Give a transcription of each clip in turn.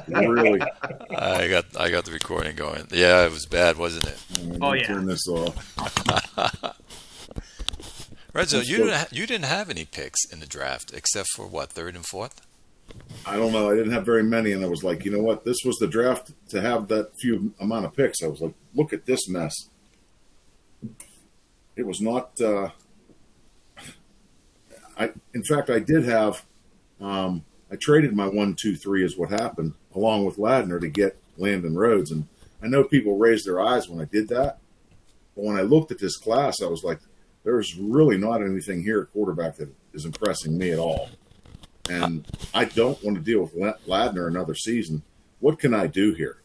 Really. I got the recording going. Yeah, it was bad, wasn't it? Oh, yeah. Turn this off. Renzo, you didn't have any picks in the draft except for what, third and fourth? I don't know. I didn't have very many, and I was like, you know what? This was the draft to have that few amount of picks. I was like, look at this mess. It was not. In fact, I did have. I traded my 1, 2, 3 is what happened, along with Ladner to get Landon Rhodes, and I know people raised their eyes when I did that. But when I looked at this class, I was like, there's really not anything here at quarterback that is impressing me at all. And I don't want to deal with Ladner another season. What can I do here?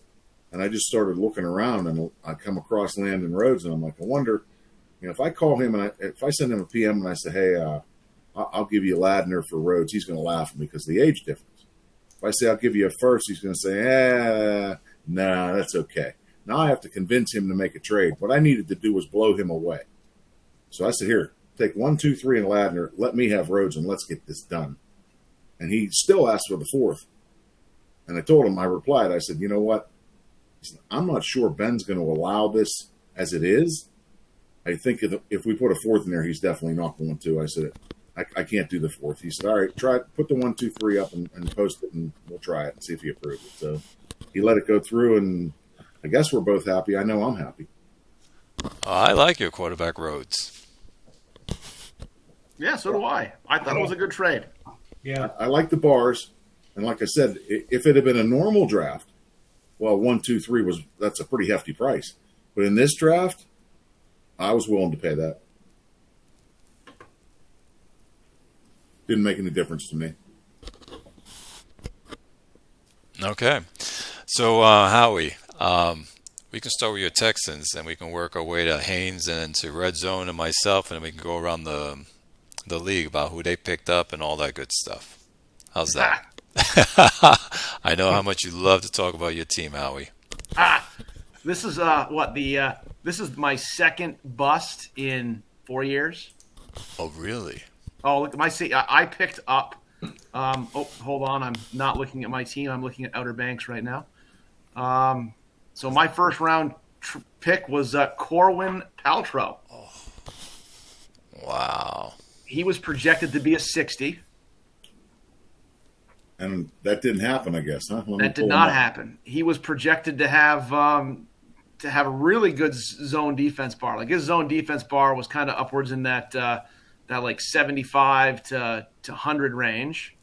And I just started looking around, and I come across Landon Rhodes, and I'm like, I wonder, if I call him and if I send him a PM and I say, hey, I'll give you Ladner for Rhodes, he's going to laugh at me because of the age difference. If I say I'll give you a first, he's going to say, nah, that's okay. Now I have to convince him to make a trade. What I needed to do was blow him away. So I said, here, take 1, 2, 3 and Ladner. Let me have Rhodes, and let's get this done. And he still asked for the fourth. And I told him, I replied, I said, you know what? I'm not sure Ben's going to allow this as it is. I think if we put a fourth in there, he's definitely not going to. I said, I can't do the fourth. He said, all right, try it. Put the 1, 2, 3 up and post it, and we'll try it and see if he approves it. So he let it go through, and I guess we're both happy. I know I'm happy. I like your quarterback Rhodes. Yeah, so do I. I thought it was a good trade. Yeah. I like the bars. And like I said, if it had been a normal draft, well, 1, 2, 3 that's a pretty hefty price. But in this draft, I was willing to pay that. Didn't make any difference to me. Okay. So, Howie, we can start with your Texans, and we can work our way to Haynes and to Red Zone and myself, and we can go around the league about who they picked up and all that good stuff. How's that? I know how much you love to talk about your team, Howie. This is this is my second bust in 4 years. Oh, really? Oh, look, I picked up. Hold on, I'm not looking at my team. I'm looking at Outer Banks right now. So my first round pick was Corwin Paltrow. Oh. Wow. He was projected to be a 60. And that didn't happen, I guess, huh? That did not happen. He was projected to have a really good zone defense bar. Like his zone defense bar was kind of upwards in that like 75 to 100 range.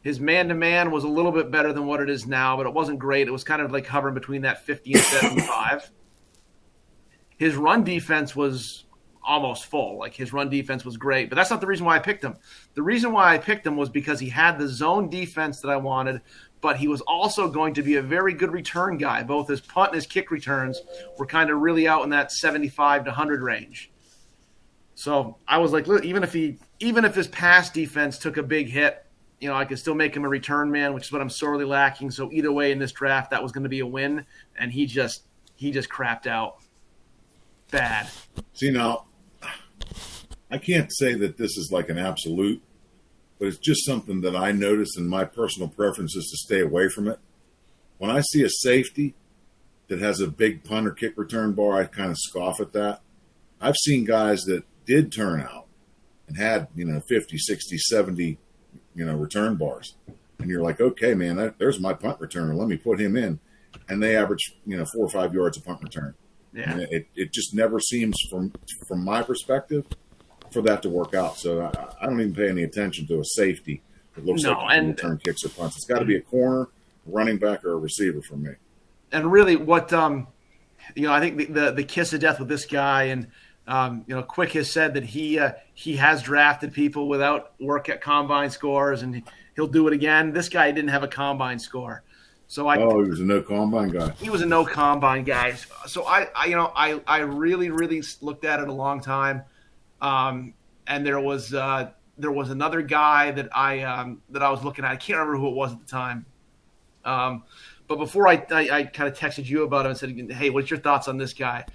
His man-to-man was a little bit better than what it is now, but it wasn't great. It was kind of like hovering between that 50 and 75. His run defense was almost full. Like his run defense was great, but that's not the reason why I picked him. The reason why I picked him was because he had the zone defense that I wanted, but he was also going to be a very good return guy. Both his punt and his kick returns were kind of really out in that 75 to 100 range. So I was like, look, even if his pass defense took a big hit, I could still make him a return man, which is what I'm sorely lacking. So either way in this draft, that was going to be a win, and he just crapped out bad. See, now, I can't say that this is like an absolute, but it's just something that I notice, and my personal preference is to stay away from it. When I see a safety that has a big punt or kick return bar, I kind of scoff at that. I've seen guys that did turn out and had, 50, 60, 70, return bars. And you're like, okay, man, there's my punt returner. Let me put him in. And they average, 4 or 5 yards a punt return. Yeah. And it just never seems, from my perspective, for that to work out. So I don't even pay any attention to a safety that looks like he can return kicks or punts. It's got to be a corner, a running back, or a receiver for me. And really what, I think the kiss of death with this guy, and Quick has said that he has drafted people without work at combine scores, and he'll do it again. This guy didn't have a combine score, so he was a no combine guy. He was a no combine guy. So I really looked at it a long time, and there was another guy that I was looking at. I can't remember who it was at the time. But before I kind of texted you about him and said, hey, what's your thoughts on this guy?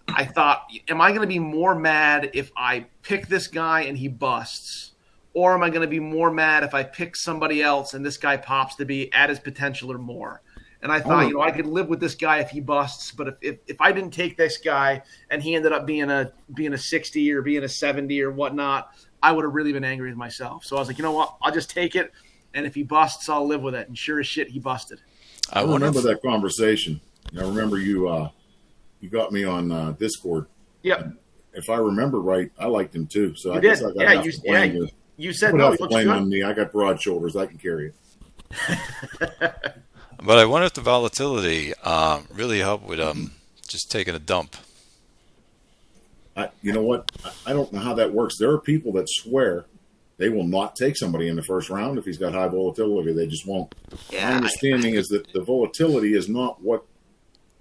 I thought, am I going to be more mad if I pick this guy and he busts, or am I going to be more mad if I pick somebody else and this guy pops to be at his potential or more? And I thought, I could live with this guy if he busts, but if I didn't take this guy and he ended up being a 60 or being a 70 or whatnot, I would have really been angry with myself. So I was like, you know what? I'll just take it, and if he busts, I'll live with it. And sure as shit, he busted. I remember that conversation. I remember you got me on Discord. Yep. If I remember right, I liked him too. So I guess I got half the blame. You said no. Looks blame good on me. I got broad shoulders. I can carry it. But I wonder if the volatility really helped with just taking a dump. You know what? I don't know how that works. There are people that swear they will not take somebody in the first round if he's got high volatility. They just won't. Yeah, my understanding is that the volatility is not what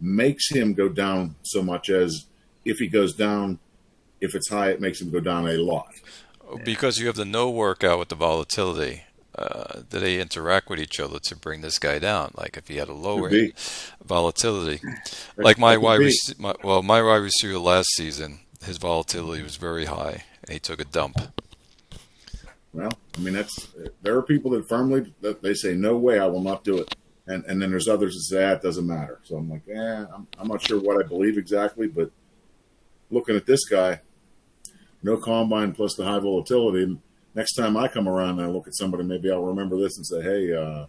makes him go down so much as if he goes down, if it's high, it makes him go down a lot. Because you have the no workout with the volatility. Do they interact with each other to bring this guy down? Like if he had a lower volatility, like my wide receiver last season, his volatility was very high, and he took a dump. Well, I mean, there are people that they say, no way, I will not do it. And then there's others that say, it doesn't matter. So I'm like, I'm not sure what I believe exactly, but looking at this guy, no combine plus the high volatility. Next time I come around and I look at somebody, maybe I'll remember this and say, hey,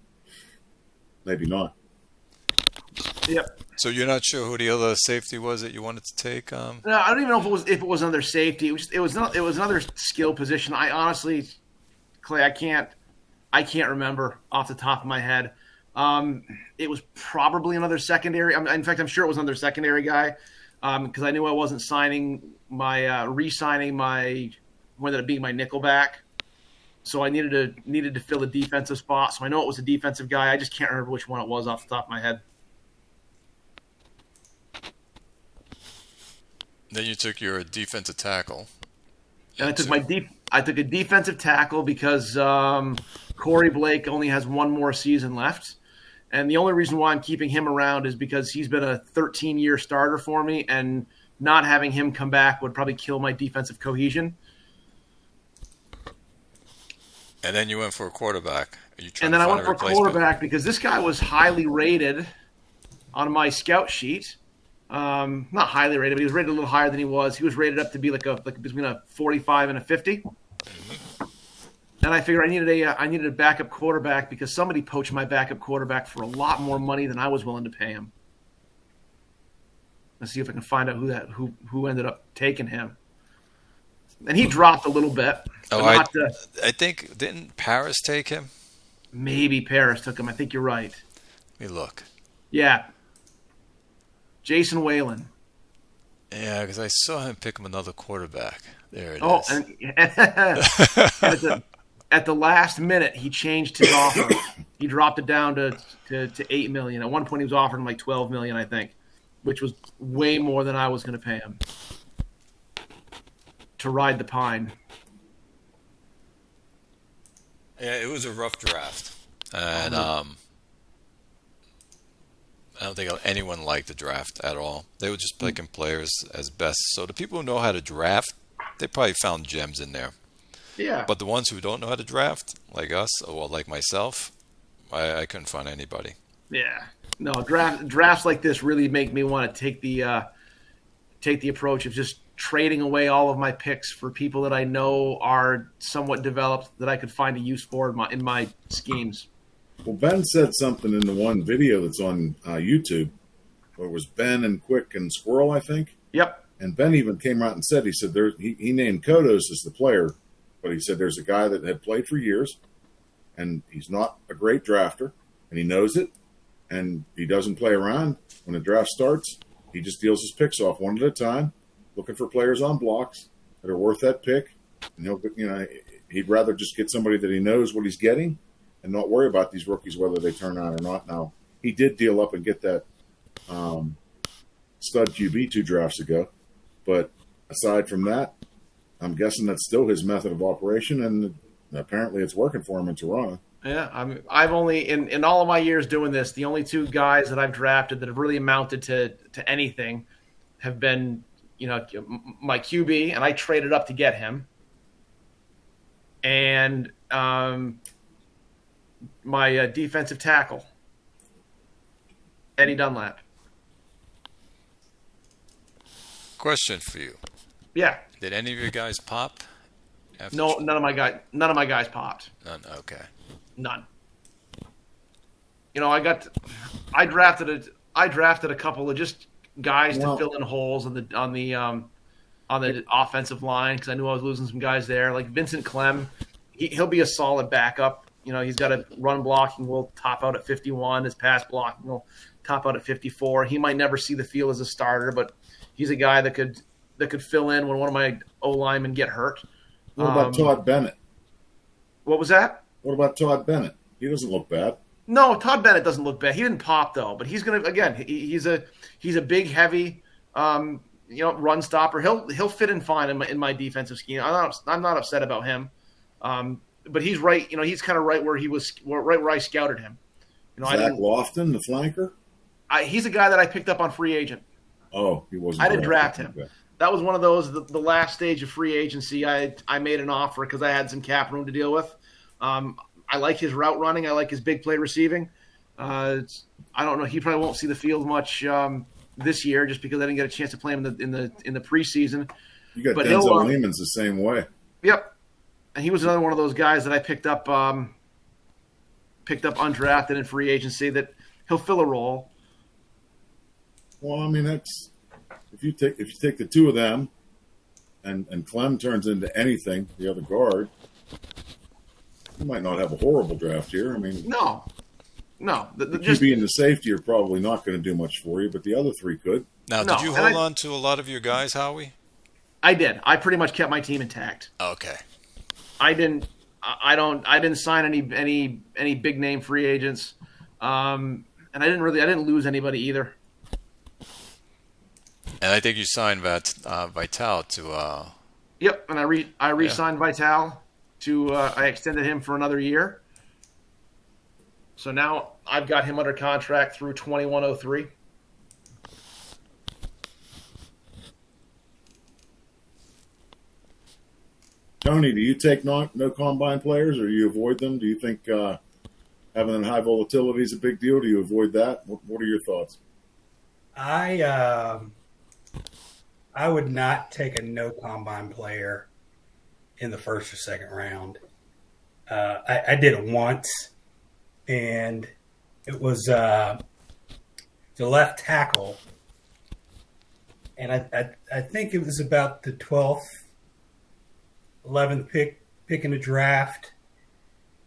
maybe not. Yep. So you're not sure who the other safety was that you wanted to take? No, I don't even know if it was another safety. It was another skill position. I honestly, Clay, I can't remember off the top of my head. It was probably another secondary. In fact, I'm sure it was another secondary guy because I knew I wasn't re-signing my what ended up being my nickelback. So I needed to fill a defensive spot. So I know it was a defensive guy. I just can't remember which one it was off the top of my head. Then you took your defensive tackle. And I took a defensive tackle because Corey Blake only has one more season left. And the only reason why I'm keeping him around is because he's been a 13-year starter for me, and not having him come back would probably kill my defensive cohesion. And then you went for a quarterback. And then I went for a quarterback because this guy was highly rated on my scout sheet. Not highly rated, but he was rated a little higher than he was. He was rated up to be like between a 45 and a 50. Mm-hmm. And I figured I needed a backup quarterback because somebody poached my backup quarterback for a lot more money than I was willing to pay him. Let's see if I can find out who ended up taking him. And he dropped a little bit. Oh, I think, didn't Paris take him? Maybe Paris took him. I think you're right. Let me look. Yeah. Jason Whalen. Yeah, because I saw him pick him another quarterback. There it is. And at the last minute, he changed his offer. He dropped it down to $8 million. At one point, he was offering like $12 million, I think, which was way more than I was going to pay him to ride the pine. Yeah, it was a rough draft, and I don't think anyone liked the draft at all. They were just picking players as best. So the people who know how to draft, they probably found gems in there. Yeah. But the ones who don't know how to draft, like us or like myself, I couldn't find anybody. Yeah. No, drafts like this really make me want to take the approach of just trading away all of my picks for people that I know are somewhat developed that I could find a use for in my schemes. Well, Ben said something in the one video that's on YouTube. It was Ben and Quick and Squirrel, I think. Yep. And Ben even came out and said, he said he named Kodos as the player, but he said there's a guy that had played for years, and he's not a great drafter, and he knows it, and he doesn't play around. When the draft starts, he just deals his picks off one at a time, looking for players on blocks that are worth that pick. And he'd rather just get somebody that he knows what he's getting and not worry about these rookies, whether they turn out or not. Now, he did deal up and get that stud QB 2 drafts ago. But aside from that, I'm guessing that's still his method of operation, and apparently it's working for him in Toronto. Yeah, I've only, in all of my years doing this, the only 2 guys that I've drafted that have really amounted to anything have been, my QB, and I traded up to get him. and my defensive tackle, Eddie Dunlap. Question for you. Yeah. Did any of your guys pop? No, none of my guys popped. None. Okay. None. You know, I drafted a couple of just guys to fill in holes on the offensive line because I knew I was losing some guys there. Like Vincent Clem, he'll be a solid backup. You know, he's got a run blocking will top out at 51. His pass blocking will top out at 54. He might never see the field as a starter, but he's a guy that could fill in when one of my O linemen get hurt. What about Todd Bennett? What was that? What about Todd Bennett? He doesn't look bad. No, Todd Bennett doesn't look bad. He didn't pop though, but he's gonna again. He's a big, heavy, run stopper. He'll fit in fine in my defensive scheme. I'm not upset about him. But he's right. You know, he's kind of right where he was, right where I scouted him. You know, Zach Lofton, the flanker. He's a guy that I picked up on free agent. Oh, he wasn't. I didn't draft him. Okay. That was one of those the last stage of free agency. I made an offer because I had some cap room to deal with. I like his route running. I like his big play receiving. I don't know. He probably won't see the field much this year just because I didn't get a chance to play him in the preseason. You got Denzel Lehman's the same way. Yep, and he was another one of those guys that I picked up undrafted in free agency that he'll fill a role. Well, I mean that's if you take the two of them, and Clem turns into anything, the other guard. You might not have a horrible draft here. I mean, no. The QB and the safety are probably not going to do much for you, but the other three could. Now, did you hold on to a lot of your guys, Howie? I did. I pretty much kept my team intact. Okay. I didn't sign any big name free agents, and I didn't lose anybody either. And I think you signed Vital to. Yep, and I re-signed Vital. I extended him for another year. So now I've got him under contract through 2103. Tony, do you take no combine players, or do you avoid them? Do you think having high volatility is a big deal? Do you avoid that? What are your thoughts? I would not take a no combine player in the first or second round. I did it once, and it was the left tackle, and I think it was about the 12th, 11th pick in the draft,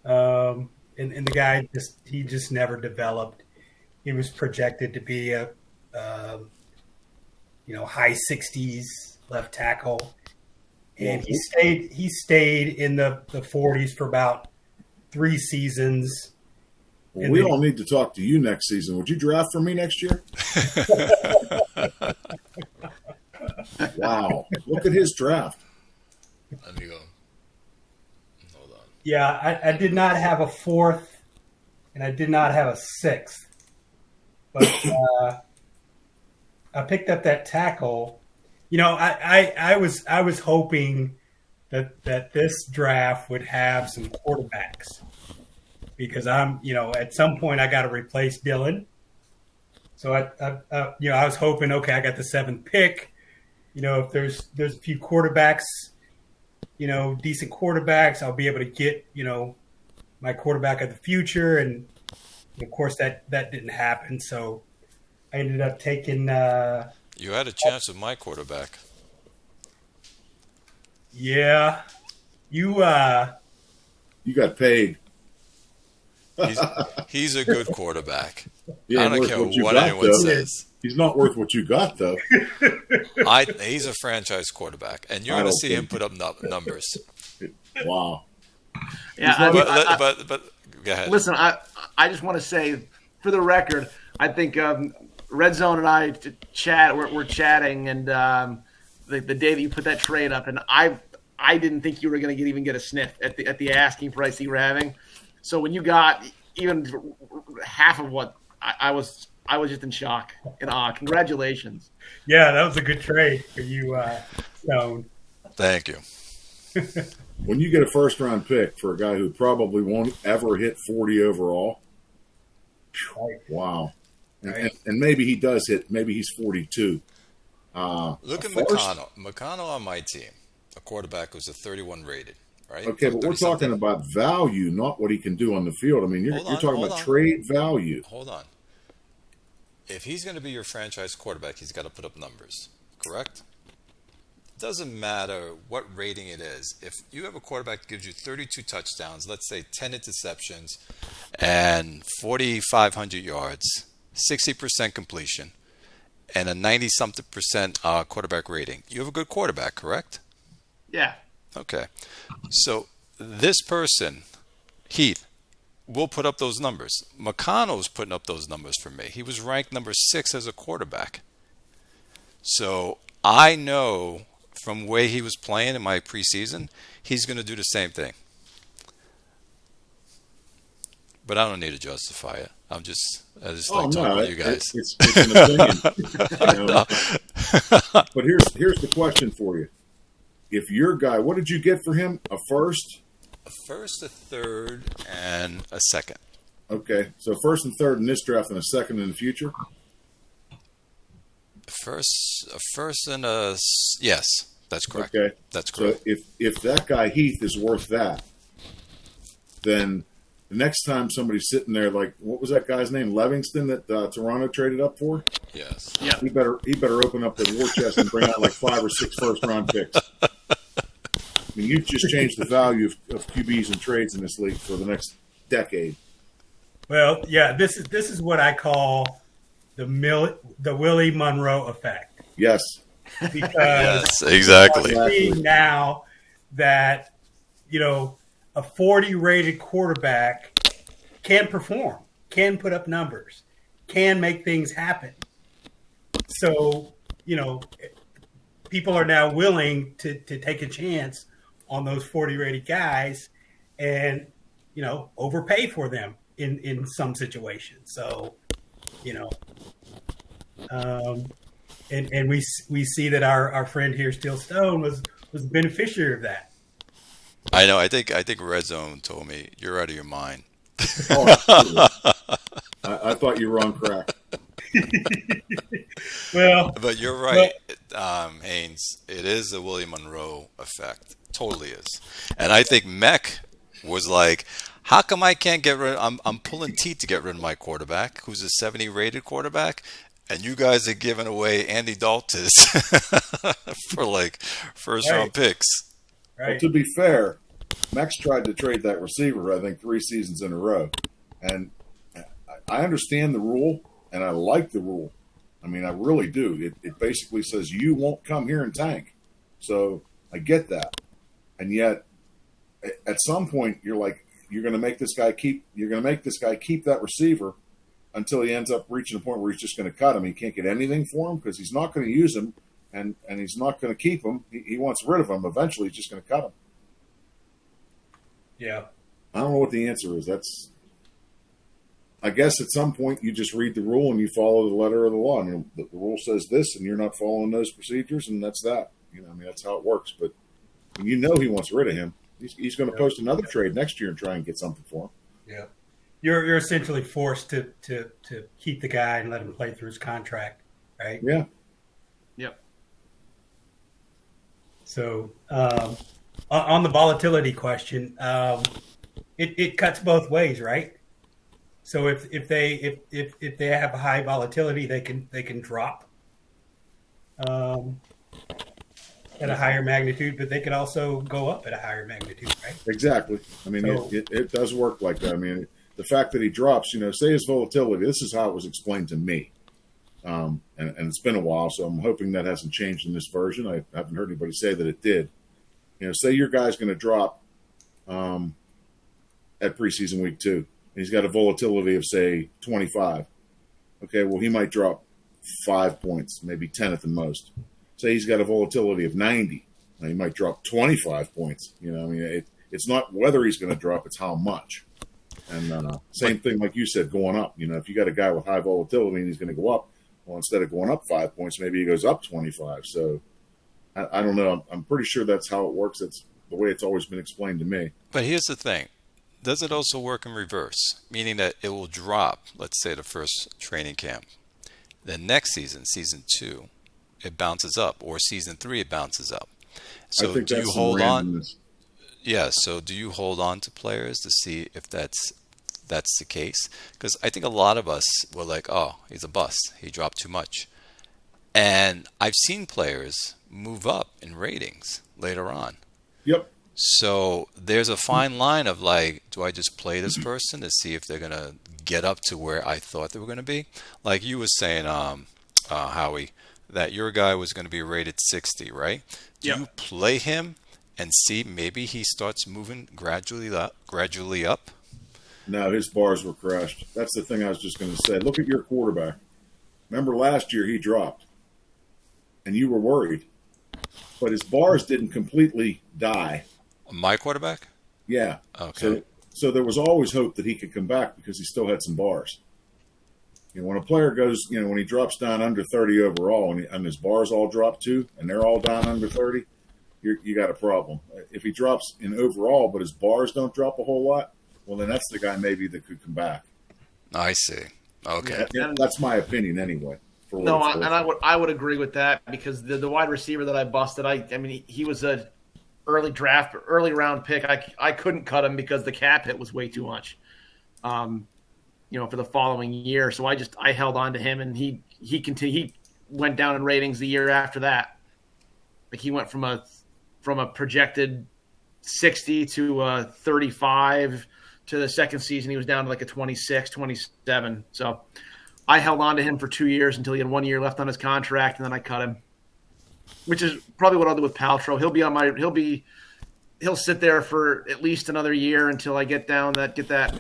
and the guy just never developed. He was projected to be a high 60s left tackle. And he stayed in the 40s for about 3 seasons. Well, we all need to talk to you next season. Would you draft for me next year? Wow. Look at his draft. Let me go. Hold on. Yeah, I did not have a 4th, and I did not have a 6th. But I picked up that tackle. You know, I was hoping that this draft would have some quarterbacks because at some point I got to replace Dylan. So I was hoping, okay, I got the 7th pick. You know, if there's a few quarterbacks, decent quarterbacks, I'll be able to get, my quarterback of the future. And of course that didn't happen. So I ended up taking, you had a chance with my quarterback. Yeah. You got paid. He's a good quarterback. Yeah, I don't care what anyone says. He's not worth what you got, though. He's a franchise quarterback, and you're going to see him put up numbers. Wow. Yeah, but go ahead. Listen, I just want to say, for the record, I think Red Zone and I we're chatting, and the day that you put that trade up, and I didn't think you were going to even get a sniff at the asking price that you were having. So when you got even half of what I was just in shock and awe. Congratulations. Yeah, that was a good trade for you, Stone. Thank you. when you get a first round pick for a guy who probably won't ever hit 40 overall, wow. And maybe he does hit, maybe he's 42. Look at McConnell. McConnell on my team, a quarterback who's a 31 rated, right? Okay, but we're talking about value, not what he can do on the field. I mean, you're talking about trade value. Hold on. If he's going to be your franchise quarterback, he's got to put up numbers, correct? It doesn't matter what rating it is. If you have a quarterback that gives you 32 touchdowns, let's say 10 interceptions, and 4,500 yards, 60% completion, and a 90-something percent quarterback rating, you have a good quarterback, correct? Yeah. Okay. So this person, Heath, will put up those numbers. McConnell's putting up those numbers for me. He was ranked number 6 as a quarterback. So I know from the way he was playing in my preseason, he's going to do the same thing. But I don't need to justify it. I just like talking to you guys. It's an opinion. But here's the question for you. If your guy, what did you get for him? A first? A first, a third, and a second. Okay, so first and third in this draft, and a second in the future. A first, and a yes, that's correct. Okay, that's correct. So if that guy Heath is worth that, then the next time somebody's sitting there, like what was that guy's name, Livingston, that Toronto traded up for? Yes. Yeah. He better open up the war chest and bring out like 5 or 6 first round picks. I mean, you've just changed the value of QBs and trades in this league for the next decade. Well, yeah, this is what I call the Willie Monroe effect. Yes. Because yes, exactly. we're seeing now that, a 40 rated quarterback can perform, can put up numbers, can make things happen. So, people are now willing to take a chance on those 40 rated guys and, overpay for them in some situations. So, and we see that our friend here, Steel Stone, was a beneficiary of that. I know. I think Red Zone told me you're out of your mind. Oh, I thought you were on crack. Well, but you're right, Haynes. It is the Willie Monroe effect. Totally is. And I think Mech was like, how come I can't get rid of, I'm pulling teeth to get rid of my quarterback, who's a 70 rated quarterback, and you guys are giving away Andy Dalton for like first round picks. Right. Well, to be fair, Max tried to trade that receiver, I think, 3 seasons in a row. And I understand the rule, and I like the rule. I mean, I really do. It basically says you won't come here and tank. So I get that. And yet, at some point, you're like, you're going to make this guy keep that receiver until he ends up reaching a point where he's just going to cut him. He can't get anything for him because he's not going to use him. And he's not going to keep him. He wants rid of him. Eventually, he's just going to cut him. Yeah. I don't know what the answer is. I guess at some point you just read the rule and you follow the letter of the law. I mean, the rule says this, and you're not following those procedures, and that's that. That's how it works. But he wants rid of him. He's going to post another trade next year and try and get something for him. Yeah. You're essentially forced to keep the guy and let him play through his contract, right? Yeah. Yep. So on the volatility question, it cuts both ways, right? So if they have a high volatility, they can drop at a higher magnitude, but they could also go up at a higher magnitude, right? Exactly. I mean, it does work like that. I mean, the fact that he drops, say his volatility. This is how it was explained to me. And it's been a while, so I'm hoping that hasn't changed in this version. I haven't heard anybody say that it did. Say your guy's going to drop at preseason week 2. And he's got a volatility of, say, 25. Okay, well, he might drop 5 points, maybe 10 at the most. Say he's got a volatility of 90. Now, he might drop 25 points. It's not whether he's going to drop, it's how much. And same thing, like you said, going up. If you got a guy with high volatility and he's going to go up, well, instead of going up 5 points, maybe he goes up 25. So I don't know. I'm pretty sure that's how it works. That's the way it's always been explained to me. But here's the thing. Does it also work in reverse? Meaning that it will drop, let's say, the first training camp. Then next season, season 2, it bounces up. Or season 3, it bounces up. So I think do that's you some hold on? randomness. Yeah, so do you hold on to players to see if that's the case? Because I think a lot of us were like, oh, he's a bust. He dropped too much. And I've seen players move up in ratings later on. Yep. So there's a fine line of like, do I just play this person to see if they're going to get up to where I thought they were going to be? Like you were saying, Howie, that your guy was going to be rated 60, right? Do Yep. you play him and see maybe he starts moving gradually up? No, his bars were crushed. That's the thing I was just going to say. Look at your quarterback. Remember last year he dropped, and you were worried. But his bars didn't completely die. My quarterback? Yeah. Okay. So there was always hope that he could come back because he still had some bars. When a player goes, when he drops down under 30 overall and his bars all drop too, and they're all down under 30, you got a problem. If he drops in overall, but his bars don't drop a whole lot, well, then that's the guy maybe that could come back. I see. Okay. That's my opinion anyway. No, I would agree with that because the wide receiver that I busted, I mean, he was a early round pick. I couldn't cut him because the cap hit was way too much, for the following year. So I held on to him, and he went down in ratings the year after that. Like he went from a projected 60 to 35 to the second season. He was down to like a 26, 27. So I held on to him for 2 years until he had 1 year left on his contract, and then I cut him, which is probably what I'll do with Paltrow. He'll sit there for at least another year until I get this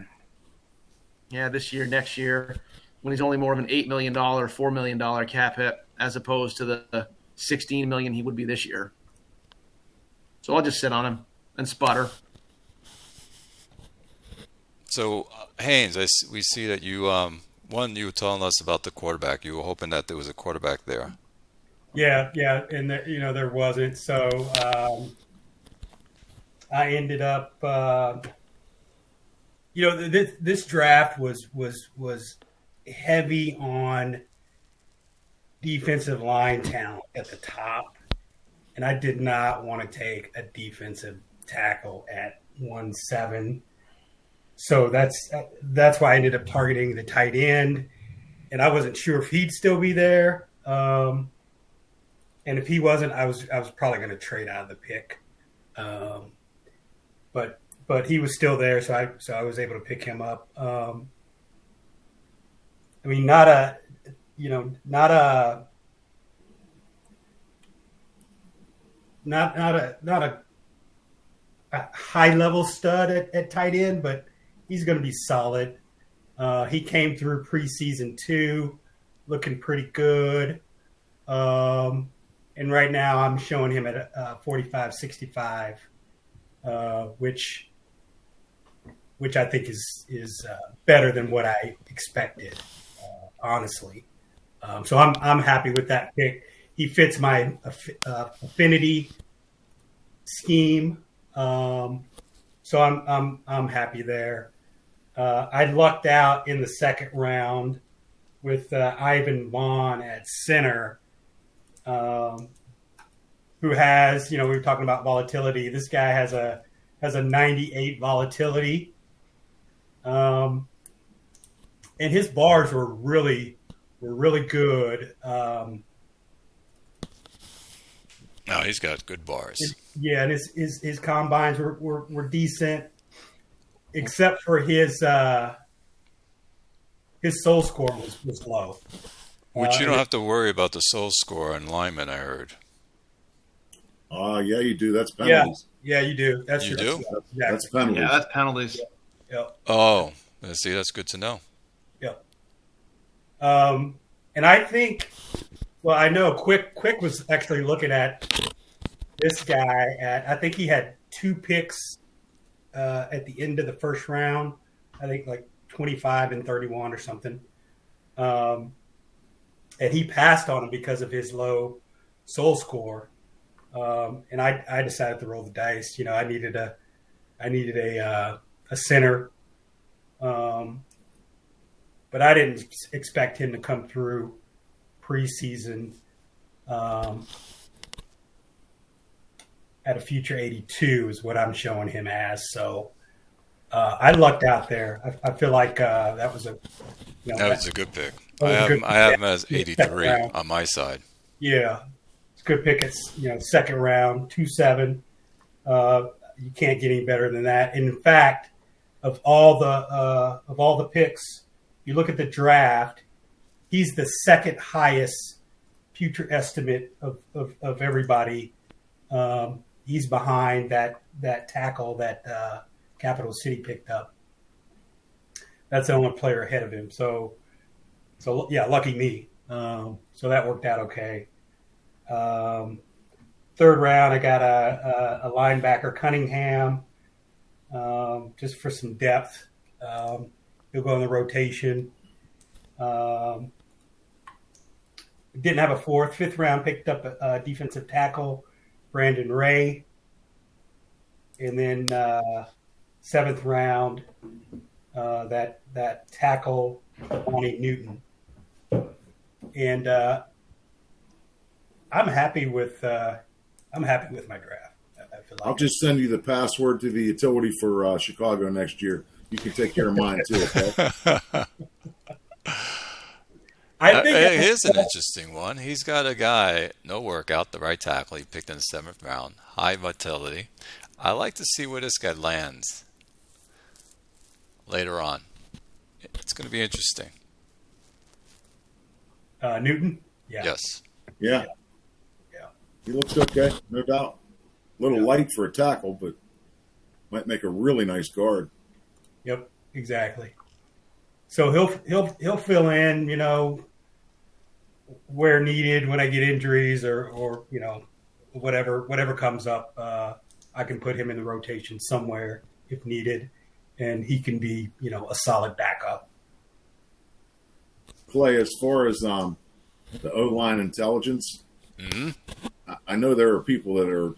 year, next year, when he's only more of an $8 million, $4 million cap hit as opposed to the $16 million he would be this year. So I'll just sit on him and sputter. So Haynes, we see that you you were telling us about the quarterback. You were hoping that there was a quarterback there. Yeah, and there wasn't. So I ended up, this draft was heavy on defensive line talent at the top, and I did not want to take a defensive tackle at 1.7. So that's why I ended up targeting the tight end, and I wasn't sure if he'd still be there. And if he wasn't, I was probably going to trade out of the pick. But he was still there, so I was able to pick him up. I mean, not a high level stud at tight end, but he's going to be solid. He came through preseason 2, looking pretty good. And right now I'm showing him at 45-65, which I think is better than what I expected, honestly. So I'm happy with that pick. He fits my affinity scheme. So I'm happy there. I lucked out in the second round with Ivan Vaughn at center, who has, we were talking about volatility. This guy has a 98 volatility, and his bars were really good. No, he's got good bars. And his combines were decent, except for his soul score was low. Which you don't have to worry about the soul score on linemen, I heard. Yeah, you do. That's penalties. Yeah, you do. You do? That's penalties. Yeah, that's penalties. Yep. Oh, see, that's good to know. Yep. And I think, well, I know Quick was actually looking at this guy I think he had 2 picks at the end of the first round. I think like 25 and 31 or something. And he passed on him because of his low soul score. And I decided to roll the dice. I needed a center, but I didn't expect him to come through preseason at a future 82 is what I'm showing him as. So I lucked out there. I feel like that was a that was a good pick. I have him as 83 on my side. Yeah, it's a good pick. It's second round, 2-7. You can't get any better than that. And in fact, of all the picks, you look at the draft, he's the second highest future estimate of everybody. He's behind that tackle that Capital City picked up. That's the only player ahead of him. So yeah, lucky me. So that worked out okay. Third round, I got a linebacker, Cunningham, just for some depth. He'll go in the rotation. Didn't have a fourth. Fifth round, picked up a defensive tackle, Brandon Ray. And then seventh round, that tackle, Bonnie Newton. And I'm happy with my draft. I feel like I'll just send you the password to the utility for Chicago next year. You can take care of mine too, okay? Here's an interesting one. He's got a guy, no workout, the right tackle. He picked in the seventh round, high vitality. I like to see where this guy lands later on. It's going to be interesting. Newton? Yeah. Yes. Yeah. He looks okay, no doubt. A little light for a tackle, but might make a really nice guard. Yep, exactly. So he'll fill in, where needed when I get injuries or whatever comes up. I can put him in the rotation somewhere if needed, and he can be a solid backup. Clay, as far as the O-line intelligence, Mm-hmm. I know there are people that are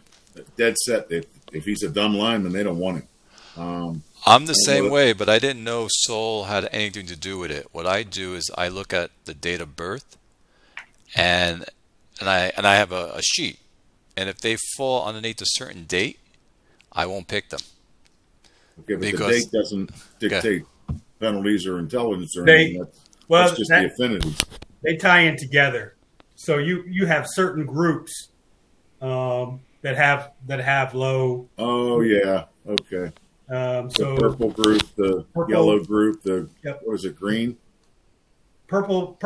dead set that if he's a dumb lineman, they don't want him. I'm the same way, but I didn't know Soul had anything to do with it. What I do is I look at the date of birth, and I have a sheet, and if they fall underneath a certain date, I won't pick them. Okay, but the date doesn't dictate penalties or intelligence or anything. That's just the affinity. They tie in together. So you have certain groups that have low. Oh yeah, okay. So the purple group, the yellow group, what is it, green? Purple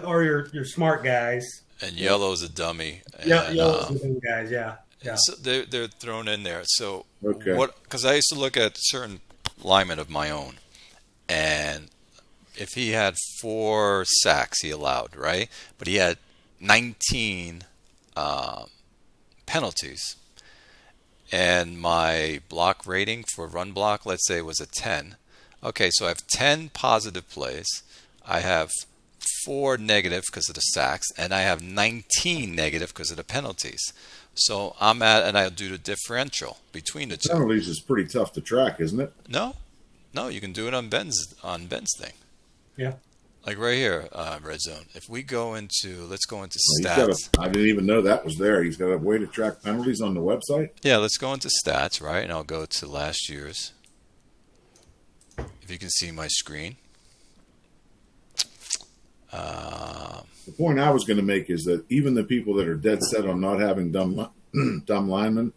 are your smart guys, and yellow's a dummy. Yellow's the dummy guys. Yeah. So they're thrown in there. So okay, because I used to look at certain linemen of my own, and if he had 4 sacks, he allowed, right? But he had 19 penalties, and my block rating for run block, let's say, was a 10. Okay, so I have 10 positive plays. I have 4 negative because of the sacks, and I have 19 negative because of the penalties. So and I'll do the differential between the two. Penalties is pretty tough to track, isn't it? No, you can do it on Ben's thing. Yeah. Like right here, Red Zone. If we let's go into stats. I didn't even know that was there. He's got a way to track penalties on the website. Yeah, let's go into stats, right? And I'll go to last year's. If you can see my screen. The point I was going to make is that even the people that are dead set on not having dumb linemen,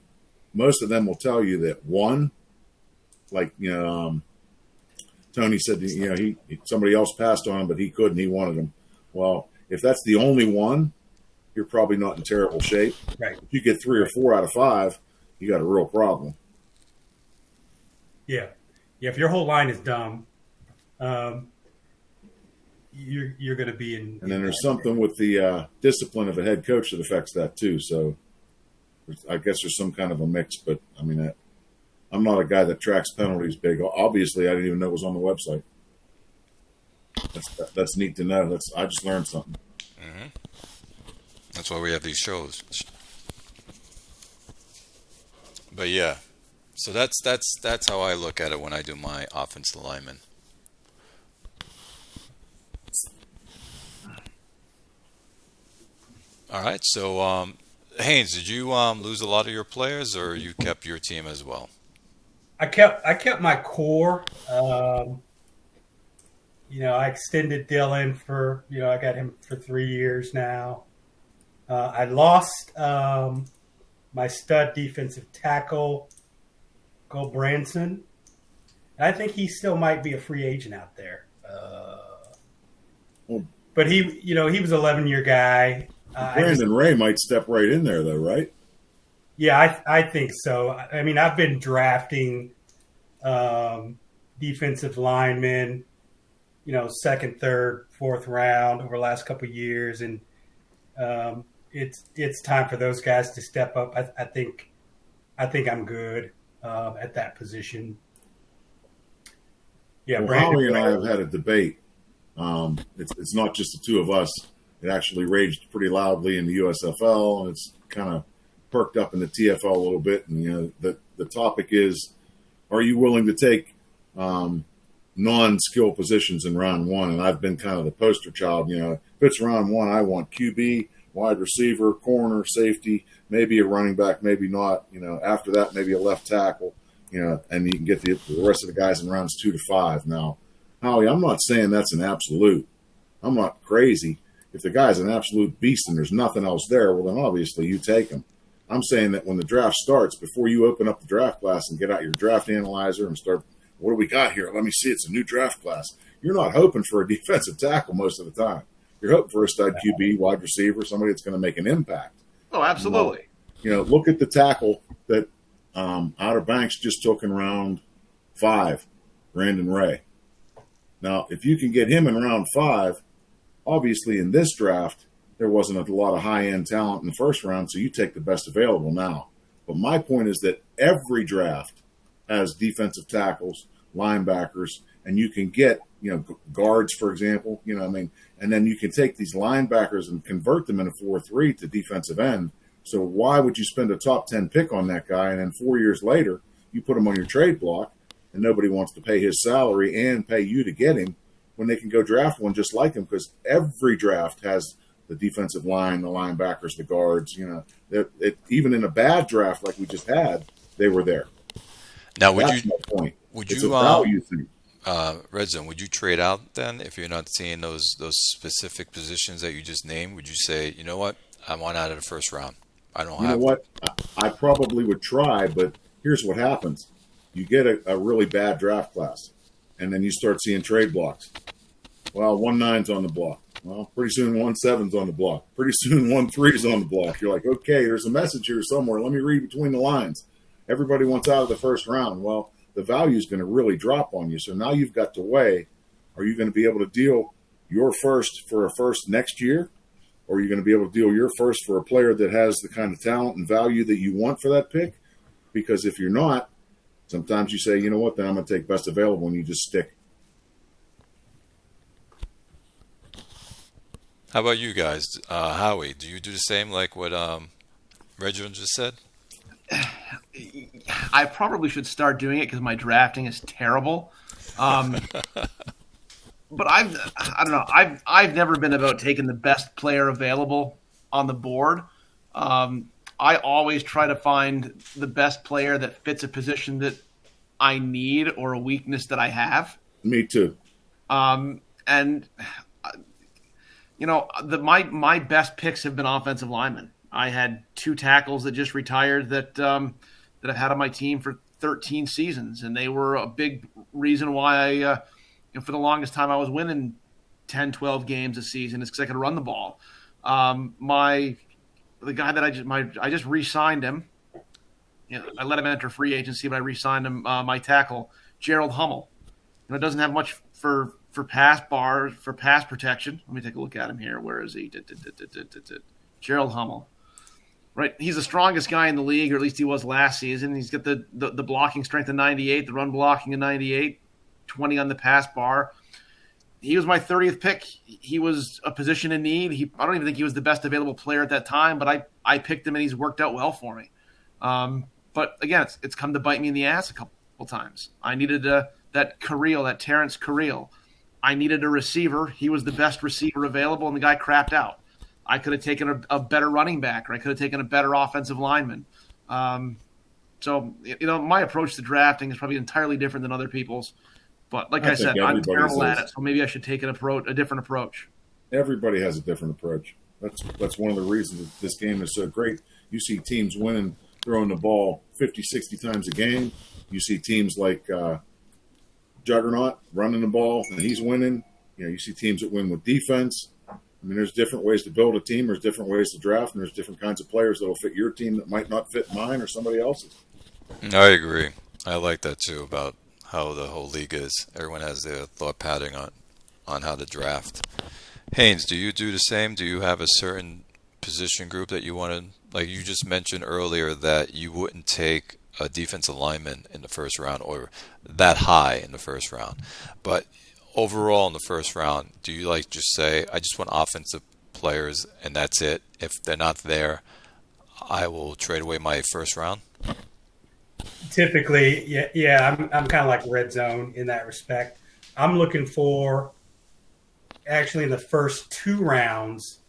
most of them will tell you that one, like Tony said, somebody else passed on him, but he couldn't. He wanted him. Well, if that's the only one, you're probably not in terrible shape. Right. If you get 3 or 4 out of 5, you got a real problem. Yeah. If your whole line is dumb, you're going to be in. And then there's something with the discipline of a head coach that affects that too. So I guess there's some kind of a mix, but I mean, I'm not a guy that tracks penalties big. Obviously, I didn't even know it was on the website. That's neat to know. I just learned something. Mm-hmm. That's why we have these shows. But yeah, so that's how I look at it when I do my offensive lineman. All right. So Haynes, did you lose a lot of your players, or you kept your team as well? I kept my core. I extended Dylan for I got him for 3 years now. I lost my stud defensive tackle, Cole Branson. And I think he still might be a free agent out there. But he was an 11-year guy. Brandon Ray might step right in there, though, right? Yeah, I think so. I mean, I've been drafting defensive linemen, second, third, fourth round over the last couple of years, and it's time for those guys to step up. I think I'm good at that position. Yeah, well, Brandon Howie and I have had a debate. It's not just the two of us. It actually raged pretty loudly in the USFL, and it's kind of perked up in the TFL a little bit. And the topic is, are you willing to take non-skill positions in round one? And I've been kind of the poster child. If it's round one, I want QB, wide receiver, corner, safety, maybe a running back, maybe not. After that, maybe a left tackle. And you can get the rest of the guys in rounds 2 to 5. Now, Howie, I'm not saying that's an absolute. I'm not crazy. If the guy's an absolute beast and there's nothing else there, well, then obviously you take him. I'm saying that when the draft starts, before you open up the draft class and get out your draft analyzer and start, what do we got here? Let me see. It's a new draft class. You're not hoping for a defensive tackle most of the time. You're hoping for a stud QB, wide receiver, somebody that's going to make an impact. Oh, absolutely. Look at the tackle that Outer Banks just took in round 5, Brandon Ray. Now, if you can get him in round 5, obviously in this draft, there wasn't a lot of high-end talent in the first round, so you take the best available now. But my point is that every draft has defensive tackles, linebackers, and you can get, guards, for example, and then you can take these linebackers and convert them in a 4-3 to defensive end. So why would you spend a top 10 pick on that guy, and then 4 years later, you put him on your trade block, and nobody wants to pay his salary and pay you to get him when they can go draft one just like him, because every draft has the defensive line, the linebackers, the guards. Even in a bad draft like we just had, they were there. Now, That's my point. Would it's you a value thing. Red Zone, would you trade out then if you're not seeing those specific positions that you just named? Would you say, you know what, I want out of the first round? I don't have. You know what? I probably would try, but here's what happens: you get a really bad draft class, and then you start seeing trade blocks. Well, 1-9's on the block. Well, pretty soon 1-7's on the block. Pretty soon 1-3's on the block. You're like, okay, there's a message here somewhere. Let me read between the lines. Everybody wants out of the first round. Well, the value is going to really drop on you. So now you've got to weigh, are you going to be able to deal your first for a first next year? Or are you going to be able to deal your first for a player that has the kind of talent and value that you want for that pick? Because if you're not, sometimes you say, you know what, then I'm going to take best available, and you just stick. How about you guys? Howie, do you do the same like what Reginald just said? I probably should start doing it because my drafting is terrible. But I don't know. I've never been about taking the best player available on the board. I always try to find the best player that fits a position that I need or a weakness that I have. Me too. And my best picks have been offensive linemen. I had 2 tackles that just retired that I've had on my team for 13 seasons, and they were a big reason why I, for the longest time I was winning 10, 12 games a season is because I could run the ball. The guy that I just re-signed him. I let him enter free agency, but I re-signed him. My tackle, Gerald Hummel. Doesn't have much for pass protection. Let me take a look at him here. Where is he? Gerald Hummel. Right, he's the strongest guy in the league, or at least he was last season. He's got the blocking strength of 98, the run blocking of 98, 20 on the pass bar. He was my 30th pick. He was a position in need. I don't even think he was the best available player at that time, but I picked him, and he's worked out well for me. But again, it's come to bite me in the ass a couple times. I needed that Carril, that Terrence Carril. I needed a receiver. He was the best receiver available, and the guy crapped out. I could have taken a better running back, or I could have taken a better offensive lineman. So, my approach to drafting is probably entirely different than other people's. But like I said, I'm terrible at it, so maybe I should take a different approach. Everybody has a different approach. That's one of the reasons that this game is so great. You see teams winning, throwing the ball 50, 60 times a game. You see teams like Juggernaut running the ball, and he's winning. You see teams that win with defense. I mean, there's different ways to build a team. There's different ways to draft, and there's different kinds of players that will fit your team that might not fit mine or somebody else's. I agree. I like that too about how the whole league is. Everyone has their thought pattern on how to draft. Haynes, do you do the same? Do you have a certain position group that you want to, like you just mentioned earlier, that you wouldn't take a defensive lineman in the first round or that high in the first round? But overall in the first round, do you just say, I just want offensive players and that's it? If they're not there, I will trade away my first round? Typically, yeah, I'm kind of like red zone in that respect. I'm looking for, actually in the first 2 rounds,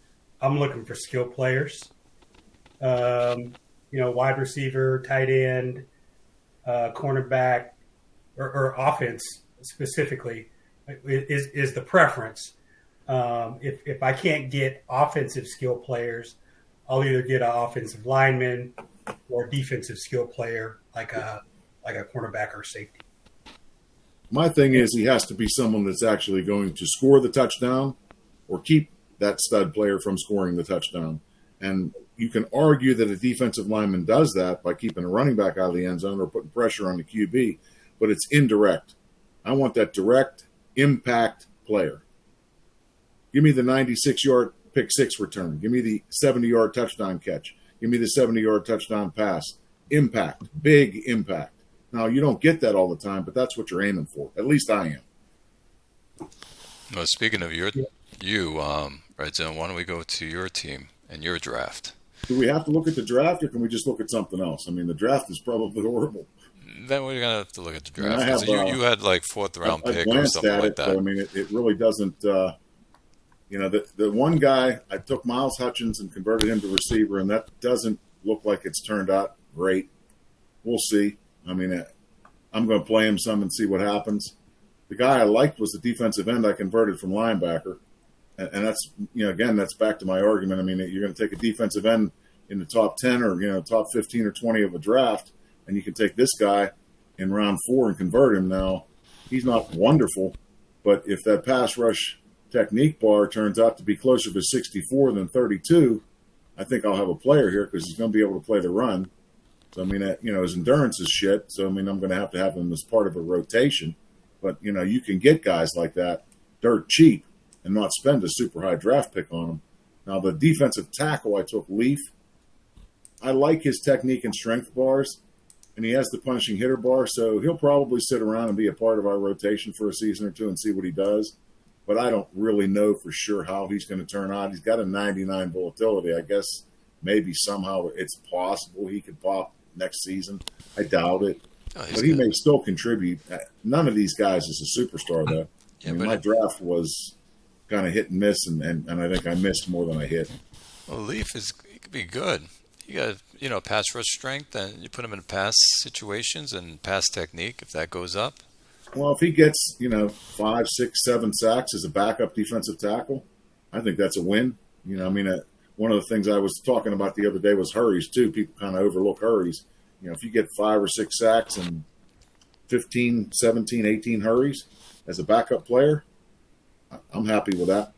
I'm looking for skill players. Wide receiver, tight end, cornerback, or offense specifically is the preference. If I can't get offensive skill players, I'll either get an offensive lineman or defensive skill player like a cornerback or safety. My thing is he has to be someone that's actually going to score the touchdown or keep that stud player from scoring the touchdown. And you can argue that a defensive lineman does that by keeping a running back out of the end zone or putting pressure on the QB, but it's indirect. I want that direct impact player. Give me the 96-yard pick six return. Give me the 70-yard touchdown catch. Give me the 70-yard touchdown pass. Impact, big impact. Now, you don't get that all the time, but that's what you're aiming for. At least I am. Well, speaking of Red Zone, why don't we go to your team and your draft? Do we have to look at the draft, or can we just look at something else? I mean, the draft is probably horrible. Then we're going to have to look at the draft. You had 4th round pick or something like that. But, I mean, it really doesn't the one guy, I took Miles Hutchins and converted him to receiver, and that doesn't look like it's turned out great. We'll see. I mean, I'm going to play him some and see what happens. The guy I liked was the defensive end I converted from linebacker. And that's, again, that's back to my argument. I mean, you're going to take a defensive end in the top 10 or, top 15 or 20 of a draft, and you can take this guy in round 4 and convert him. Now, he's not wonderful, but if that pass rush technique bar turns out to be closer to 64 than 32, I think I'll have a player here because he's going to be able to play the run. So, I mean, his endurance is shit. So, I mean, I'm going to have him as part of a rotation. But, you can get guys like that dirt cheap and not spend a super high draft pick on them. Now, the defensive tackle, I took Leaf. I like his technique and strength bars, and he has the punishing hitter bar, so he'll probably sit around and be a part of our rotation for a season or two and see what he does. But I don't really know for sure how he's going to turn out. He's got a 99 volatility. I guess maybe somehow it's possible he could pop next season. I doubt it. But he may still contribute. None of these guys is a superstar, though. Yeah, I mean, my draft was kind of hit and miss, and I think I missed more than I hit. Well, Leaf he could be good. You got pass rush strength, and you put him in pass situations and pass technique. If that goes up, well, if he gets 5, 6, 7 sacks as a backup defensive tackle, I think that's a win. One of the things I was talking about the other day was hurries too. People kind of overlook hurries. If you get 5 or 6 sacks and 15, 17, 18 hurries as a backup player, I'm happy with that.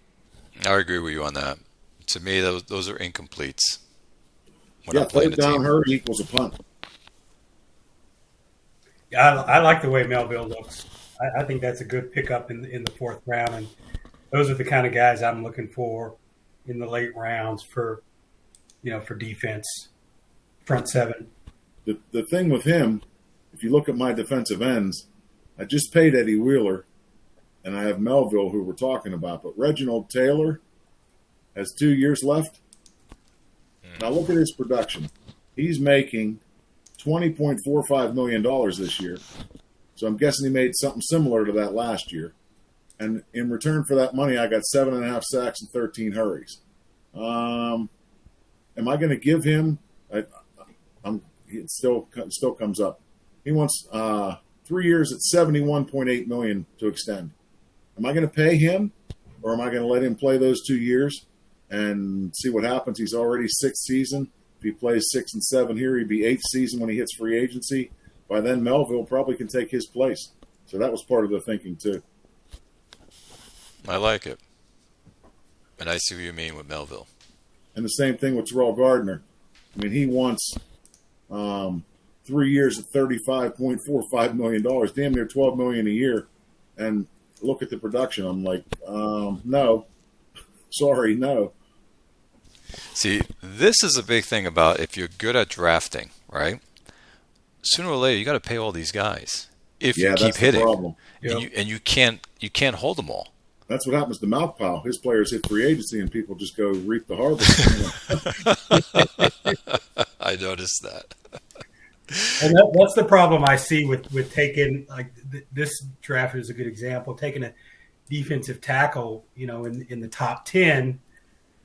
I agree with you on that. To me, those are incompletes. Third down hurry equals a punt. Yeah, I like the way Melville looks. I think that's a good pickup in the 4th round, and those are the kind of guys I'm looking for in the late rounds for defense, front 7. The thing with him, if you look at my defensive ends, I just paid Eddie Wheeler, and I have Melville, who we're talking about. But Reginald Taylor has 2 years left. Now look at his production. He's making $20.45 million this year. So I'm guessing he made something similar to that last year. And in return for that money, I got 7.5 sacks and 13 hurries. Am I going to give him? It still comes up. He wants 3 years at $71.8 million to extend. Am I going to pay him, or am I going to let him play those 2 years and see what happens? He's already sixth season. If he plays 6 and 7 here, he'd be eighth season when he hits free agency. By then, Melville probably can take his place. So that was part of the thinking too. I like it. And I see what you mean with Melville. And the same thing with Terrell Gardner. I mean, he wants 3 years at $35.45 million, damn near $12 million a year. And look at the production. I'm like, no. Sorry, no. See, this is a big thing about if you're good at drafting, right? Sooner or later, you got to pay all these guys if you keep hitting. The problem. And you can't hold them all. That's what happens to Malkpile. His players hit free agency, and people just go reap the harvest. I noticed that. And that's the problem I see with taking, like, this draft is a good example, taking a defensive tackle, in the top 10.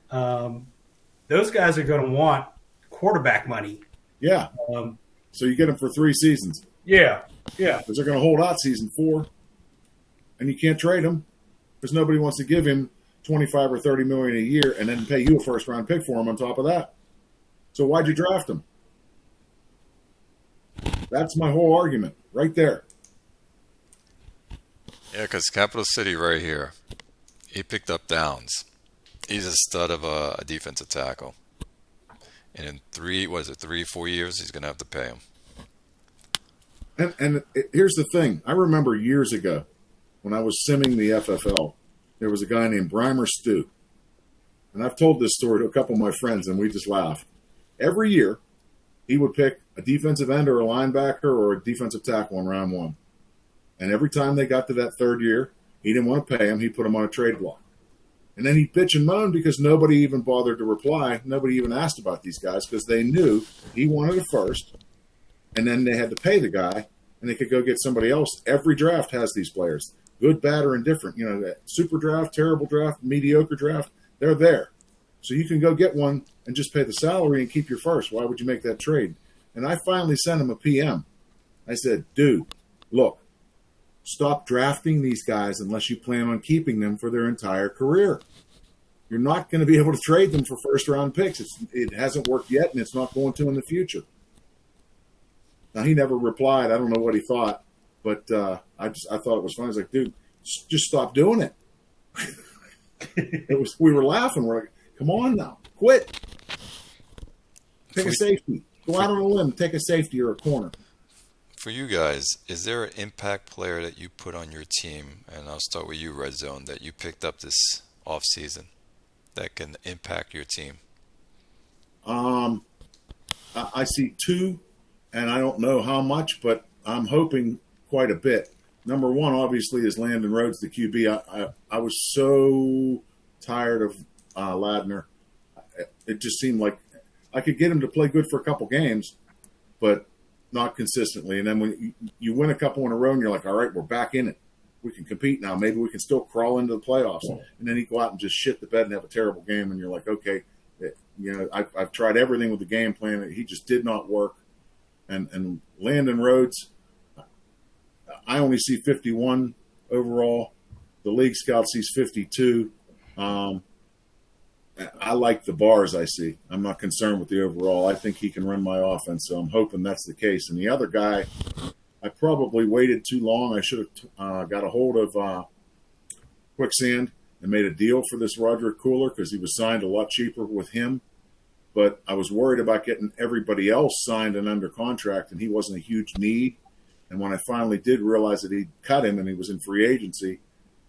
Those guys are going to want quarterback money. Yeah. So you get them for 3 seasons. Yeah. Because they're going to hold out season 4, and you can't trade them because nobody wants to give him $25 or $30 million a year and then pay you a first-round pick for him on top of that. So why'd you draft him? That's my whole argument right there. Yeah, because Capital City right here, he picked up Downs. He's a stud of a defensive tackle. And in 3-4 years, he's going to have to pay him. And here's the thing. I remember years ago when I was simming the FFL, there was a guy named Brimer Stu. And I've told this story to a couple of my friends, and we just laugh. Every year, he would pick a defensive end or a linebacker or a defensive tackle in round 1. And every time they got to that third year, he didn't want to pay him. He put him on a trade block. And then he'd bitch and moan because nobody even bothered to reply. Nobody even asked about these guys because they knew he wanted a first. And then they had to pay the guy, and they could go get somebody else. Every draft has these players, good, bad, or indifferent. Super draft, terrible draft, mediocre draft, they're there. So you can go get one and just pay the salary and keep your first. Why would you make that trade? And I finally sent him a PM. I said, dude, look, stop drafting these guys unless you plan on keeping them for their entire career. You're not going to be able to trade them for first-round picks. It hasn't worked yet, and it's not going to in the future. Now, he never replied. I don't know what he thought, but I thought it was funny. I was like, dude, just stop doing it. We were laughing. We're like, come on now, quit. Take a safety. Go out on a limb. Take a safety or a corner. For you guys, is there an impact player that you put on your team, and I'll start with you, Red Zone, that you picked up this offseason that can impact your team? I see 2, and I don't know how much, but I'm hoping quite a bit. Number 1, obviously, is Landon Rhodes, the QB. I was so tired of Ladner. It just seemed like I could get him to play good for a couple games, but not consistently. And then when you win a couple in a row and you're like, all right, we're back in it. We can compete now. Maybe we can still crawl into the playoffs. And then you go out and just shit the bed and have a terrible game. And you're like, okay, I've tried everything with the game plan. He just did not work. And Landon Rhodes, I only see 51 overall. The league scout sees 52. I like the bars I see. I'm not concerned with the overall. I think he can run my offense, so I'm hoping that's the case. And the other guy, I probably waited too long. I should have got a hold of Quicksand and made a deal for this Roderick Cooler because he was signed a lot cheaper with him. But I was worried about getting everybody else signed and under contract, and he wasn't a huge need. And when I finally did realize that he'd cut him and he was in free agency,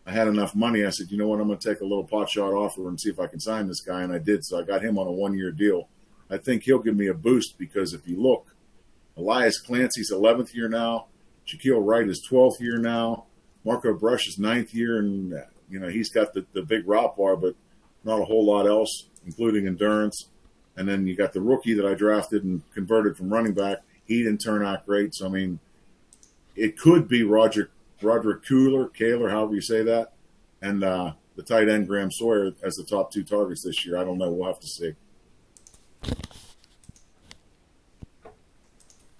I had enough money. I said, you know what, I'm going to take a little pot shot offer and see if I can sign this guy. And I did. So I got him on a 1-year deal. I think he'll give me a boost because if you look, Elias Clancy's 11th year now. Shaquille Wright is 12th year now. Marco Brush is 9th year. And, he's got the big route bar, but not a whole lot else, including endurance. And then you got the rookie that I drafted and converted from running back. Heat and turn out great. So, I mean, it could be Roderick Kaler, however you say that, and the tight end Graham Sawyer as the top 2 targets this year. I don't know. We'll have to see.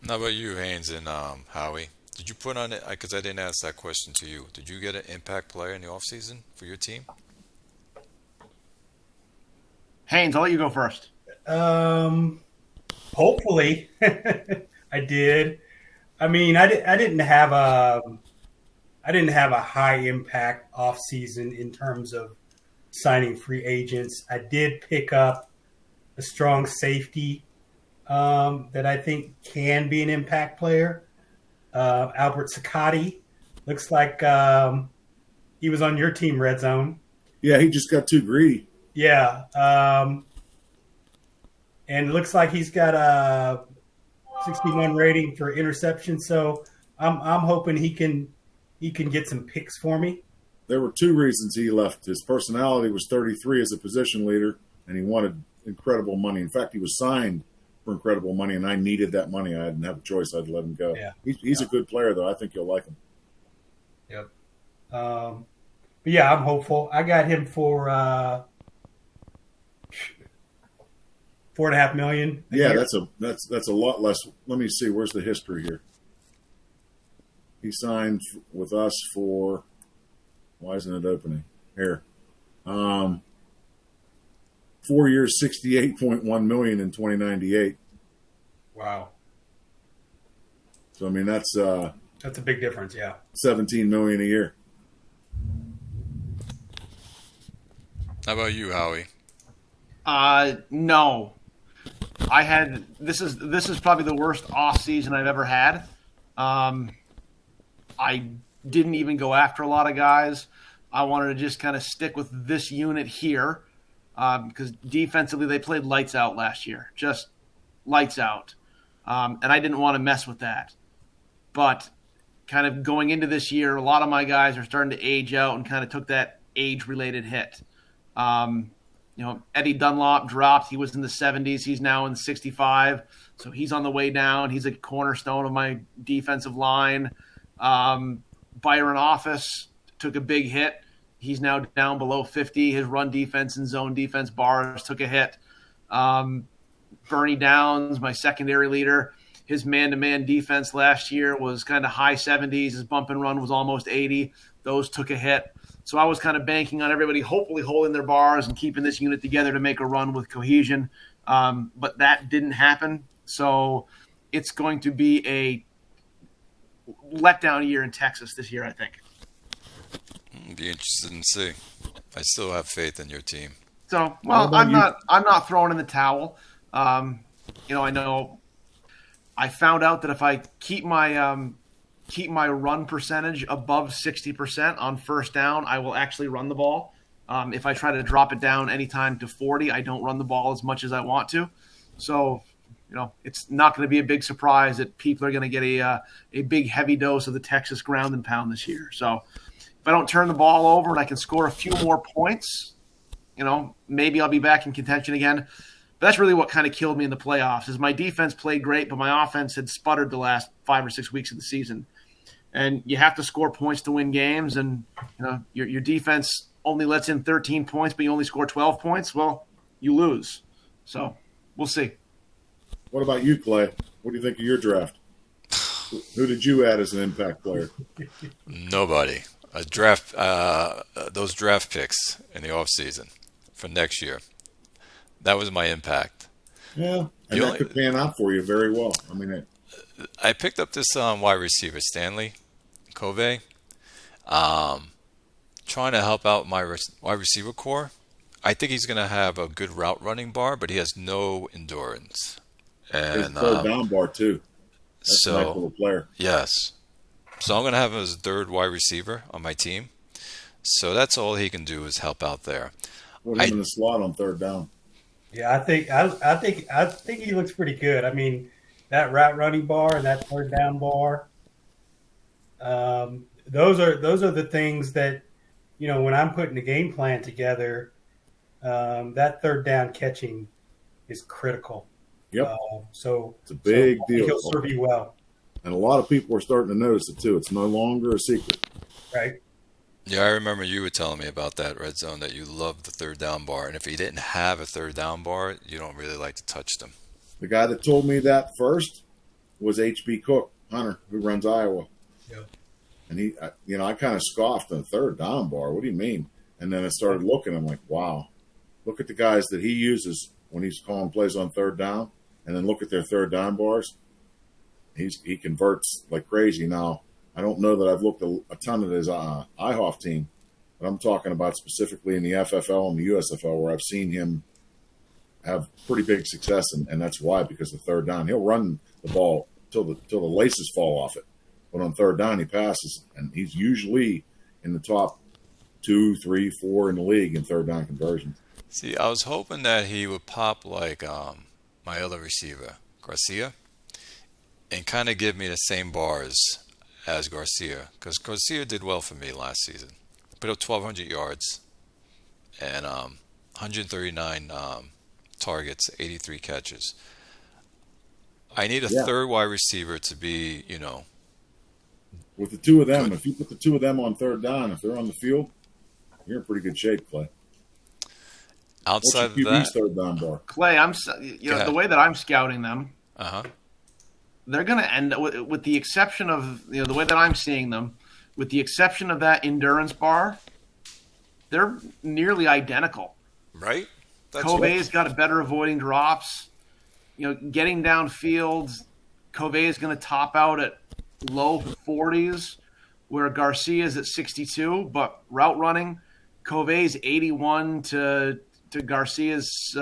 How about you, Haynes and Howie? Did you put on it? Because I didn't ask that question to you. Did you get an impact player in the offseason for your team? Haynes, I'll let you go first. Hopefully, I did. I mean, I didn't have a high impact off season in terms of signing free agents. I did pick up a strong safety that I think can be an impact player. Albert Saccotti looks like he was on your team, Red Zone. Yeah, he just got too greedy. Yeah, and it looks like he's got a 61 rating for interception. So I'm hoping he can get some picks for me. There were 2 reasons he left. His personality was 33 as a position leader, and he wanted incredible money. In fact, he was signed for incredible money, and I needed that money. I didn't have a choice. I'd let him go. Yeah. He's a good player, though. I think you'll like him. Yep. But yeah, I'm hopeful. I got him for $4.5 million. Yeah, that's a lot less. Let me see. Where's the history here? He signed with us for. Why isn't it opening here? 4 years, $68.1 million in 2098. Wow. So I mean that's a big difference. Yeah. $17 million a year. How about you, Howie? No. I had this is probably the worst off season I've ever had. I didn't even go after a lot of guys. I wanted to just kind of stick with this unit here because defensively they played lights out last year, just lights out, and I didn't want to mess with that. But kind of going into this year, a lot of my guys are starting to age out and kind of took that age-related hit. Eddie Dunlop dropped. He was in the 70s. He's now in 65. So he's on the way down. He's a cornerstone of my defensive line. Byron Office took a big hit. He's now down below 50. His run defense and zone defense bars took a hit. Bernie Downs, my secondary leader, his man-to-man defense last year was kind of high 70s. His bump and run was almost 80. Those took a hit. So I was kind of banking on everybody hopefully holding their bars and keeping this unit together to make a run with cohesion. But that didn't happen. So it's going to be a letdown year in Texas this year, I think. It'd be interesting to see. I still have faith in your team. So, well, I'm not throwing in the towel. I know I found out that if I keep my run percentage above 60% on first down, I will actually run the ball. If I try to drop it down anytime to 40, I don't run the ball as much as I want to. So, it's not going to be a big surprise that people are going to get a big heavy dose of the Texas ground and pound this year. So if I don't turn the ball over and I can score a few more points, maybe I'll be back in contention again. But that's really what kind of killed me in the playoffs is my defense played great, but my offense had sputtered the last 5 or 6 weeks of the season. And you have to score points to win games. And, your defense only lets in 13 points, but you only score 12 points. Well, you lose. So we'll see. What about you, Clay? What do you think of your draft? Who did you add as an impact player? Nobody. Those draft picks in the offseason for next year. That was my impact. Yeah, and that could pan out for you very well. I mean, I picked up this wide receiver, Stanley Covey, trying to help out my wide receiver core. I think he's going to have a good route running bar, but he has no endurance. And third down bar too. That's a nice little player. Yes. So I'm going to have him as a third wide receiver on my team. So that's all he can do is help out there. Put him in the slot on third down. Yeah, I think he looks pretty good. I mean, that route running bar and that third down bar. Those are the things that, when I'm putting the game plan together, that third down catching is critical. Yep. So it's a big I think deal. he'll serve you well, And a lot of people are starting to notice it too. It's no longer a secret. right? Yeah, I remember you were telling me about that red zone, that you love the third down bar, and if you didn't have a third down bar, you don't really like to touch them. The guy that told me that first was H.B. Cook, Hunter, who runs Iowa. Yeah. And I kind of scoffed on the third down bar. What do you mean? And then I started looking. I'm like, wow, look at the guys that he uses when he's calling plays on third down, and then look at their third down bars. He converts like crazy. Now, I don't know that I've looked a ton at his IHOF team, but I'm talking about specifically in the FFL and the USFL where I've seen him have pretty big success, and that's why, because of third down. He'll run the ball till the laces fall off it. But on third down, he passes, and he's usually in the top 2, 3, 4 in the league in third down conversions. See, I was hoping that he would pop like my other receiver, Garcia, and kind of give me the same bars as Garcia, because Garcia did well for me last season. Put up 1,200 yards and 139 targets, 83 catches. I need a third wide receiver to be, With the two of them, good. if you put the two of them on third down, if they're on the field, you're in pretty good shape, Clay. Outside of What's your that, QB's third down bar? Clay, the way that I'm scouting them, they're going to end with the exception of the way that I'm seeing them, with the exception of that endurance bar, they're nearly identical. right? Cove's got a better avoiding drops. Getting downfield, Covey is going to top out at low 40s, where Garcia's at 62. But route running, Covey's 81 to Garcia's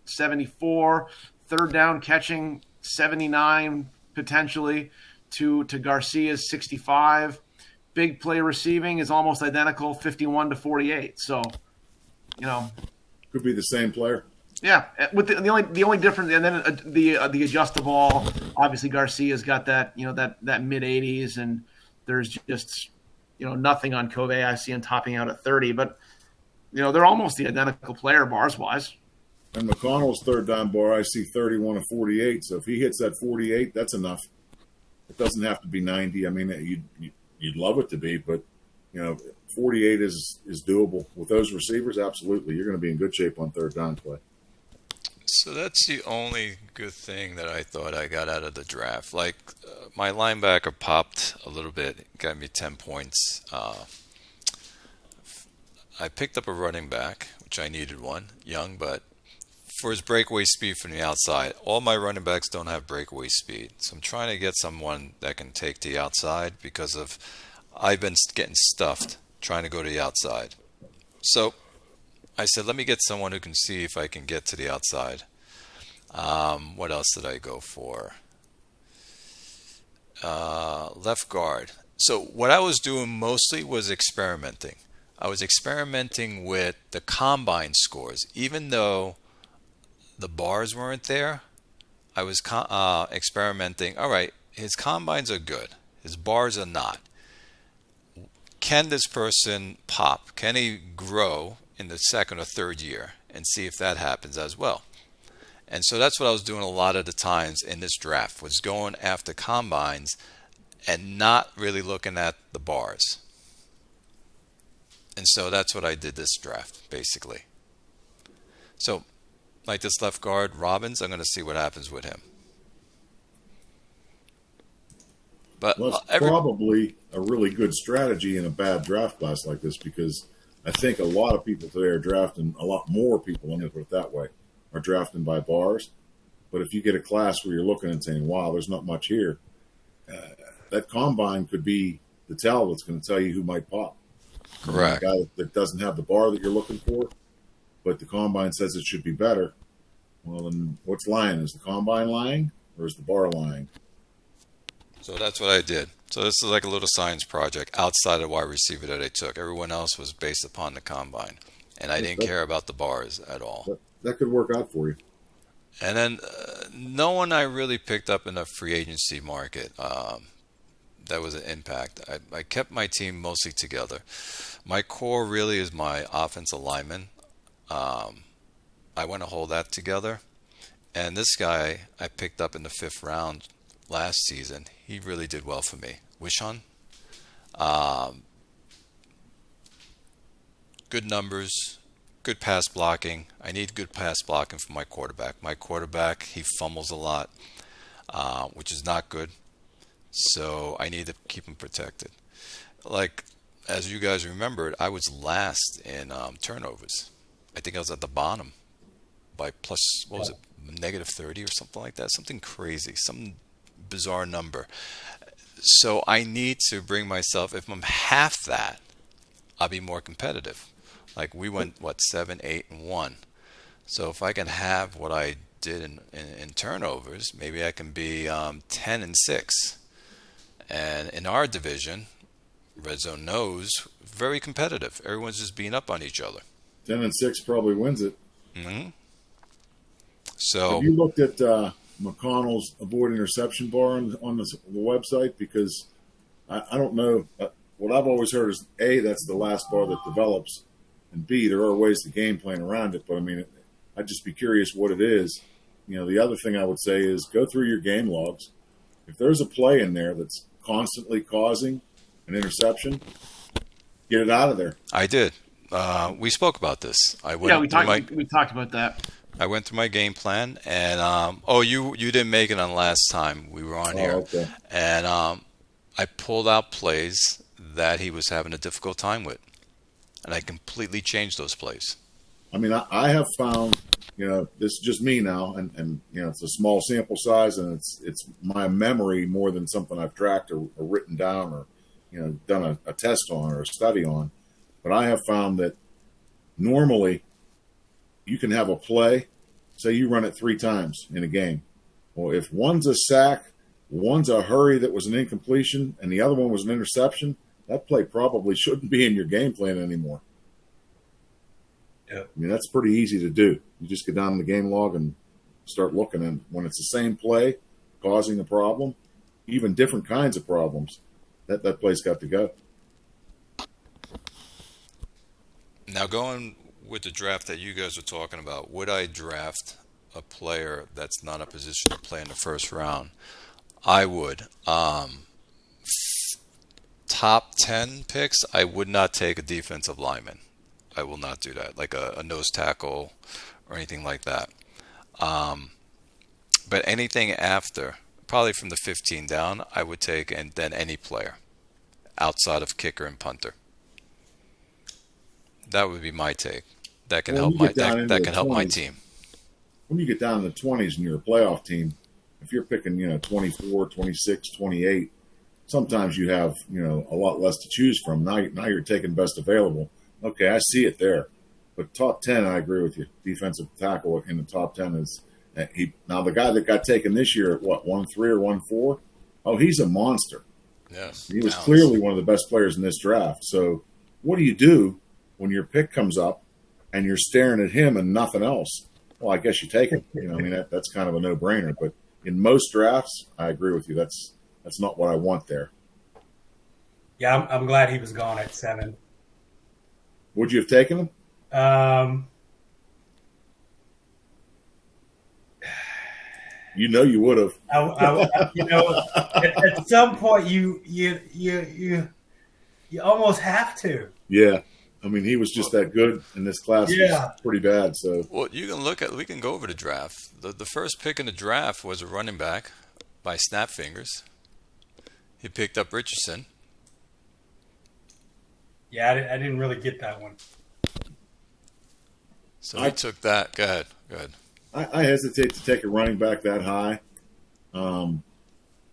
74. Third down catching, 79 potentially to Garcia's 65. Big play receiving is almost identical, 51 to 48. So, Could be the same player. yeah, with the only difference, and then the adjustable. Obviously, Garcia's got that that mid 80s, and there's just nothing on Covey. I see him topping out at 30, but they're almost the identical player bars wise. And McConnell's third down bar, I see 31 to 48. So if he hits that 48, that's enough. It doesn't have to be 90. I mean, you'd love it to be, but 48 is doable with those receivers. Absolutely, you're going to be in good shape on third down play. So that's the only good thing that I thought I got out of the draft. Like my linebacker popped a little bit, got me 10 points. I picked up a running back, which I needed one, young, but for his breakaway speed from the outside. All my running backs don't have breakaway speed, so I'm trying to get someone that can take the outside because I've been getting stuffed trying to go to the outside. So I said, let me get someone who can see if I can get to the outside. What else did I go for? Left guard. So what I was doing mostly was experimenting. I was experimenting with the combine scores. Even though the bars weren't there, I was experimenting. All right, his combines are good. His bars are not. Can this person pop? Can he grow in the second or third year? And see if that happens as well. And so that's what I was doing a lot of the times in this draft, was going after combines and not really looking at the bars. And so that's what I did this draft, basically. So, like this left guard, Robbins, I'm going to see what happens with him. But Well, it's probably a really good strategy in a bad draft class like this, because I think a lot of people today are drafting, a lot more people, let me put it that way, are drafting by bars. But if you get a class where you're looking and saying, wow, there's not much here, that combine could be the tell that's going to tell you who might pop. correct. A guy that doesn't have the bar that you're looking for, but the combine says it should be better. Well, then what's lying? Is the combine lying, or is the bar lying? So that's what I did. So this is like a little science project outside of wide receiver that I took. Everyone else was based upon the combine, and I didn't care about the bars at all. That could work out for you. And then no one I really picked up in the free agency market that was an impact. I kept my team mostly together. My core really is my offensive lineman. I want to hold that together. And this guy I picked up in the 5th round last season. He really did well for me. Wishon. Good numbers, good pass blocking. I need good pass blocking for my quarterback. My quarterback, he fumbles a lot, which is not good. So I need to keep him protected. Like, as you guys remembered, I was last in turnovers. I think I was at the bottom by plus, what was it, -30 or something like that? Something crazy, some bizarre number. So I need to bring myself, if I'm half that, I'll be more competitive. Like we went, 7, 8, and 1. So if I can have what I did in turnovers, maybe I can be 10 and 6. And in our division, Red Zone knows, very competitive. Everyone's just beating up on each other. 10 and 6 probably wins it. Mm-hmm. So have you looked at McConnell's avoid interception bar on the website? Because I don't know. What I've always heard is, A, that's the last bar that develops, and B, there are ways to game plan around it. But, I mean, I'd just be curious what it is. The other thing I would say is go through your game logs. If there's a play in there that's constantly causing an interception, get it out of there. I did. We spoke about this. We talked about that. I went through my game plan, and you didn't make it on last time we were on here. Okay. And I pulled out plays that he was having a difficult time with, and I completely changed those plays. I mean, I have found, this is just me now, and it's a small sample size, and it's my memory more than something I've tracked or written down or done a test on or a study on. But I have found that normally you can have a play, say you run it 3 times in a game. Well, if one's a sack, one's a hurry that was an incompletion, and the other one was an interception, that play probably shouldn't be in your game plan anymore. Yeah. I mean, that's pretty easy to do. You just get down in the game log and start looking, and when it's the same play causing a problem, even different kinds of problems, that play's got to go. Now, going with the draft that you guys were talking about, would I draft a player that's not a position to play in the 1st round? I would. Top 10 picks, I would not take a defensive lineman. I will not do that, like a nose tackle or anything like that. But anything after, probably from the 15 down, I would take, and then any player outside of kicker and punter. That would be my take. That can help my team. When you get down in the 20s and you're a playoff team, if you're picking 24, 26, 28, sometimes you have a lot less to choose from. Now you're taking best available. Okay, I see it there. But top 10, I agree with you. Defensive tackle in the top 10 is now the guy that got taken this year at 1-3 or 1-4. Oh, he's a monster. Yes, he was clearly one of the best players in this draft. So what do you do when your pick comes up and you're staring at him and nothing else? Well, I guess you take him. That's kind of a no-brainer. But in most drafts, I agree with you. That's not what I want there. Yeah, I'm glad he was gone at 7. Would you have taken him? You would have. At some point, you almost have to. Yeah, I mean, he was just that good, and this class was pretty bad. So, well, we can go over the draft. The first pick in the draft was a running back by snap fingers. He picked up Richardson. Yeah, I didn't really get that one. So I took that. Go ahead. I hesitate to take a running back that high. Kind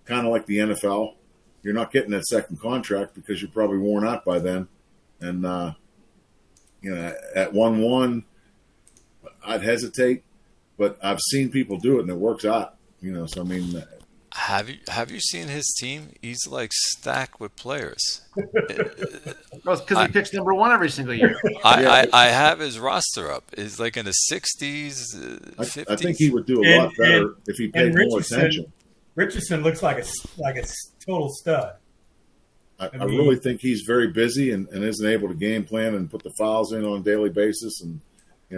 of like the NFL. You're not getting that second contract because you're probably worn out by then. And, at 1-1, I'd hesitate. But I've seen people do it, and it works out. So, I mean... Have you seen his team? He's like stacked with players. Well, because he picks number 1 every single year. I have his roster up. It's like in the 60s, 50s. I think he would do a lot better if he paid more attention. Richardson looks like a total stud. I really think he's very busy and isn't able to game plan and put the files in on a daily basis and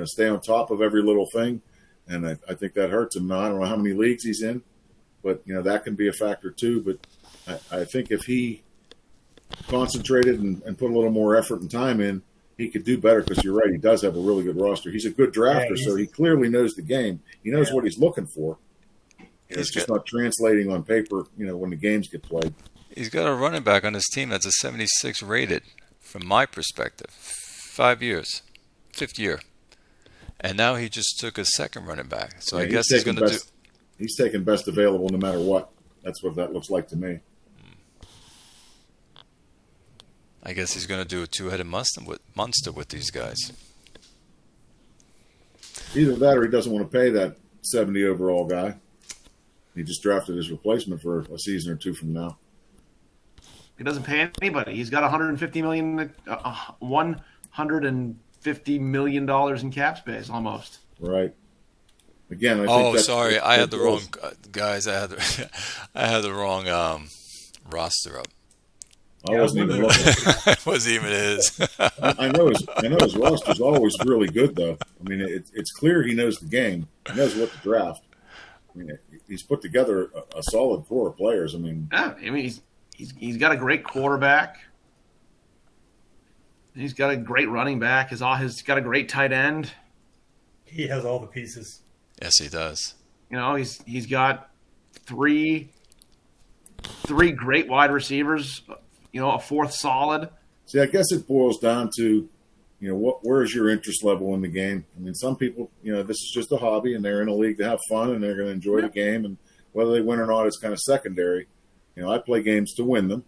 stay on top of every little thing. and I think that hurts him. Now I don't know how many leagues he's in, but that can be a factor too. But I think if he concentrated and put a little more effort and time in, he could do better, because you're right, he does have a really good roster. He's a good drafter, so he clearly knows the game. He knows what he's looking for. It's just not translating on paper, when the games get played. He's got a running back on his team that's a 76 rated, from my perspective. 5 years, fifth year. And now he just took a second running back. So I guess he's going to do... He's taking best available no matter what. That's what that looks like to me. I guess he's going to do a two-headed monster with these guys. Either that or he doesn't want to pay that 70 overall guy. He just drafted his replacement for a season or two from now. He doesn't pay anybody. He's got $150 million in cap space almost. Right. Again, I think sorry, I had the wrong guys. I had the wrong roster up. I wasn't even looking. It wasn't even his. I know his roster's always really good, though. I mean, it's clear he knows the game. He knows what to draft. I mean, he's put together a solid core of players. I mean, he's got a great quarterback. He's got a great running back. He's got a great tight end. He has all the pieces. Yes, he does. He's got three great wide receivers. A fourth solid. See, I guess it boils down to, where's your interest level in the game? I mean, some people, this is just a hobby, and they're in a league to have fun, and they're going to enjoy the game, and whether they win or not is kind of secondary. I play games to win them,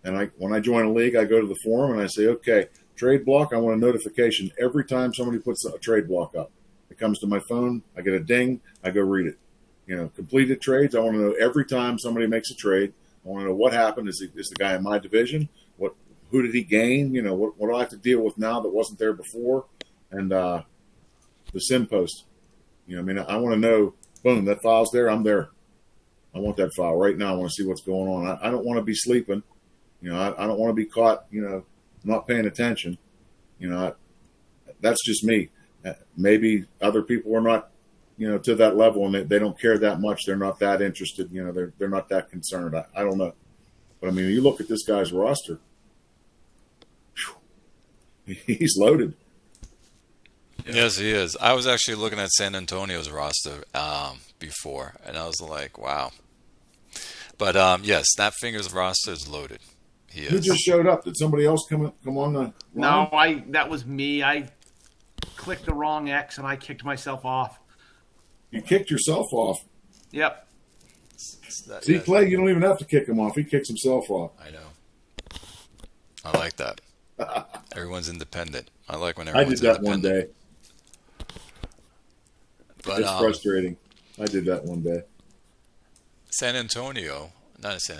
and when I join a league, I go to the forum and I say, okay, trade block, I want a notification every time somebody puts a trade block up. It comes to my phone, I get a ding, I go read it. Completed trades, I want to know every time somebody makes a trade. I want to know what happened. Is the guy in my division? Who did he gain? What do I have to deal with now that wasn't there before? And the sim post. I want to know, boom, that file's there. I'm there. I want that file right now. I want to see what's going on. I don't want to be sleeping. I don't want to be caught, not paying attention. That's just me. Maybe other people are not, to that level, and they don't care that much. They're not that interested. They're not that concerned. I don't know. But, you look at this guy's roster. He's loaded. Yes, he is. I was actually looking at San Antonio's roster before, and I was like, wow. But, yes, Snapfinger's roster is loaded. He is. Who just showed up? Did somebody else come on the line? No, that was me. I clicked the wrong X, and I kicked myself off. You kicked yourself off. Yep. See, Clay, you don't even have to kick him off. He kicks himself off. I know. I like that. Everyone's independent. I like when everyone's independent. I did that one day. But, it's frustrating. I did that one day. San Antonio. San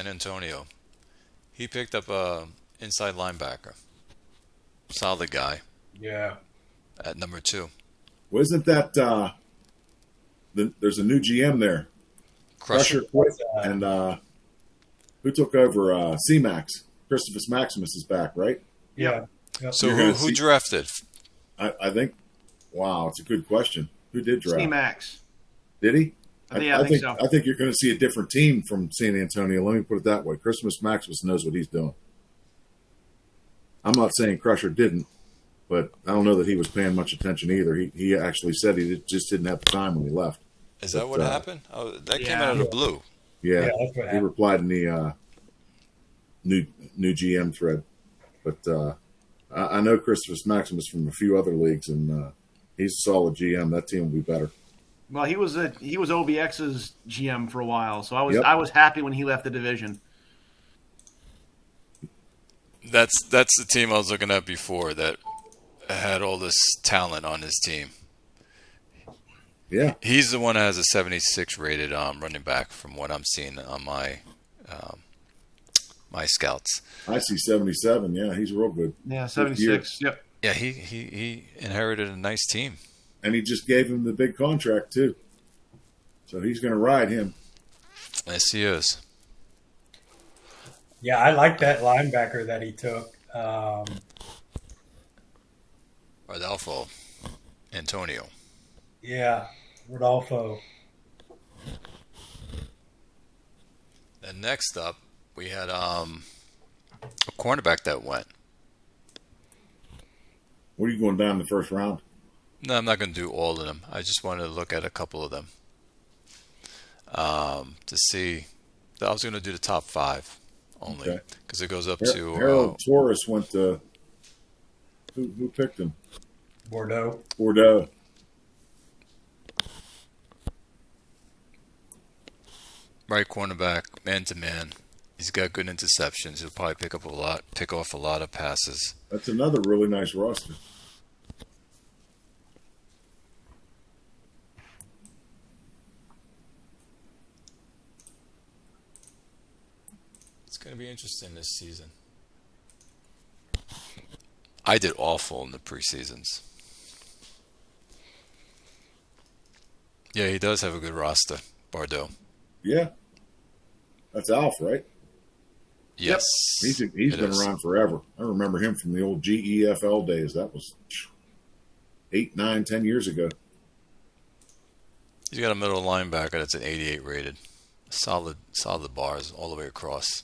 Antonio. He picked up a inside linebacker. Solid guy. Yeah. At number 2. Wasn't that there's a new GM there? Crusher quit, and who took over? C-Max. Christopher Maximus is back, right? Yeah. Yep. So who drafted? I think. Wow, it's a good question. Who did draft? C-Max. Did he? I think so. I think you're going to see a different team from San Antonio. Let me put it that way. Christmas Maximus knows what he's doing. I'm not saying Crusher didn't, but I don't know that he was paying much attention either. He actually said just didn't have the time when he left. Is that what happened? Oh, that came out of the blue. Yeah, he replied in the new GM thread. But I know Christopher Maximus from a few other leagues, and he's a solid GM. That team will be better. Well, he was OBX's GM for a while, so I was happy when he left the division. That's the team I was looking at before that had all this talent on his team. Yeah, he's the one that has a 76 rated running back from what I'm seeing on my my scouts. I see 77. Yeah, he's real good. Yeah, 76. Yep. Yeah, he inherited a nice team. And he just gave him the big contract, too. So he's going to ride him. Yes, he is. Yeah, I like that linebacker that he took. Rodolfo. Antonio. Yeah, Rodolfo. And next up, we had a cornerback that went. What are you going down the first round? No, I'm not going to do all of them. I just wanted to look at a couple of them to see. I was going to do the top 5 only because it goes up to Harold Torres went to who picked him? Bordeaux. Right cornerback, man to man. He's got good interceptions. He'll probably pick off a lot of passes. That's another really nice roster. It's going to be interesting this season. I did awful in the preseasons. Yeah, he does have a good roster, Bordeaux. Yeah. That's Alf, right? Yes. He's been around forever. I remember him from the old GEFL days. That was 8, 9, 10 years ago. He's got a middle linebacker that's an 88 rated. Solid bars all the way across.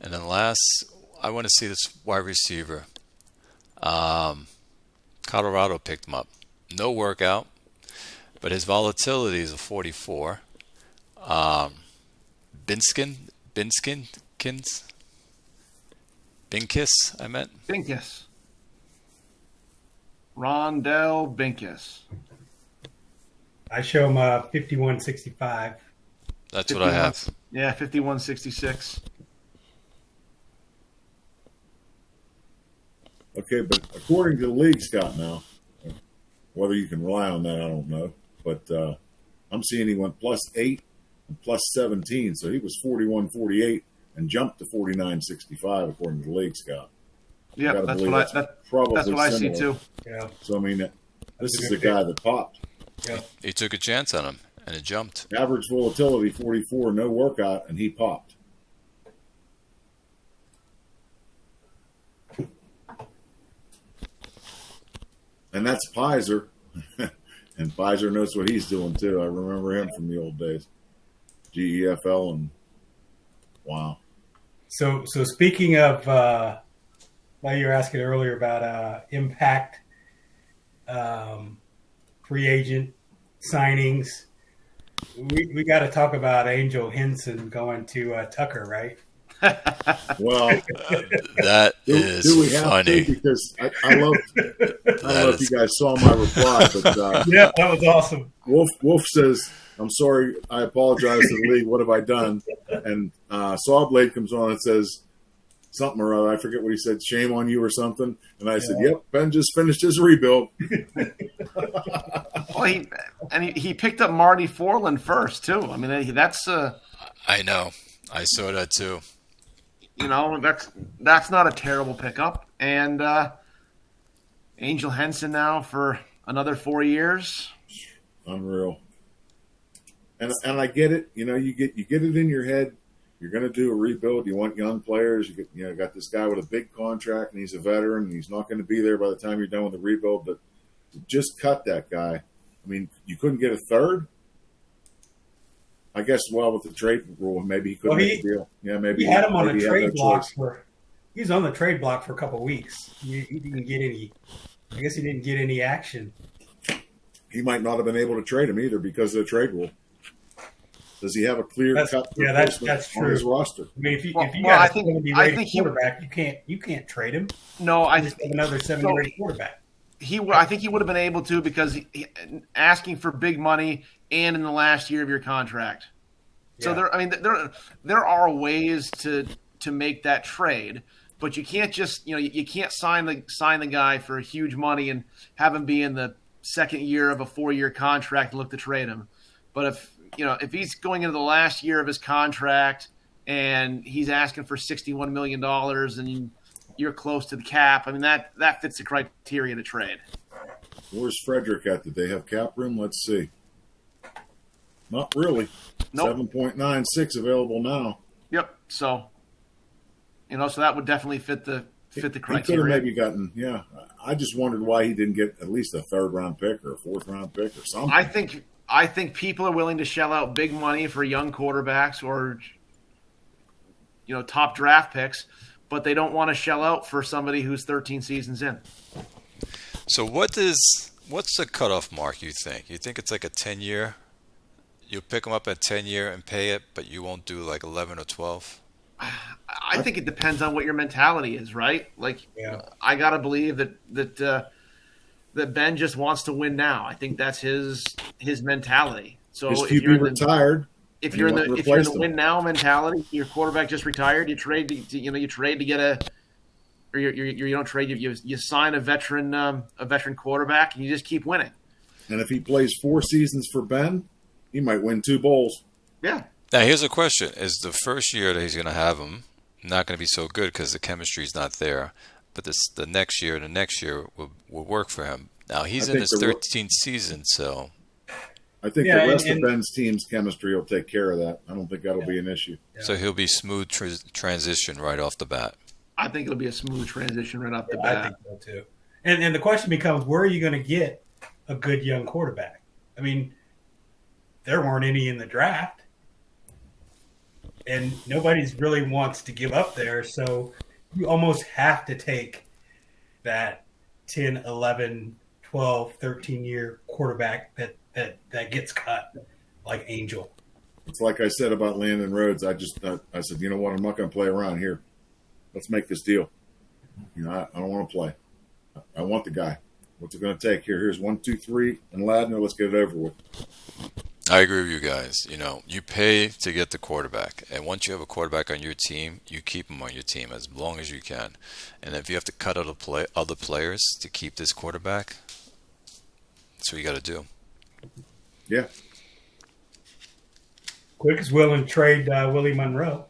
And then last, I want to see this wide receiver. Colorado picked him up. No workout, but his volatility is a 44. Binkis, I meant. Binkis. Rondell Binkis. I show him 5165. That's what I have. Yeah, 5166. Okay, but according to the league scout now, whether you can rely on that, I don't know. But I'm seeing he went +8 and +17, so he was 41-48 and jumped to 49-65 according to the league scout. Yeah, that's what I see too. Yeah. So I mean, this is a guy that popped. Yeah. He took a chance on him, and it jumped. Average volatility 44, no workout, and he popped. And that's Pizer. And Pizer knows what he's doing, too. I remember him from the old days. GEFL and wow. So speaking of, like you were asking earlier about impact, free agent signings, we got to talk about Angel Henson going to Tucker, right? Well, that is do we have funny. to? Because I don't know if you guys saw my reply, but yeah, that was awesome. Wolf says, "I'm sorry, I apologize to the league. What have I done?" And Sawblade comes on and says something or other. I forget what he said. Shame on you or something. And I said, "Yep, Ben just finished his rebuild." Well, he picked up Marty Forland first too. I mean, that's I know. I saw that too. You know, that's not a terrible pickup. And Angel Henson now for another 4 years. Unreal. And I get it. You know, you get it in your head. You're going to do a rebuild. You want young players. You got this guy with a big contract, and he's a veteran, and he's not going to be there by the time you're done with the rebuild. But just cut that guy. I mean, you couldn't get a third. I guess, with the trade rule, maybe he couldn't make a deal. Yeah, maybe he had him on a trade block he was on the trade block for a couple of weeks. He didn't get any. I guess he didn't get any action. He might not have been able to trade him either because of the trade rule. Does he have a clear cut that's true. on his roster? I mean, if you got going to be ready quarterback, you can't trade him. No, I just have another 70-rated quarterback. I think he would have been able to because asking for big money and in the last year of your contract. So there are ways to make that trade, but you can't just you can't sign the guy for huge money and have him be in the second year of a 4-year contract and look to trade him. But if he's going into the last year of his contract and he's asking for $61 million and you're close to the cap, I mean that fits the criteria to trade. Where's Frederick at? Did they have cap room? Let's see. Not really. Nope. 7.96 available now. Yep. So, so that would definitely fit the fit the He could have criteria. maybe gotten, yeah. I just wondered why he didn't get at least a third-round pick or a fourth-round pick or something. I think people are willing to shell out big money for young quarterbacks or top draft picks, but they don't want to shell out for somebody who's 13 seasons in. So what's the cutoff mark, you think? You think it's like a 10-year? You'll pick them up at 10-year and pay it, but you won't do like 11 or 12? I think it depends on what your mentality is, right? Like, I got to believe that Ben just wants to win now. I think that's his mentality. So His if you're retired. If you're in the win now mentality, your quarterback just retired. You trade to get a, or you don't trade. You sign a veteran quarterback, and you just keep winning. And if he plays 4 seasons for Ben, he might win 2 bowls. Yeah. Now here's a question: is the first year that he's going to have him not going to be so good because the chemistry is not there? But the next year will work for him. Now he's in his 13th season, so. I think the rest of Ben's team's chemistry will take care of that. I don't think that'll be an issue. Yeah. So he'll be smooth transition right off the bat. I think it'll be a smooth transition right off the bat. I think so too. And the question becomes, where are you going to get a good young quarterback? I mean, there weren't any in the draft, and nobody's really wants to give up there. So you almost have to take that 10, 11, 12, 13-year quarterback that gets cut like Angel. It's like I said about Landon Rhodes. I said, you know what? I'm not going to play around here. Let's make this deal. I don't want to play. I want the guy. What's it going to take? Here's 1, 2, 3, and Ladner. Let's get it over with. I agree with you guys. You pay to get the quarterback, and once you have a quarterback on your team, you keep him on your team as long as you can. And if you have to cut out other players to keep this quarterback, that's what you got to do. Yeah. Quick is willing to trade Willie Monroe.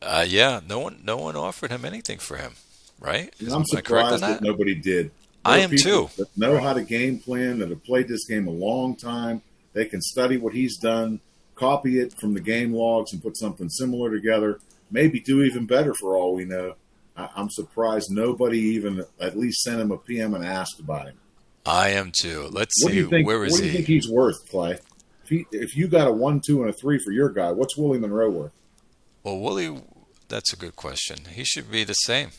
Yeah. No one offered him anything for him, right? I'm surprised that nobody did. I am too. That know how to game plan, that have played this game a long time. They can study what he's done, copy it from the game logs, and put something similar together. Maybe do even better for all we know. I'm surprised nobody even at least sent him a PM and asked about him. I am too. Let's see. Where is he? What do you think he's worth, Clay? If you got a 1, 2, and a 3 for your guy, what's Willie Monroe worth? Well, Willie, that's a good question. He should be the same,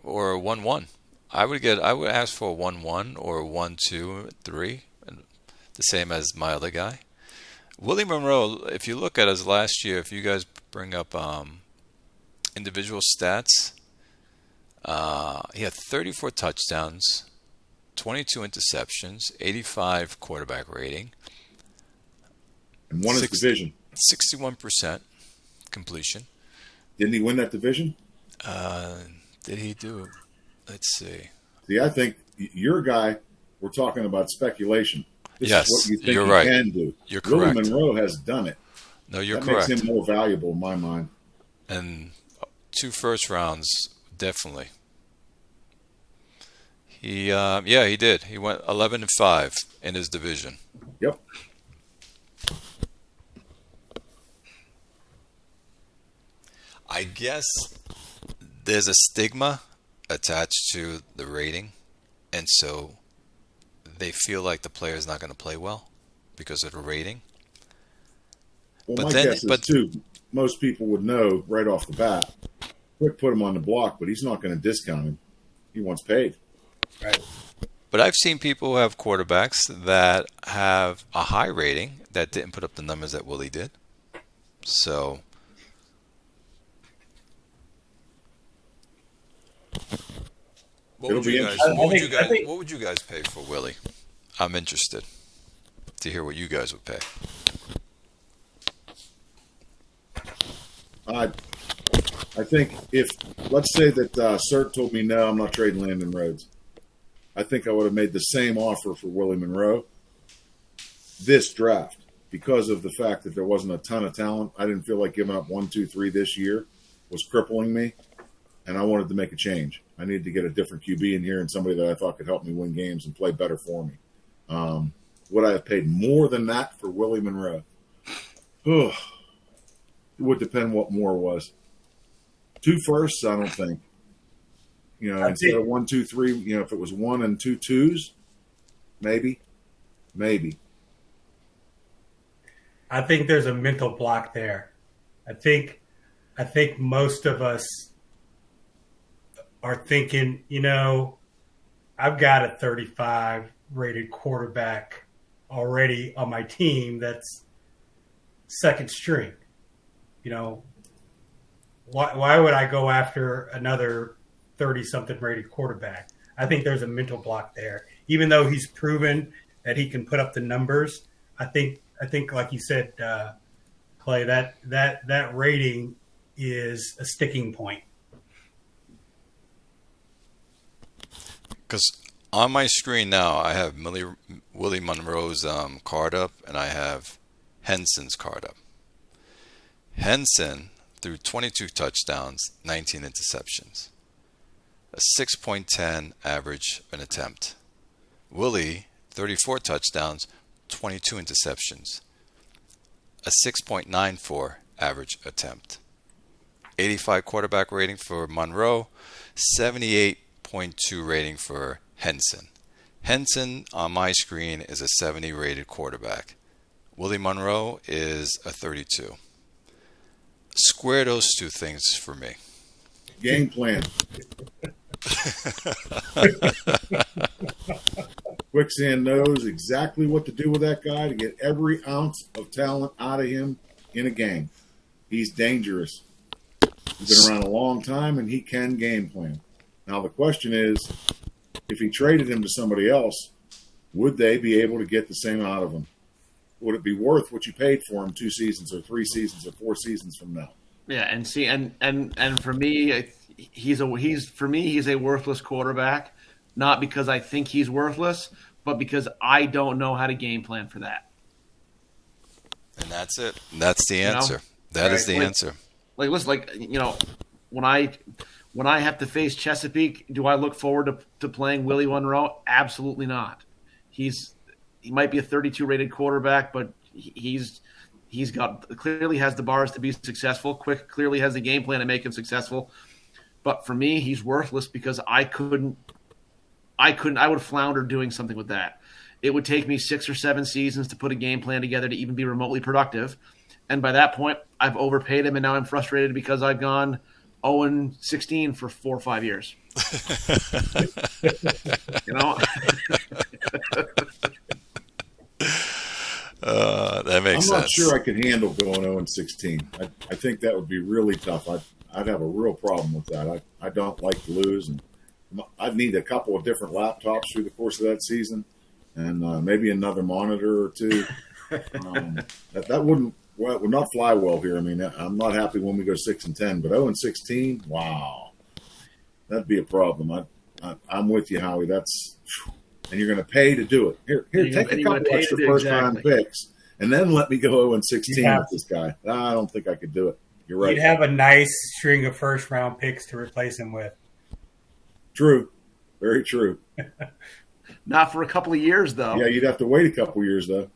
or a 1-1. I would ask for a 1-1 or a 1, 2, 3, the same as my other guy. Willie Monroe, if you look at his last year, if you guys bring up individual stats, he had 34 touchdowns, 22 interceptions, 85 quarterback rating. And won his division. 61% completion. Didn't he win that division? Did he do it? Let's see. See, I think your guy, we're talking about speculation. This yes, is what you think you're he right. can do. You're correct. Willie Monroe has done it. No, you're that correct. Makes him more valuable in my mind. And 2 first rounds, definitely. He did. He went 11-5 in his division. Yep. I guess there's a stigma attached to the rating, and so they feel like the player is not going to play well because of the rating. Well, my guess is, too, most people would know right off the bat, Quick put him on the block, but he's not going to discount him. He wants paid. Right. But I've seen people who have quarterbacks that have a high rating that didn't put up the numbers that Willie did. So what would you guys pay for Willie? I'm interested to hear what you guys would pay. I think if, let's say that Cert told me, no, I'm not trading Landon Rhodes. I think I would have made the same offer for Willie Monroe this draft because of the fact that there wasn't a ton of talent. I didn't feel like giving up 1, 2, 3 this year was crippling me, and I wanted to make a change. I needed to get a different QB in here and somebody that I thought could help me win games and play better for me. Would I have paid more than that for Willie Monroe? It would depend what more was. 2 firsts, I don't think. Instead of 1, 2, 3, if it was 1 and 2 twos, maybe. I think there's a mental block there. I think most of us are thinking, I've got a 35 rated quarterback already on my team that's second string. Why would I go after another 30-something rated quarterback? I think there's a mental block there. Even though he's proven that he can put up the numbers, I think like you said, Clay, that rating is a sticking point. Because on my screen now, I have Willie Monroe's card up, and I have Henson's card up. Henson threw 22 touchdowns, 19 interceptions, a 6.10 average an attempt. Willie, 34 touchdowns, 22 interceptions, a 6.94 average attempt. 85 quarterback rating for Monroe, 78.2 rating for Henson. Henson on my screen is a 70 rated quarterback. Willie Monroe is a 32. Square those two things for me. Game plan. Quicksand knows exactly what to do with that guy to get every ounce of talent out of him in a game. He's dangerous. He's been around a long time, and he can game plan. Now, the question is, if he traded him to somebody else, would they be able to get the same out of him? Would it be worth what you paid for him 2 seasons or 3 seasons or 4 seasons from now? Yeah, and see, and for me, he's a worthless quarterback, not because I think he's worthless, but because I don't know how to game plan for that. And that's it. That's the answer. That is the answer. Listen, when I have to face Chesapeake, do I look forward to playing Willie Monroe? Absolutely not. He might be a 32 rated quarterback, but he's clearly has the bars to be successful. Clearly has the game plan to make him successful. But for me, he's worthless because I would flounder doing something with that. It would take me 6 or 7 seasons to put a game plan together to even be remotely productive. And by that point, I've overpaid him, and now I'm frustrated because I've gone 0-16 for 4 or 5 years. That makes sense. I'm not sure I could handle going 0-16. I think that would be really tough. I'd have a real problem with that. I don't like to lose, and I'd need a couple of different laptops through the course of that season, and maybe another monitor or two. That would not fly well here. I mean, I'm not happy when we go 6-10, but 0-16, wow, that'd be a problem. I'm with you, Howie. And you're going to pay to do it. Here, take a couple extra first-round picks, and then let me go 0-16 with this guy. I don't think I could do it. You're right. You'd have a nice string of first-round picks to replace him with. True. Very true. Not for a couple of years, though. Yeah, you'd have to wait a couple of years, though.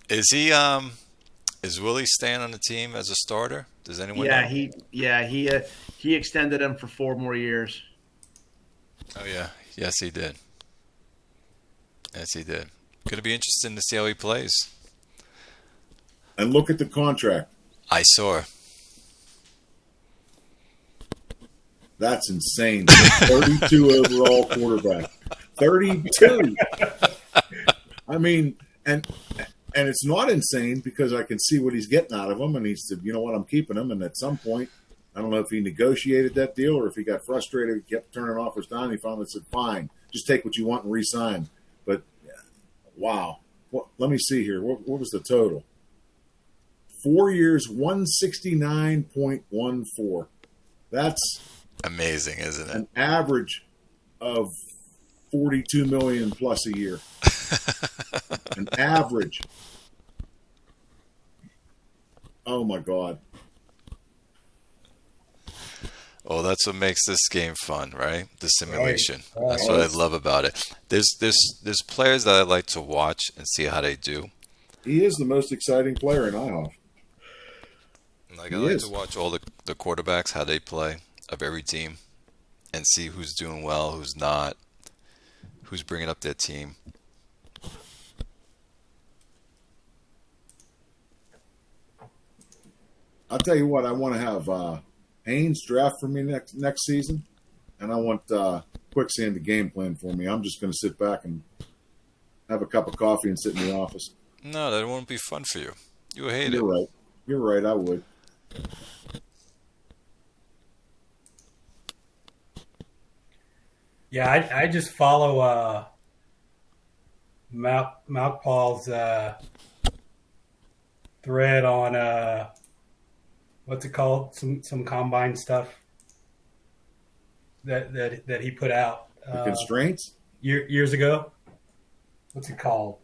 Is Willie staying on the team as a starter? Does anyone know? He extended him for 4 more years. Oh, yeah. Yes, he did. Yes, he did. Going to be interesting to see how he plays. And look at the contract. I saw. That's insane. 32 overall quarterback. 32. I mean, and it's not insane because I can see what he's getting out of him. And he said, you know what, I'm keeping him. And at some point, I don't know if he negotiated that deal or if he got frustrated, kept turning offers down. He finally said, fine, just take what you want and re-sign. But, wow. Let me see here. What was the total? 4 years, 169.14. That's amazing, isn't it? An average of $42 million plus a year. An average. Oh my God. Well, that's what makes this game fun, right? The simulation. Right. That's what I love about it. There's players that I like to watch and see how they do. He is the most exciting player in IHOF. Like I like to watch all the the quarterbacks, how they play of every team, and see who's doing well, who's not, who's bringing up their team. I'll tell you what, I want to have Haynes draft for me next season, and I want Quicksand to game plan for me. I'm just going to sit back and have a cup of coffee and sit in the office. No, that won't be fun for you. You will hate You're it. right. You're right. I would. Yeah, I just follow Malk Paul's thread on what's it called? Some combine stuff that he put out The constraints? years ago. What's it called?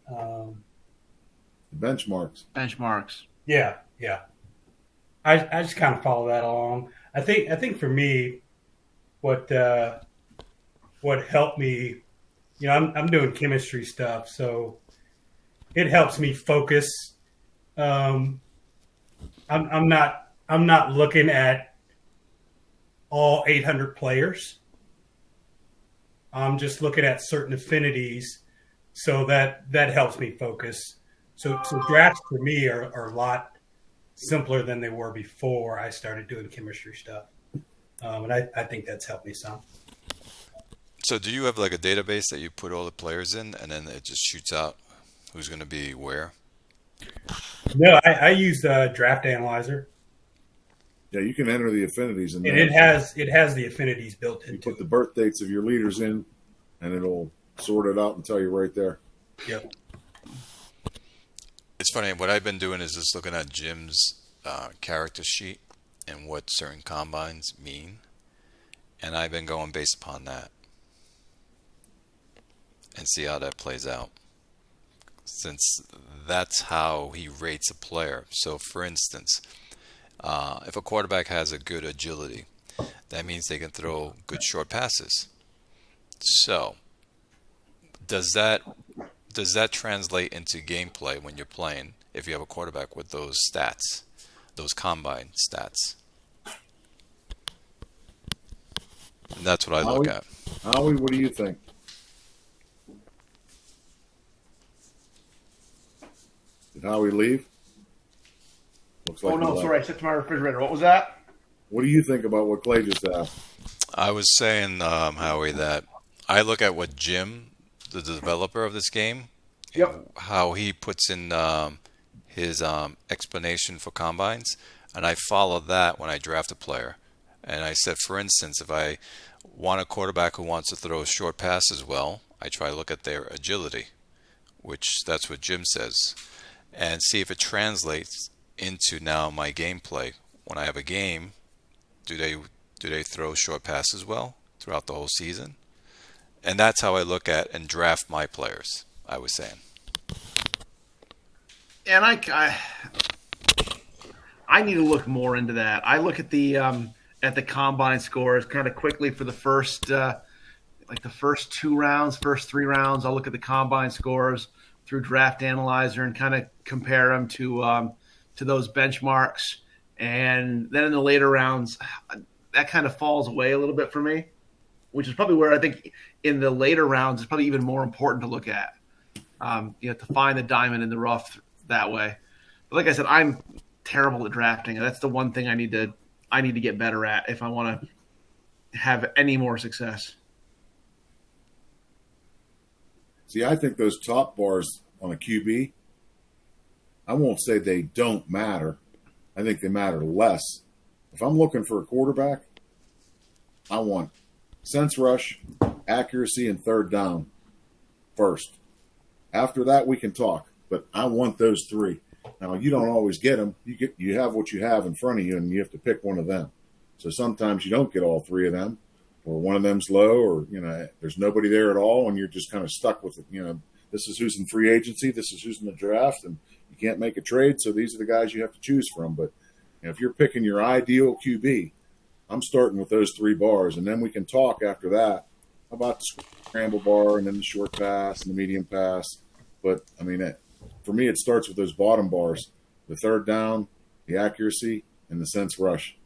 Benchmarks. Benchmarks. Yeah. I just kind of follow that along. I think for me, what helped me, I'm doing chemistry stuff, so it helps me focus. I'm not looking at all 800 players. I'm just looking at certain affinities, so that helps me focus. So drafts for me are a lot simpler than they were before I started doing chemistry stuff, and I think that's helped me some. So do you have like a database that you put all the players in, and then it just shoots out who's going to be where? No, I use the draft analyzer. Yeah, you can enter the affinities in there. And it has the affinities built You into put the it. birth dates of your leaders in, and it'll sort it out and tell you right there. Yep. It's funny. What I've been doing is just looking at Jim's character sheet and what certain combines mean, and I've been going based upon that and see how that plays out. Since that's how he rates a player. So, for instance, if a quarterback has a good agility, that means they can throw good short passes. So, does that translate into gameplay when you're playing if you have a quarterback with those stats, those combine stats? And that's what I look at. Howie, what do you think? Did Howie leave? Looks like Oh, he no, left. sorry. I stepped to my refrigerator. What was that? What do you think about what Clay just asked? I was saying, Howie, that I look at what Jim, the developer of this game, Yep. how he puts in his explanation for combines, and I follow that when I draft a player. And I said, for instance, if I want a quarterback who wants to throw short passes well, I try to look at their agility, which that's what Jim says, and see if it translates into now my gameplay. When I have a game, do they throw short passes well throughout the whole season? And that's how I look at and draft my players, I was saying. And I need to look more into that. I look at the combine scores kind of quickly for the first like the first 2 rounds, first 3 rounds. I'll look at the combine scores through Draft Analyzer and kind of compare them to those benchmarks. And then in the later rounds, that kind of falls away a little bit for me, which is probably where I think in the later rounds it's probably even more important to look at, to find the diamond in the rough that way. But like I said, I'm terrible at drafting. That's the one thing I need to get better at if I want to have any more success. See, I think those top bars on a QB, I won't say they don't matter. I think they matter less. If I'm looking for a quarterback, I want sense rush, accuracy, and third down first. After that, we can talk, but I want those 3. Now, you don't always get them. You have what you have in front of you, and you have to pick one of them. So sometimes you don't get all 3 of them, or one of them's low, or there's nobody there at all, and you're just kind of stuck with it. This is who's in free agency, this is who's in the draft, and you can't make a trade. So these are the guys you have to choose from. But if you're picking your ideal QB, I'm starting with those 3 bars, and then we can talk after that about the scramble bar, and then the short pass and the medium pass. But I mean, for me, it starts with those bottom bars: the third down, the accuracy, and the sense rush.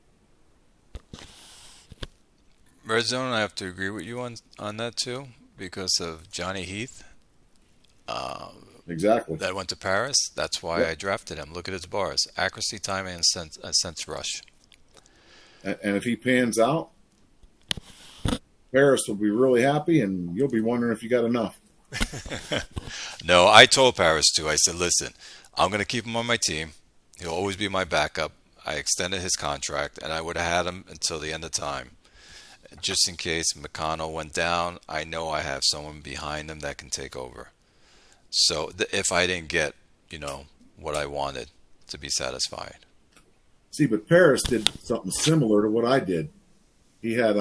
Red zone, I have to agree with you on that too because of Johnny Heath. Exactly. That went to Paris. That's why Yep. I drafted him. Look at his bars: accuracy, time, and sense rush. And if he pans out, Paris will be really happy, and you'll be wondering if you got enough. No, I told Paris too. I said, listen, I'm going to keep him on my team. He'll always be my backup. I extended his contract, and I would have had him until the end of time. Just in case McConnell went down, I know I have someone behind him that can take over. So if I didn't get, what I wanted to be satisfied. See, but Paris did something similar to what I did. He had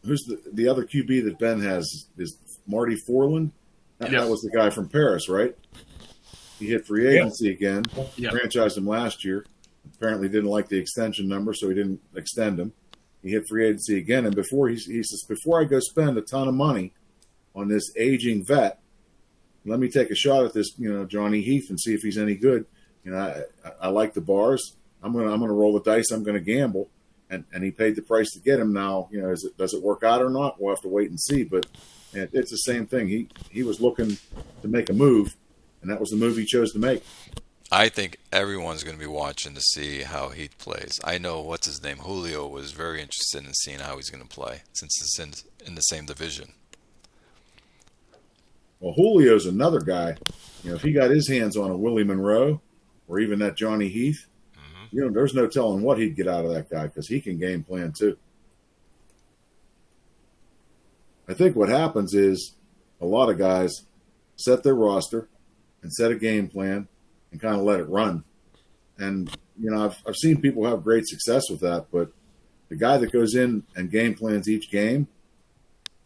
who's the other QB that Ben has is Marty Forland. That was the guy from Paris, right? He hit free agency again. Franchised him last year. Apparently didn't like the extension number, so he didn't extend him. He hit free agency again, and before he says, before I go spend a ton of money on this aging vet, let me take a shot at this, Johnny Heath, and see if he's any good. I like the bars. I'm gonna roll the dice. I'm gonna gamble, and he paid the price to get him. Now, does it work out or not? We'll have to wait and see. But it's the same thing. He was looking to make a move, and that was the move he chose to make. I think everyone's going to be watching to see how Heath plays. I know what's his name, Julio, was very interested in seeing how he's going to play since it's in the same division. Well, Julio's another guy. If he got his hands on a Willie Monroe or even that Johnny Heath, there's no telling what he'd get out of that guy because he can game plan too. I think what happens is a lot of guys set their roster and set a game plan and kind of let it run. And, I've seen people have great success with that, but the guy that goes in and game plans each game,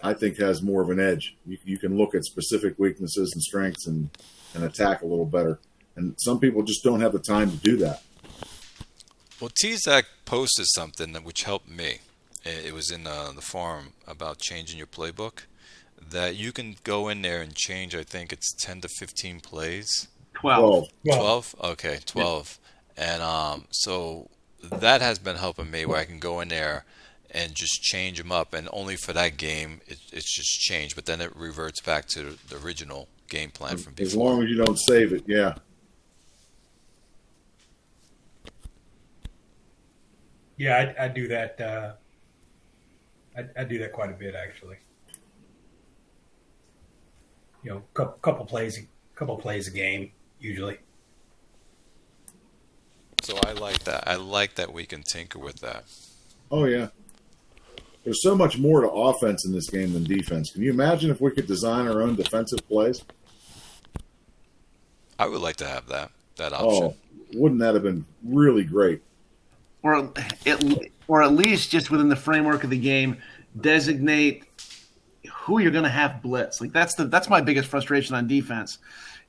I think has more of an edge. You can look at specific weaknesses and strengths and attack a little better. And some people just don't have the time to do that. Well, T-Zac posted something which helped me. It was in the forum about changing your playbook, that you can go in there and change, I think it's 10 to 15 plays. 12. 12? Okay, 12. Yeah. And so that has been helping me where I can go in there and just change them up. And only for that game, it's just changed. But then it reverts back to the original game plan from before. As long as you don't save it, yeah. Yeah, I do that. I do that quite a bit, actually. Couple plays a game usually. So I like that. I like that we can tinker with that. Oh yeah. There's so much more to offense in this game than defense. Can you imagine if we could design our own defensive plays? I would like to have that option. Oh, wouldn't that have been really great? Or at least just within the framework of the game, designate who you're going to have blitz. Like that's my biggest frustration on defense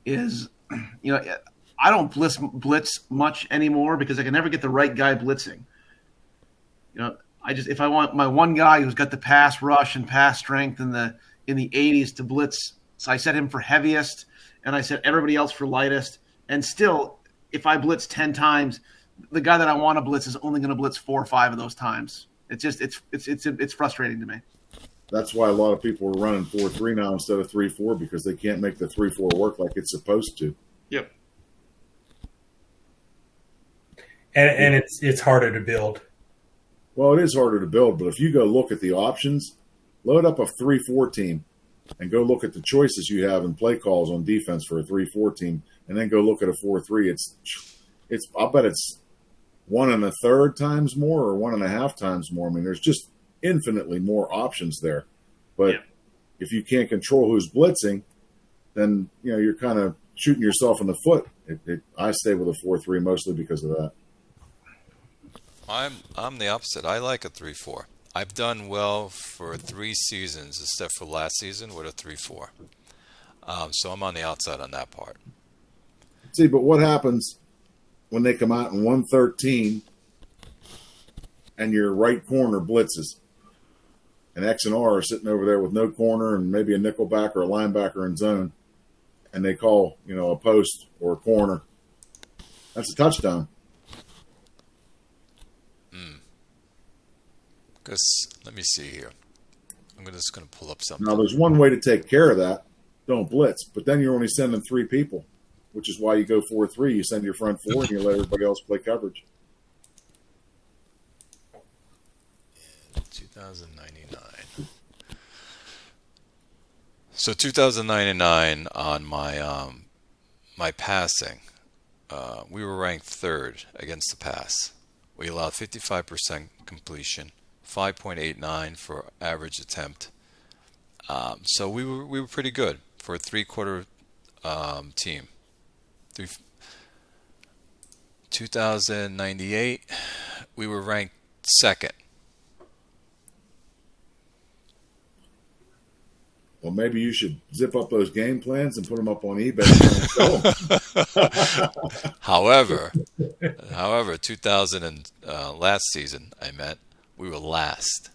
is, I don't blitz much anymore because I can never get the right guy blitzing. If I want my one guy who's got the pass rush and pass strength in the 80s to blitz, so I set him for heaviest and I set everybody else for lightest. And still, if I blitz 10 times, the guy that I want to blitz is only going to blitz 4 or 5 of those times. It's frustrating to me. That's why a lot of people are running 4-3 now instead of 3-4 because they can't make the 3-4 work like it's supposed to. Yep. And it's harder to build. Well, it is harder to build, but if you go look at the options, load up a 3-4 team and go look at the choices you have in play calls on defense for a 3-4 team, and then go look at a 4-3. I'll bet it's 1 1/3 times more or 1.5 times more. I mean, there's just infinitely more options there. But if you can't control who's blitzing, then you're kind of shooting yourself in the foot. I stay with a 4-3 mostly because of that. I'm the opposite. I like a 3-4. I've done well for 3 seasons, except for last season with a 3-4. So I'm on the outside on that part. See, but what happens when they come out in 113 and your right corner blitzes? And X and R are sitting over there with no corner and maybe a nickelback or a linebacker in zone, and they call, a post or a corner. That's a touchdown. Because let me see here. I'm just going to pull up something. Now, there's one way to take care of that. Don't blitz. But then you're only sending 3 people, which is why you go 4-3. You send your front 4 and you let everybody else play coverage. 2099. So 2099 on my my passing, we were ranked 3rd against the pass. We allowed 55% completion, 5.89 for average attempt. So we were pretty good for a 3-quarter team. 2098, we were ranked 2nd. Well, maybe you should zip up those game plans and put them up on eBay. However, 2000 and last season, we were last.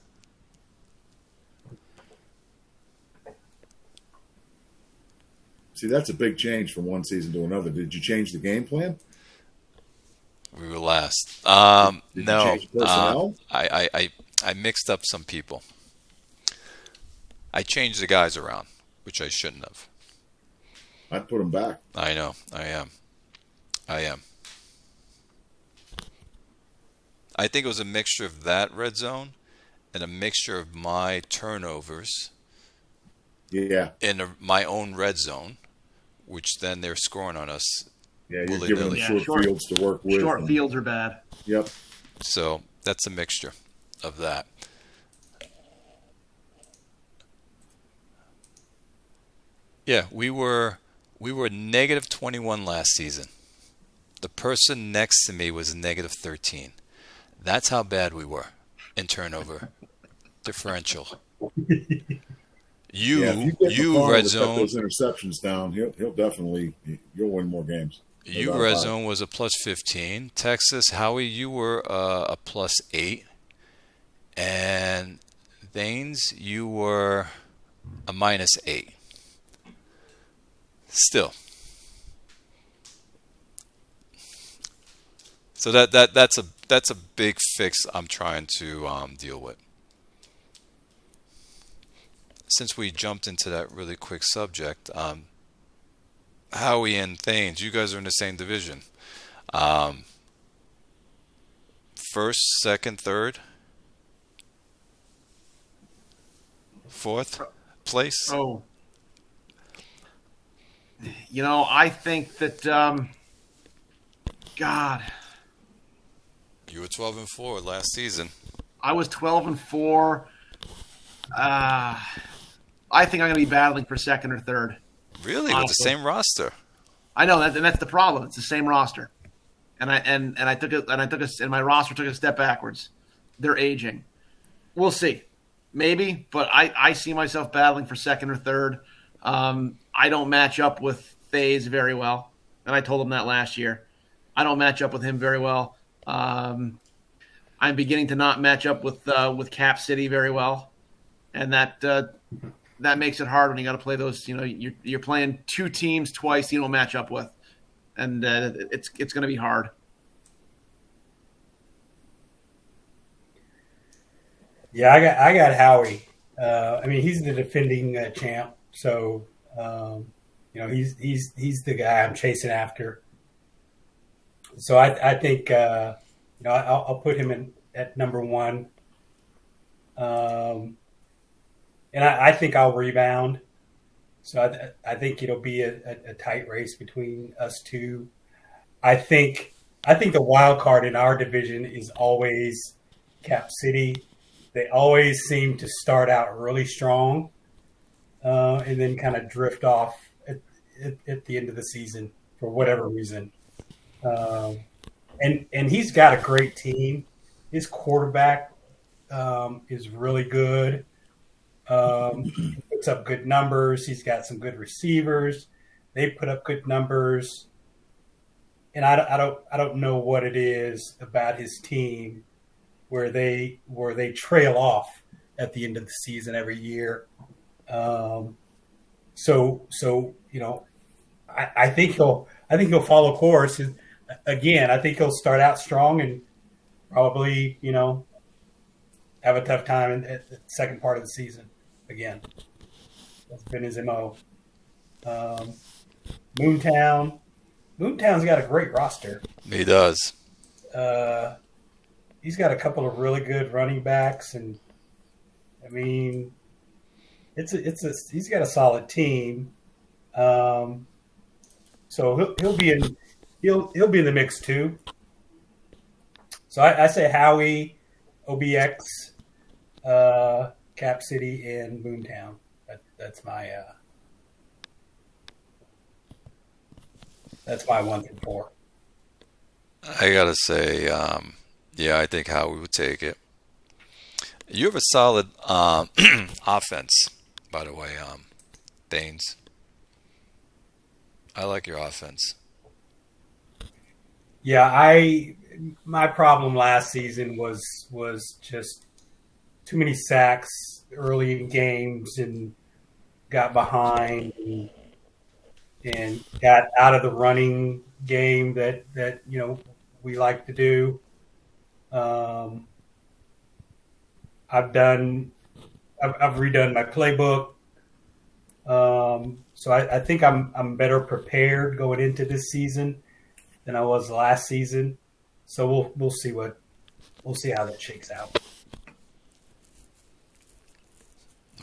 See, that's a big change from one season to another. Did you change the game plan? We were last. Did you No, change personnel? I mixed up some people. I changed the guys around, which I shouldn't have. I'd put them back. I know. I am. I think it was a mixture of that red zone and a mixture of my turnovers Yeah. in my own red zone, which then they're scoring on us. Yeah, you're willy-nilly. giving them Yeah, short short- fields to work with. Short and- fields are bad. Yep. So that's a mixture of that. Yeah, we were negative 21 last season. The person next to me was negative 13. That's how bad we were in turnover differential. You, Yeah, if you get McConnell red to cut zone, those interceptions down, he'll definitely you'll win more games. you Without red a doubt. zone was a plus 15. Texas, Howie, you were a plus 8, and Thanes, you were a minus 8. Still. So that's a big fix I'm trying to deal with. Since we jumped into that really quick subject, Howie and Thanes, you guys are in the same division. First, second, third, fourth place. Oh, I think that God, You were 12-4 last season. I was 12-4. I think I'm going to be battling for second or third. Really, with the Honestly. same roster. I know that, and that's the problem. It's the same roster, and I took it, and my roster took a step backwards. They're aging. We'll see, maybe, but I see myself battling for second or third. I don't match up with Faze very well, and I told him that last year. I don't match up with him very well. I'm beginning to not match up with Cap City very well, and that makes it hard when you got to play those. You're playing 2 teams twice you don't match up with, and it's going to be hard. Yeah, I got Howie. He's the defending champ, so he's the guy I'm chasing after. So I think I'll put him in at number 1. And I think I'll rebound. So I think it'll be a tight race between us two. I think the wild card in our division is always Cap City. They always seem to start out really strong and then kind of drift off at the end of the season for whatever reason. And he's got a great team. His quarterback is really good. He puts up good numbers. He's got some good receivers. They put up good numbers. And I don't know what it is about his team where they trail off at the end of the season every year. So I think he'll follow course. Again, I think he'll start out strong and probably have a tough time at the second part of the season again. That's been his MO. Moontown. Moontown's got a great roster. He does. He's got a couple of really good running backs, and I mean, he's got a solid team. So he'll be in the mix too. So I say Howie, OBX, Cap City, and Moontown. That's my 1 through 4. I gotta say, yeah, I think Howie would take it. You have a solid offense, by the way, Danes. I like your offense. Yeah, my problem last season was just too many sacks early in games and got behind and got out of the running game that we like to do. I've redone my playbook. So I think I'm better prepared going into this season than I was last season. So we'll see how that shakes out.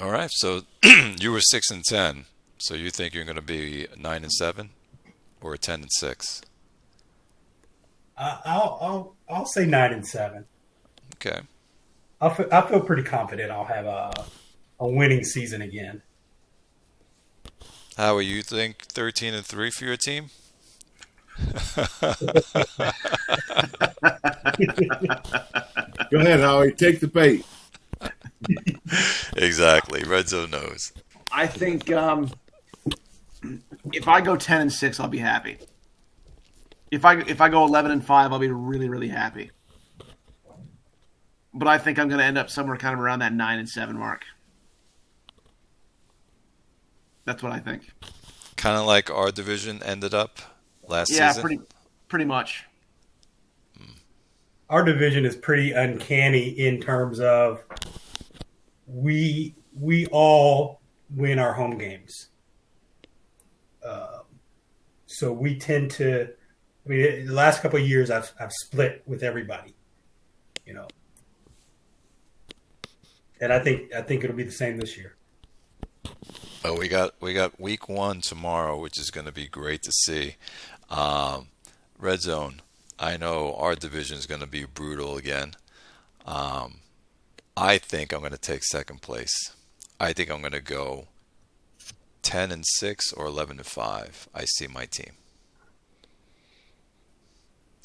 All right, so you were 6-10. So you think you're going to be 9-7 or 10-6? I'll say 9-7. Okay. I feel pretty confident I'll have a winning season again. How you think 13-3 for your team? Go ahead, Howie. Take the bait. Exactly. Red Zone knows. I think if I go 10-6, I'll be happy. If I go 11-5, I'll be really, really happy. But I think I'm going to end up somewhere kind of around that 9-7 mark. That's what I think. Kind of like our division ended up last Yeah, season? pretty much. Our division is pretty uncanny in terms of we all win our home games. So we tend to. I mean, the last couple of years, I've split with everybody, and I think it'll be the same this year. Oh, we got week 1 tomorrow, which is going to be great to see. Red Zone. I know our division is going to be brutal again. I think I'm going to take second place. I think I'm going to go 10-6 or 11-5. I see my team,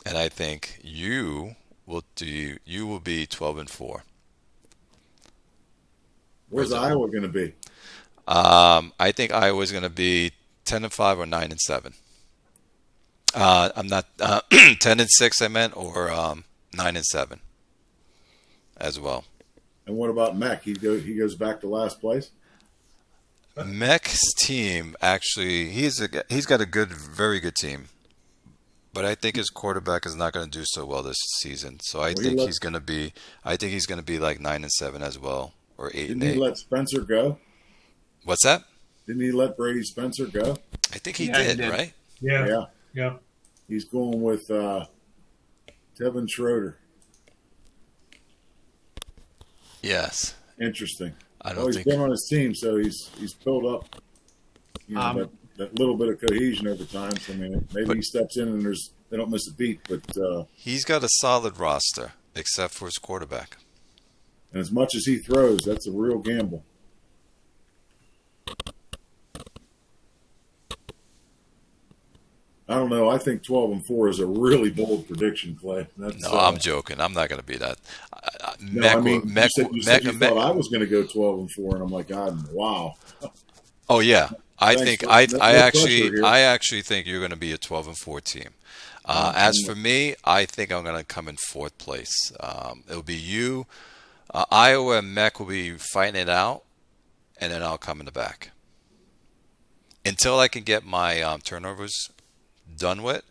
and I think you will be 12-4. Where's Iowa going to be? I think Iowa's going to be 10-5 or 9-7. I'm not 10-6. I meant, or 9-7 as well. And what about Mac? He goes back to last place. Mech's team actually, he's got a very good team, but I think his quarterback is not going to do so well this season. So I think he's going to be like 9-7 as well, or 8-8. Didn't he let Spencer go? What's that? Didn't he let Brady Spencer go? I think he did, right? Yeah. He's going with Tevin Schroeder. Yes. Interesting. He's been on his team, so he's built up that little bit of cohesion over time. So maybe he steps in and they don't miss a beat. But he's got a solid roster, except for his quarterback. And as much as he throws, that's a real gamble. I don't know. I think 12-4 is a really bold prediction, Clay. I'm joking. I'm not going to be that. You said you thought I was going to go 12-4, and I'm like, God, wow. Oh yeah, I actually think you're going to be a 12-4 team. As for me, I think I'm going to come in 4th place. It'll be you, Iowa, and Mech will be fighting it out, and then I'll come in the back until I can get my turnovers done with.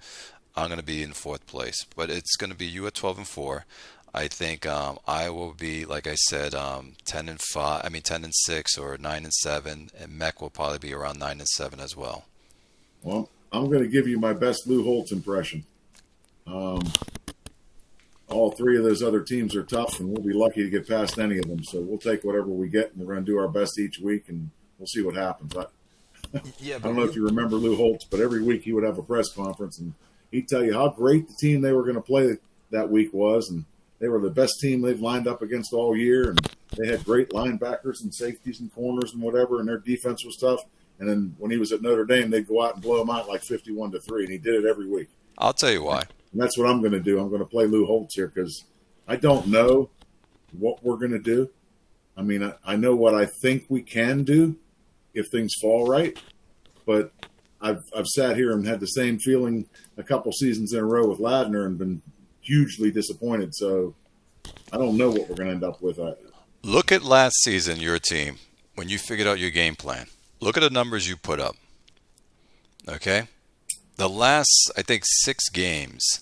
I'm going to be in 4th place, but it's going to be you at 12-4. I think I will be, like I said, 10-5. I mean 10-6 or 9-7, and Mech will probably be around 9-7 as well. Well, I'm going to give you my best Lou Holtz impression. All three of those other teams are tough, and we'll be lucky to get past any of them. So we'll take whatever we get, and we're going to do our best each week, and we'll see what happens. Yeah, I don't know if you remember Lou Holtz, but every week he would have a press conference, and he'd tell you how great the team they were going to play that week was, and they were the best team they've lined up against all year, and they had great linebackers and safeties and corners and whatever, and their defense was tough. And then when he was at Notre Dame, they'd go out and blow them out like 51-3, and he did it every week. I'll tell you why. And that's what I'm going to do. I'm going to play Lou Holtz here because I don't know what we're going to do. I mean, I know what I think we can do if things fall right, but I've sat here and had the same feeling a couple seasons in a row with Ladner and been hugely disappointed. So I don't know what we're going to end up with. Look at last season, your team, when you figured out your game plan. Look at the numbers you put up. Okay? The last, I think, 6 games,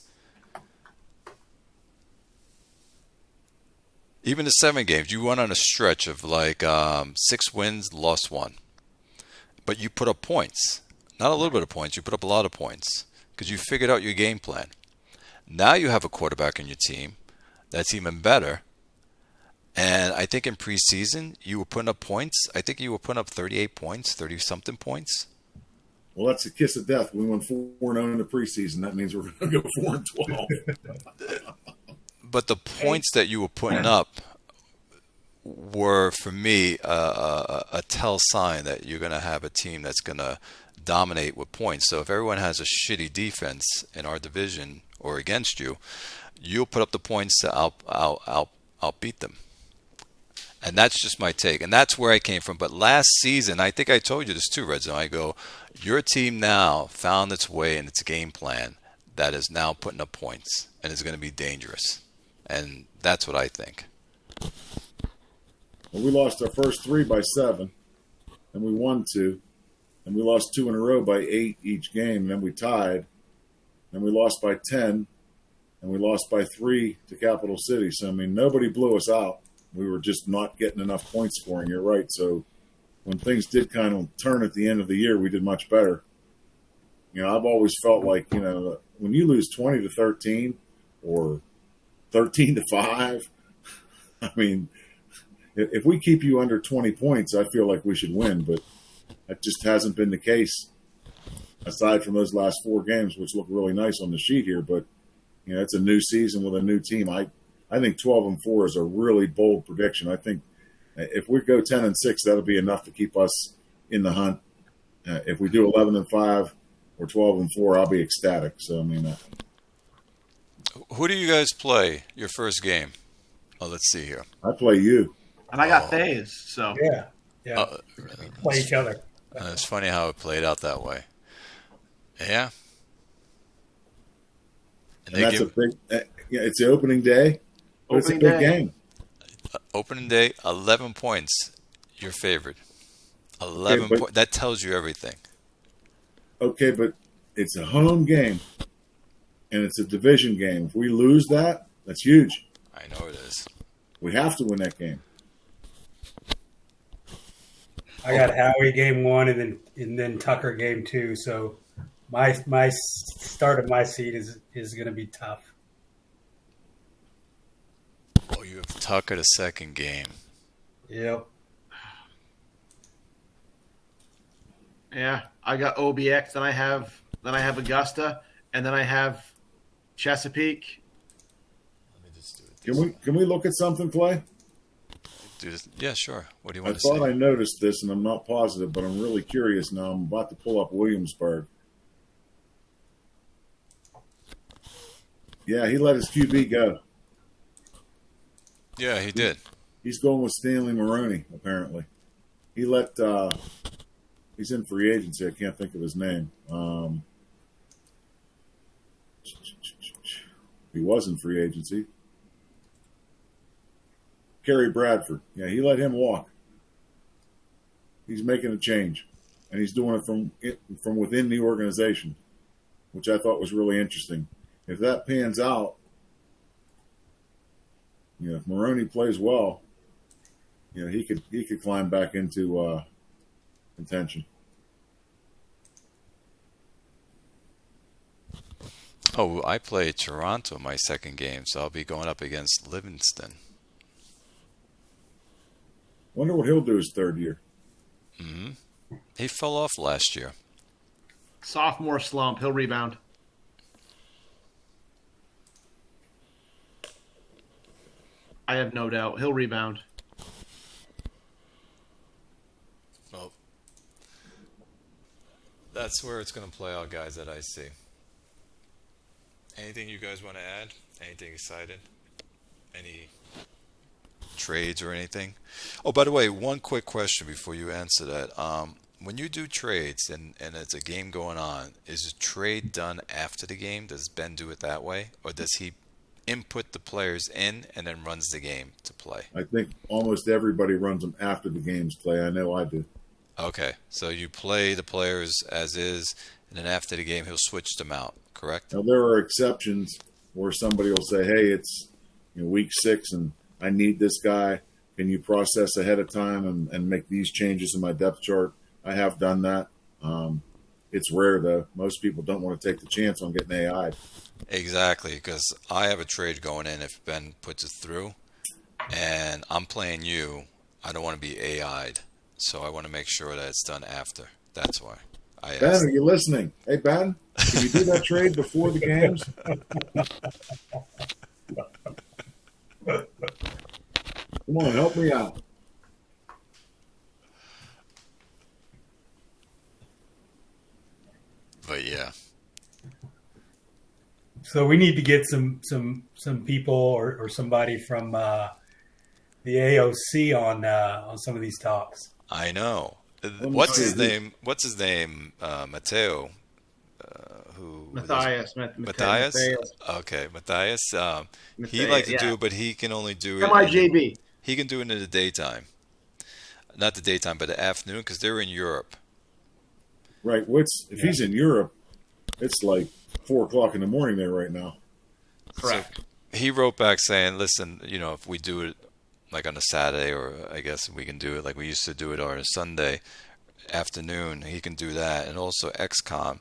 even the 7 games, you went on a stretch of like 6 wins, lost 1. But you put up points. Not a little bit of points. You put up a lot of points because you figured out your game plan. Now you have a quarterback on your team that's even better. And I think in preseason, you were putting up points. I think you were putting up 38 points, 30-something points. Well, that's a kiss of death. We went 4-0 in the preseason. That means we're going to go 4-12. But the points that you were putting up were, for me, a tell sign that you're going to have a team that's going to dominate with points. So if everyone has a shitty defense in our division or against you, you'll put up the points to outbeat them. And that's just my take. And that's where I came from. But last season, I think I told you this too, Red Zone. I go, your team now found its way in its game plan that is now putting up points and is going to be dangerous. And that's what I think. Well, we lost our first 3 by 7, and we won 2. And we lost 2 in a row by 8 each game. And then we tied. And we lost by 10. And we lost by 3 to Capital City. So, I mean, nobody blew us out. We were just not getting enough point scoring. You're right. So when things did kind of turn at the end of the year, we did much better. You know, I've always felt like, you know, when you lose 20-13 or 13-5, I mean, if we keep you under 20 points, I feel like we should win. But that just hasn't been the case, aside from those last 4 games, which look really nice on the sheet here. But, you know, it's a new season with a new team. I think 12-4 is a really bold prediction. I think if we go 10-6, that'll be enough to keep us in the hunt. If we do 11-5 or 12-4, I'll be ecstatic. So I mean, who do you guys play your first game? Oh, let's see here. I play you, and I got Thays. So yeah, we play each other. It's funny how it played out that way. Yeah, and that's a big. It's the opening day. But it's a big game. Opening day, 11 points. Your favorite. 11 points. That tells you everything. Okay, but it's a home game, and it's a division game. If we lose that, that's huge. I know it is. We have to win that game. I got Howie game 1 and then Tucker game 2. So my start of my seed is going to be tough. Oh, you have Tucker the second game. Yep. Yeah, I got OBX. Then I have Augusta, and then I have Chesapeake. Let me just do it. Can we look at something, Clay? Do this. Yeah, sure. What do you I want to say? thought I noticed this, and I'm not positive, but I'm really curious now. I'm about to pull up Williamsburg. Yeah, he let his QB go. Yeah, he did. He's going with Stanley Maroney, apparently. He let he's in free agency. I can't think of his name. He was in free agency. Kerry Bradford. Yeah, he let him walk. He's making a change, and he's doing it from within the organization, which I thought was really interesting. If that pans out, If Maroney plays well, he could climb back into contention. Oh, I play Toronto my second game, so I'll be going up against Livingston. Wonder what he'll do his third year. He fell off last year. Sophomore slump. He'll rebound. I have no doubt. He'll rebound. Well, that's where it's going to play out, guys, that I see. Anything you guys want to add? Anything exciting? Any trades or anything? Oh, by the way, one quick question before you answer that. When you do trades and it's a game going on, is a trade done after the game? Does Ben do it that way? Or does he input the players in and then runs the game to play? I think almost everybody runs them after the games play. I know I do. Okay, so you play the players as is, and then after the game he'll switch them out, correct? Now, there are exceptions where somebody will say, hey, it's week 6 and I need this guy. Can you process ahead of time and make these changes in my depth chart? I have done that. It's rare, though. Most people don't want to take the chance on getting AI'd. Exactly, because I have a trade going in if Ben puts it through, and I'm playing you. I don't want to be AI'd, so I want to make sure that it's done after. That's why I asked. Ben, are you listening? Hey, Ben, can you do that trade before the games? Come on, help me out. But yeah. So we need to get some people or somebody from the AOC on some of these talks. I know. What's his name? Matteo. Matthias. Matthias? Okay, Matthias. He likes to do it, but he can only do it. MIJB. He can do it in the daytime. Not the daytime, but the afternoon, because they're in Europe. Right. If he's in Europe, it's like 4:00 in the morning there right now. Correct. So he wrote back saying, listen, if we do it like on a Saturday, or I guess we can do it like we used to do it on a Sunday afternoon, he can do that. And also XCOM,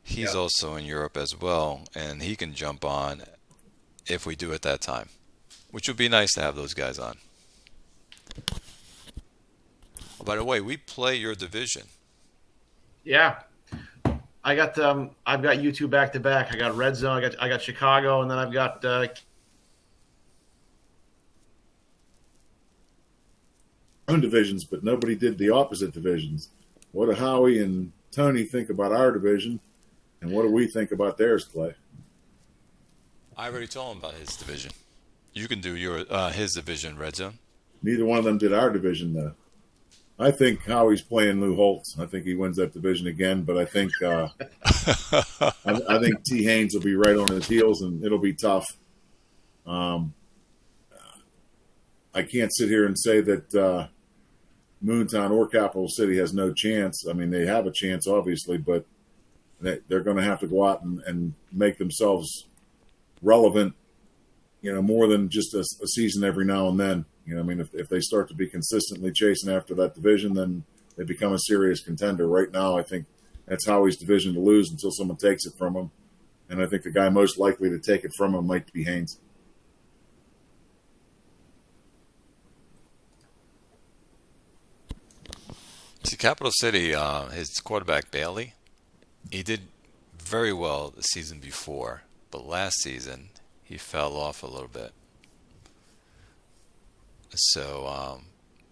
he's also in Europe as well, and he can jump on if we do it that time, which would be nice to have those guys on. Oh, by the way, we play your division. Yeah. I've got you two back to back. I got Red Zone. I got Chicago, and then I've got own divisions, but nobody did the opposite divisions. What do Howie and Tony think about our division, and what do we think about theirs, Clay? I already told him about his division. You can do his division, Red Zone. Neither one of them did our division, though. I think Howie's playing Lou Holtz. I think he wins that division again, but I think I think T. Haynes will be right on his heels, and it'll be tough. I can't sit here and say that Moontown or Capital City has no chance. I mean, they have a chance, obviously, but they're going to have to go out and make themselves relevant, more than just a season every now and then. If they start to be consistently chasing after that division, then they become a serious contender. Right now, I think that's Howie's division to lose until someone takes it from him. And I think the guy most likely to take it from him might be Haynes. See, Capital City, his quarterback, Bailey, he did very well the season before, but last season he fell off a little bit. So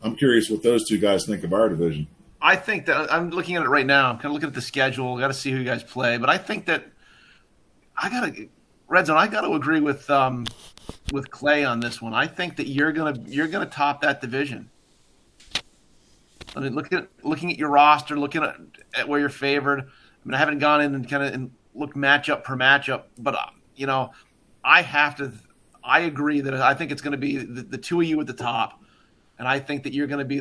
I'm curious what those two guys think of our division. I think that I'm looking at it right now. I'm kind of looking at the schedule. Got to see who you guys play, but I think that Red Zone. I got to agree with Clay on this one. I think that you're gonna top that division. I mean, looking at your roster, looking at where you're favored. I mean, I haven't gone in and kind of looked matchup per matchup, but I agree that I think it's going to be the two of you at the top, and I think that you're going to be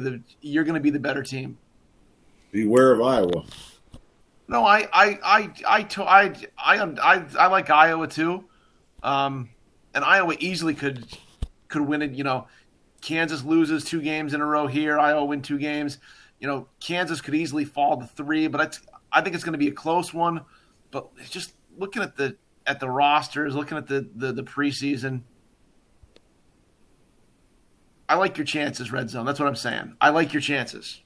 the better team. Beware of Iowa. No, I like Iowa too, and Iowa easily could could win it. Kansas loses 2 games in a row here. Iowa win 2 games. Kansas could easily fall to 3, but I think it's going to be a close one. But just looking at the rosters, looking at the preseason, I like your chances, Red Zone. That's what I'm saying. I like your chances.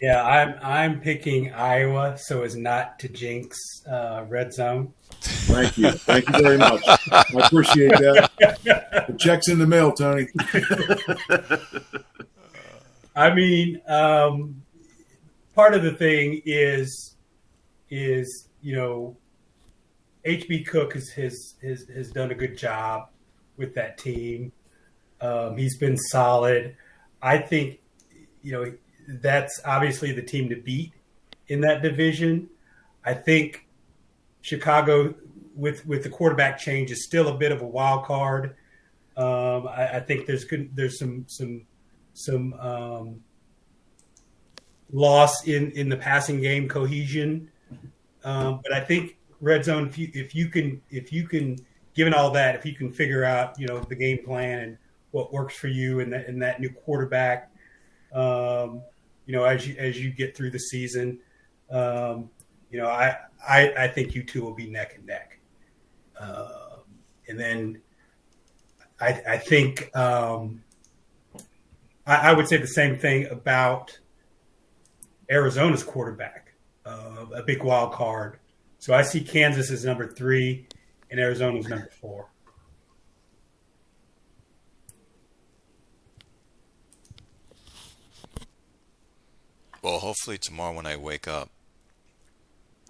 Yeah, I'm picking Iowa so as not to jinx Red Zone. Thank you very much. I appreciate that. The check's in the mail, Tony. I mean, part of the thing is HB Cook has done a good job with that team. He's been solid. I think that's obviously the team to beat in that division. I think Chicago with the quarterback change is still a bit of a wild card. I think there's some loss in the passing game cohesion. But I think Red Zone, if you can, given all that, if you can figure out, the game plan and what works for you and that new quarterback, as you get through the season, I think you two will be neck and neck. And then I think I would say the same thing about Arizona's quarterback, a big wild card. So I see Kansas as number 3 and Arizona as number 4. Well, hopefully tomorrow when I wake up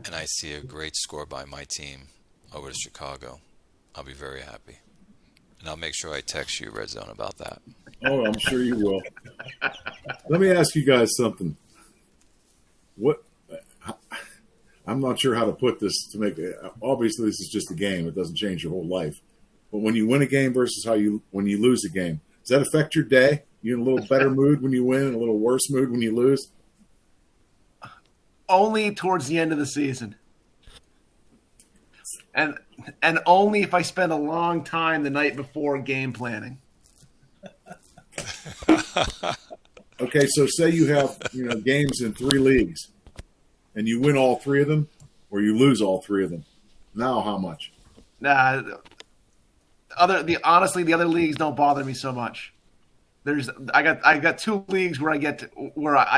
and I see a great score by my team over to Chicago, I'll be very happy. And I'll make sure I text you, Red Zone, about that. Oh, I'm sure you will. Let me ask you guys something. I'm not sure how to put this to make it. Obviously, this is just a game. It doesn't change your whole life. But when you win a game versus when you lose a game, does that affect your day? You in a little better mood when you win, a little worse mood when you lose? Only towards the end of the season. And only if I spend a long time the night before game planning. Okay, so say you have games in 3 leagues, and you win all 3 of them, or you lose all 3 of them. Now, how much? Honestly, the other leagues don't bother me so much. I got 2 leagues where I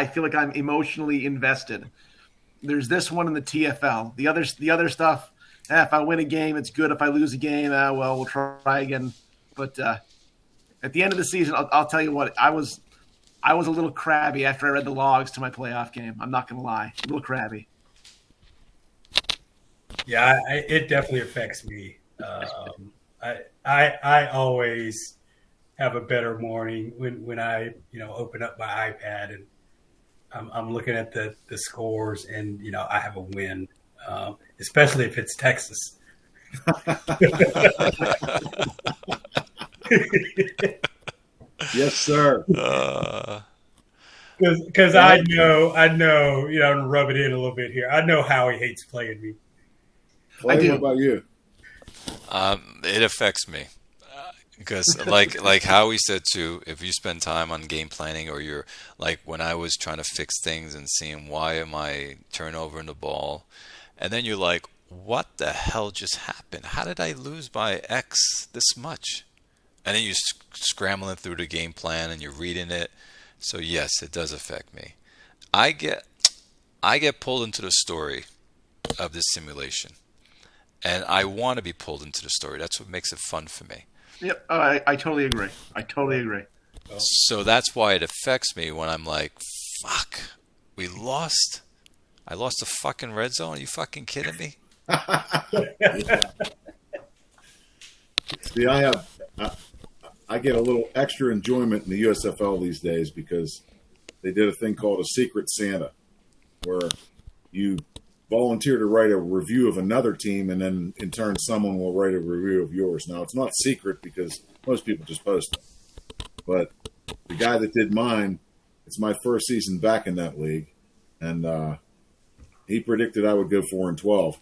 feel like I'm emotionally invested. There's this one in the TFL. The other stuff. If I win a game, it's good. If I lose a game, we'll try again. But at the end of the season, I'll tell you what, I was a little crabby after I read the logs to my playoff game. I'm not going to lie. A little crabby. Yeah, it definitely affects me. I always have a better morning when I open up my iPad and I'm looking at the scores and I have a win, especially if it's Texas. Yes, sir. Because I know, I'm gonna rub it in a little bit here. I know Howie hates playing me. Clay, I do. What about you? It affects me because, like Howie said too, if you spend time on game planning, or you're like when I was trying to fix things and seeing why am I turnover in the ball, and then you're like, what the hell just happened? How did I lose by X this much? And then you're scrambling through the game plan and you're reading it. So yes, it does affect me. I get pulled into the story of this simulation, and I want to be pulled into the story. That's what makes it fun for me. Yep, I totally agree. So that's why it affects me when I'm like, fuck, we lost. I lost the fucking red zone. Are you fucking kidding me? See, I get a little extra enjoyment in the USFL these days because they did a thing called a Secret Santa, where you volunteer to write a review of another team, and then in turn someone will write a review of yours. Now, it's not secret because most people just post it. But the guy that did mine, it's my first season back in that league, and he predicted I would go 4-12.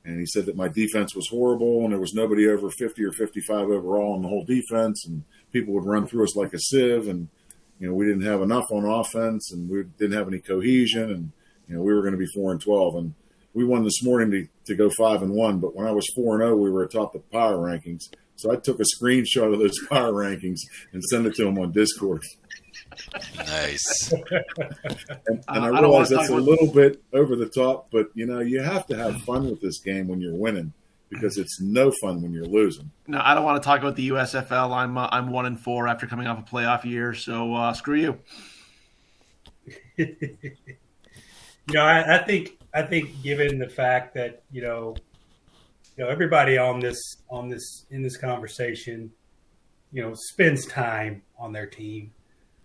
And he said that my defense was horrible and there was nobody over 50 or 55 overall in the whole defense, and people would run through us like a sieve, and we didn't have enough on offense, and we didn't have any cohesion, and we were going to be 4-12, and we won this morning to go 5-1. But when I was 4-0, we were atop the power rankings. So I took a screenshot of those power rankings and sent it to him on Discord. Nice. and I realize that's a little bit over the top, but you have to have fun with this game when you're winning, because it's no fun when you're losing. No, I don't want to talk about the USFL. I'm 1-4 after coming off a playoff year, so screw you. I think given the fact that everybody in this conversation, spends time on their team,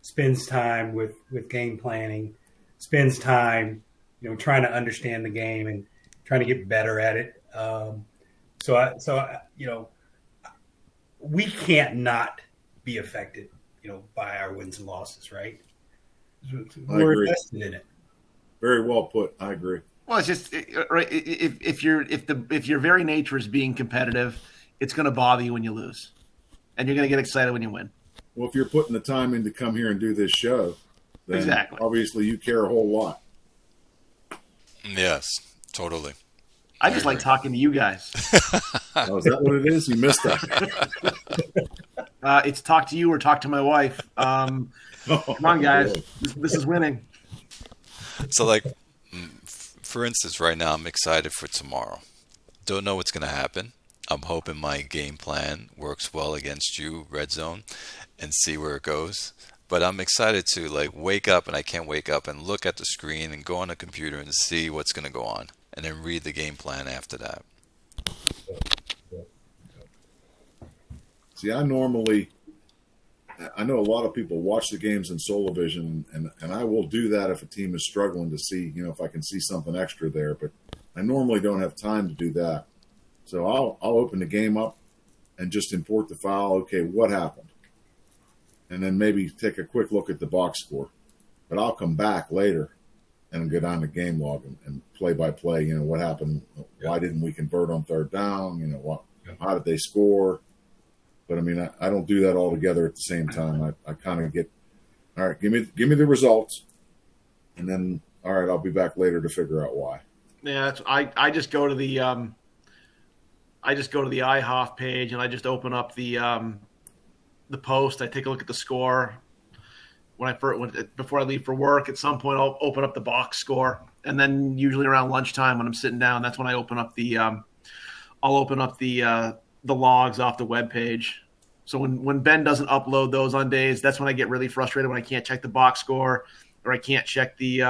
spends time with game planning, spends time trying to understand the game and trying to get better at it. We can't not be affected, by our wins and losses, right? We're invested in it. Very well put. I agree. Well, it's just right. If your very nature is being competitive, it's going to bother you when you lose, and you're going to get excited when you win. Well, if you're putting the time in to come here and do this show, then exactly, obviously you care a whole lot. Yes, totally. I just like talking to you guys. Oh, is that what it is? You missed that. It's talk to you or talk to my wife. Come on, guys. This is winning. So, for instance, right now I'm excited for tomorrow. Don't know what's going to happen. I'm hoping my game plan works well against you, Red Zone, and see where it goes. But I'm excited to wake up, and I can't wake up and look at the screen and go on the computer and see what's going to go on, and then read the game plan after that. See, I know a lot of people watch the games in Solovision, and I will do that if a team is struggling to see, if I can see something extra there. But I normally don't have time to do that. So I'll open the game up and just import the file. Okay, what happened? And then maybe take a quick look at the box score. But I'll come back later and go down the game log and play by play. What happened? Why didn't we convert on third down? How did they score? But I don't do that all together at the same time. I kind of get, all right, give me the results, and then all right, I'll be back later to figure out why. Yeah, I just go to the IHOF page and I just open up the post. I take a look at the score before I leave for work. At some point, I'll open up the box score, and then usually around lunchtime when I'm sitting down, that's when I open up the logs off the web page. So when Ben doesn't upload those on days, that's when I get really frustrated when I can't check the box score or I can't check the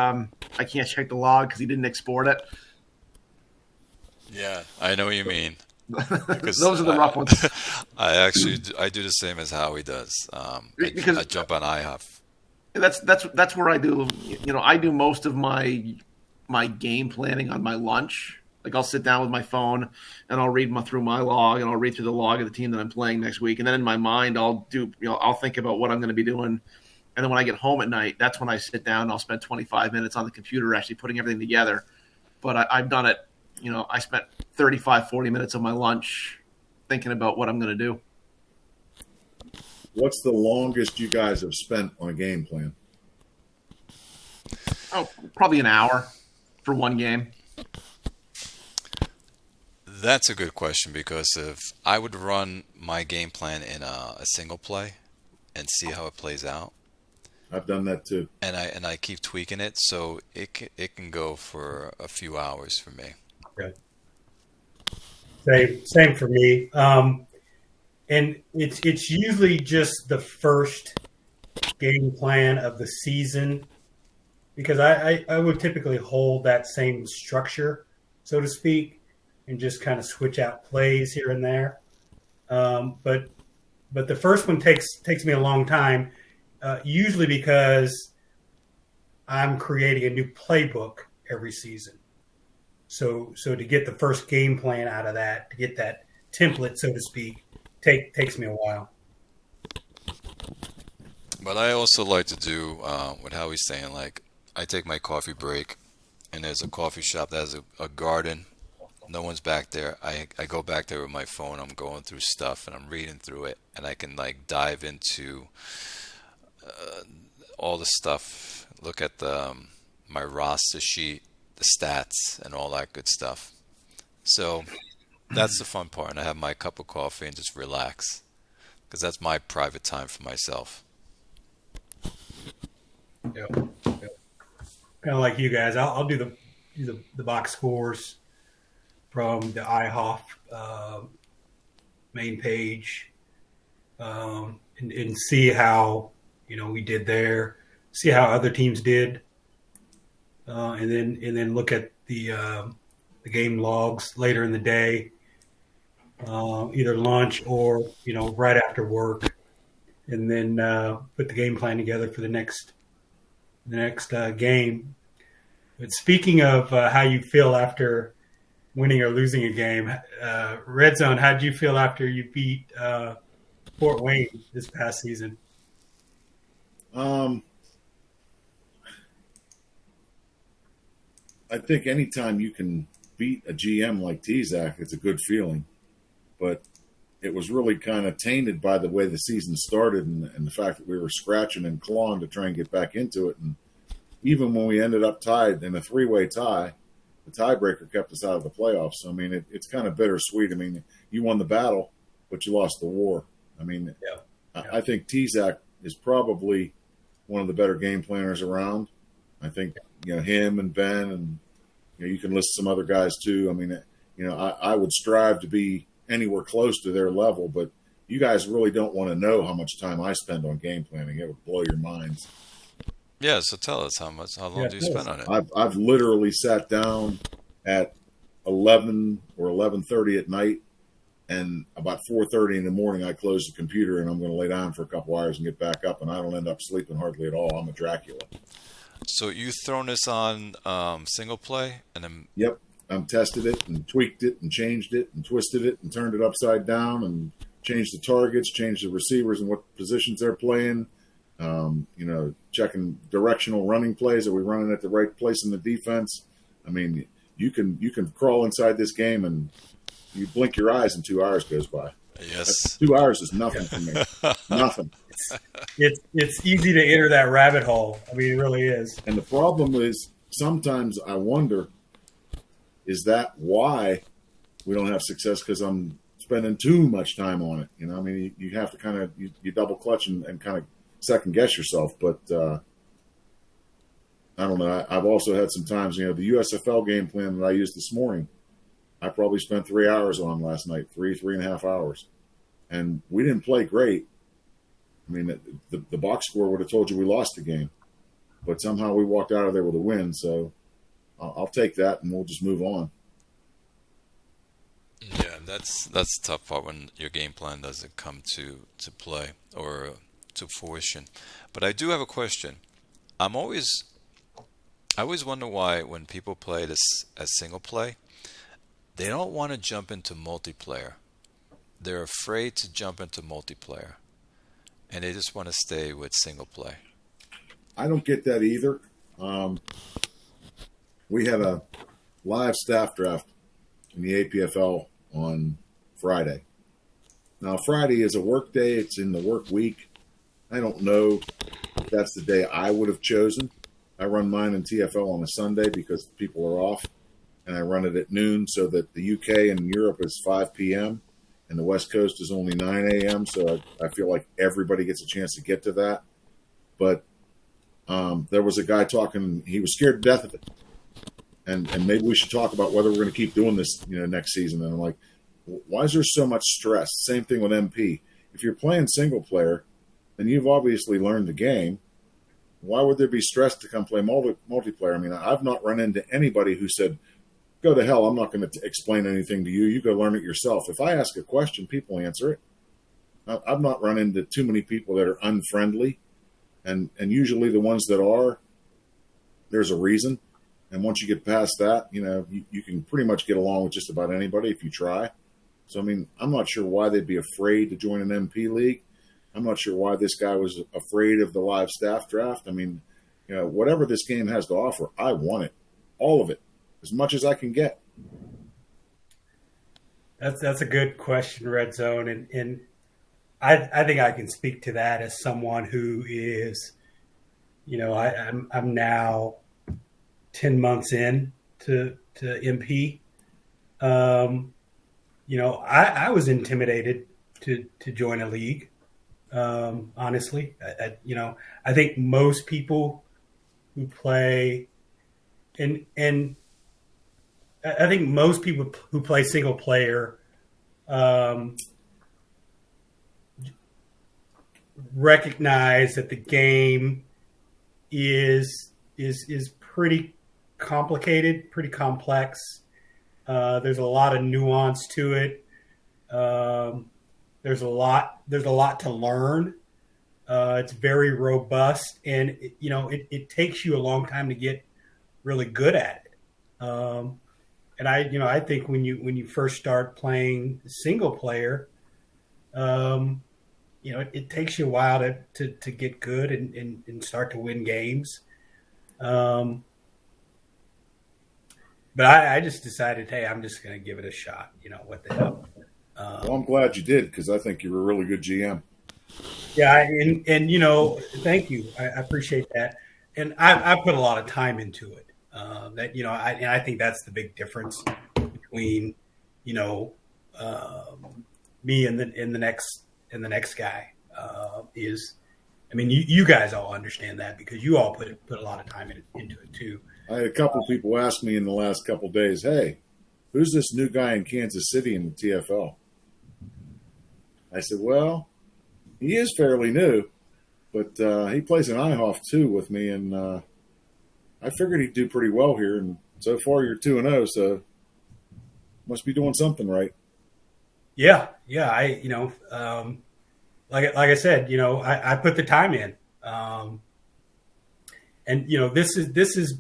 log because he didn't export it. Yeah, I know what you mean. Those are the rough ones. I do the same as Howie does. I jump on IHOF. That's where I do. I do most of my game planning on my lunch. I'll sit down with my phone and I'll read through my log and I'll read through the log of the team that I'm playing next week. And then in my mind, I'll think about what I'm going to be doing. And then when I get home at night, that's when I sit down and I'll spend 25 minutes on the computer actually putting everything together. But I've done it. I spent 35, 40 minutes of my lunch thinking about what I'm going to do. What's the longest you guys have spent on a game plan? Oh, probably an hour for one game. That's a good question, because if I would run my game plan in a single play and see how it plays out. I've done that too. And I keep tweaking it, so it can go for a few hours for me. Okay. Same for me. And it's usually just the first game plan of the season, because I would typically hold that same structure, so to speak, and just kind of switch out plays here and there. But the first one takes me a long time, usually because I'm creating a new playbook every season. So to get the first game plan out of that, to get that template, so to speak, takes me a while. But I also like to do what Howie's saying. I take my coffee break, and there's a coffee shop that has a garden No one's back there. I go back there with my phone. I'm going through stuff and I'm reading through it, and I can like dive into all the stuff. Look at the my roster sheet, the stats, and all that good stuff. So that's the fun part. And I have my cup of coffee and just relax because that's my private time for myself. Yeah. Kind of like you guys. I'll do the box scores from the IHOF main page, and see how we did there, see how other teams did, and then look at the game logs later in the day, either lunch or right after work, and then put the game plan together for the next game. But speaking of how you feel after winning or losing a game, Red Zone, how did you feel after you beat Fort Wayne this past season? I think anytime you can beat a GM like T-Zac, it's a good feeling. But it was really kind of tainted by the way the season started and the fact that we were scratching and clawing to try and get back into it. And even when we ended up tied in a three-way tie, the tiebreaker kept us out of the playoffs. So, I mean, it's kind of bittersweet. I mean, you won the battle, but you lost the war. I mean, I think T-Zac is probably one of the better game planners around. I think, him and Ben and, you can list some other guys too. I mean, I would strive to be anywhere close to their level, but you guys really don't want to know how much time I spend on game planning. It would blow your minds. Yeah, so tell us how long do you spend on it? I've literally sat down at 11 or 11:30 at night, and about 4:30 in the morning I close the computer and I'm going to lay down for a couple hours and get back up, and I don't end up sleeping hardly at all. I'm a Dracula. So you thrown this on single play, and then Yep, tested it and tweaked it and changed it and twisted it and turned it upside down and changed the targets, changed the receivers and what positions they're playing. Checking directional running plays. Are we running at the right place in the defense? I mean, you can crawl inside this game and you blink your eyes and 2 hours goes by. yes, 2 hours is nothing for me. Nothing. It's easy to enter that rabbit hole. I mean, it really is. And the problem is sometimes I wonder, is that why we don't have success? Because I'm spending too much time on it. I mean, you have to kind of you double clutch and kind of second guess yourself. But I don't know. I've also had some times, the USFL game plan that I used this morning, I probably spent 3 hours on last night, 3.5 hours. And we didn't play great. I mean, the box score would have told you we lost the game. But somehow we walked out of there with a win. So I'll take that and we'll just move on. yeah, that's the tough part when your game plan doesn't come to play or to fruition. But I do have a question. I always wonder why when people play this as single play, they don't want to jump into multiplayer. They're afraid to jump into multiplayer, and they just want to stay with single play. I don't get that either. We had a live staff draft in the APFL on Friday. Now, Friday is a work day. It's in the work week. I don't know if that's the day I would have chosen. I run mine in TFL on a Sunday because people are off, and I run it at noon so that the UK and Europe is 5 p.m. and the West Coast is only 9 a.m. So I feel like everybody gets a chance to get to that. But there was a guy talking, he was scared to death of it. And maybe we should talk about whether we're going to keep doing this, next season. And I'm like, why is there so much stress? Same thing with MP. If you're playing single player, then you've obviously learned the game. Why would there be stress to come play multiplayer? I mean, I've not run into anybody who said, go to hell, I'm not going to explain anything to you. You go learn it yourself. If I ask a question, people answer it. I've not run into too many people that are unfriendly. And usually the ones that are, there's a reason. And once you get past that, you can pretty much get along with just about anybody if you try. So, I mean, I'm not sure why they'd be afraid to join an MP league. I'm not sure why this guy was afraid of the live staff draft. I mean, whatever this game has to offer, I want it. All of it. As much as I can get. That's a good question, Red Zone, and I think I can speak to that as someone who is, I'm now 10 months in to MP. I was intimidated to join a league. Honestly, I think most people who play, and I think most people who play single player recognize that the game is pretty complicated, pretty complex. There's a lot of nuance to it. There's a lot to learn. It's very robust, and it takes you a long time to get really good at it. And I think when you first start playing single player, it takes you a while to get good and start to win games. But I just decided, hey, I'm just going to give it a shot. What the hell? Well, I'm glad you did, because I think you're a really good GM. Yeah, and thank you. I appreciate that. And I put a lot of time into it. I think that's the big difference between me and the next guy is. I mean, you guys all understand that because you all put a lot of time into it too. I had a couple people ask me in the last couple of days, "Hey, who's this new guy in Kansas City in the TFL?" I said, "Well, he is fairly new, but he plays in IHOF too with me, and I figured he'd do pretty well here. And so far, you're 2-0, so must be doing something right." Yeah. Like I said, I put the time in, and this is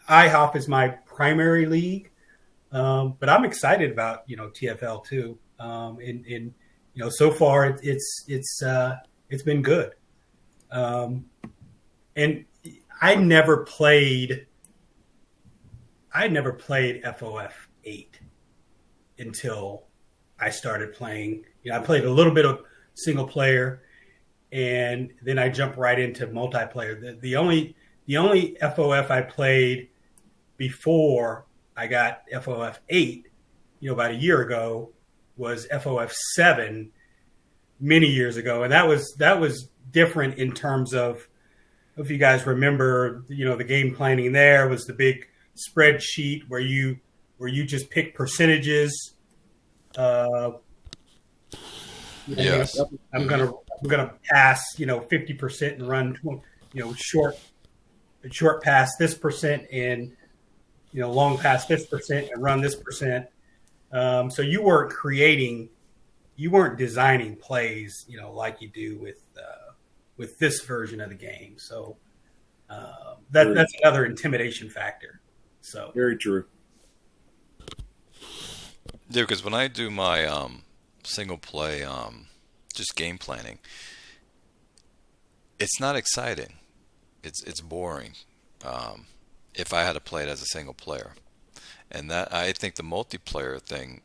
IHOF is my primary league, but I'm excited about TFL too, and so far it's been good, and I never played FOF 8 until I started playing. I played a little bit of single player, and then I jumped right into multiplayer. The only FOF I played before I got FOF 8, about a year ago, was FOF 7 many years ago, and that was different in terms of, if you guys remember, the game planning there was the big spreadsheet where you just pick percentages. Yes. I'm gonna pass 50% and run short pass this percent, and long pass this percent and run this percent. So you weren't designing plays like you do with this version of the game. So that's another intimidation factor. So Very true. Yeah, because when I do my single play, just game planning, it's not exciting. It's boring. If I had to play it as a single player, and that I think the multiplayer thing,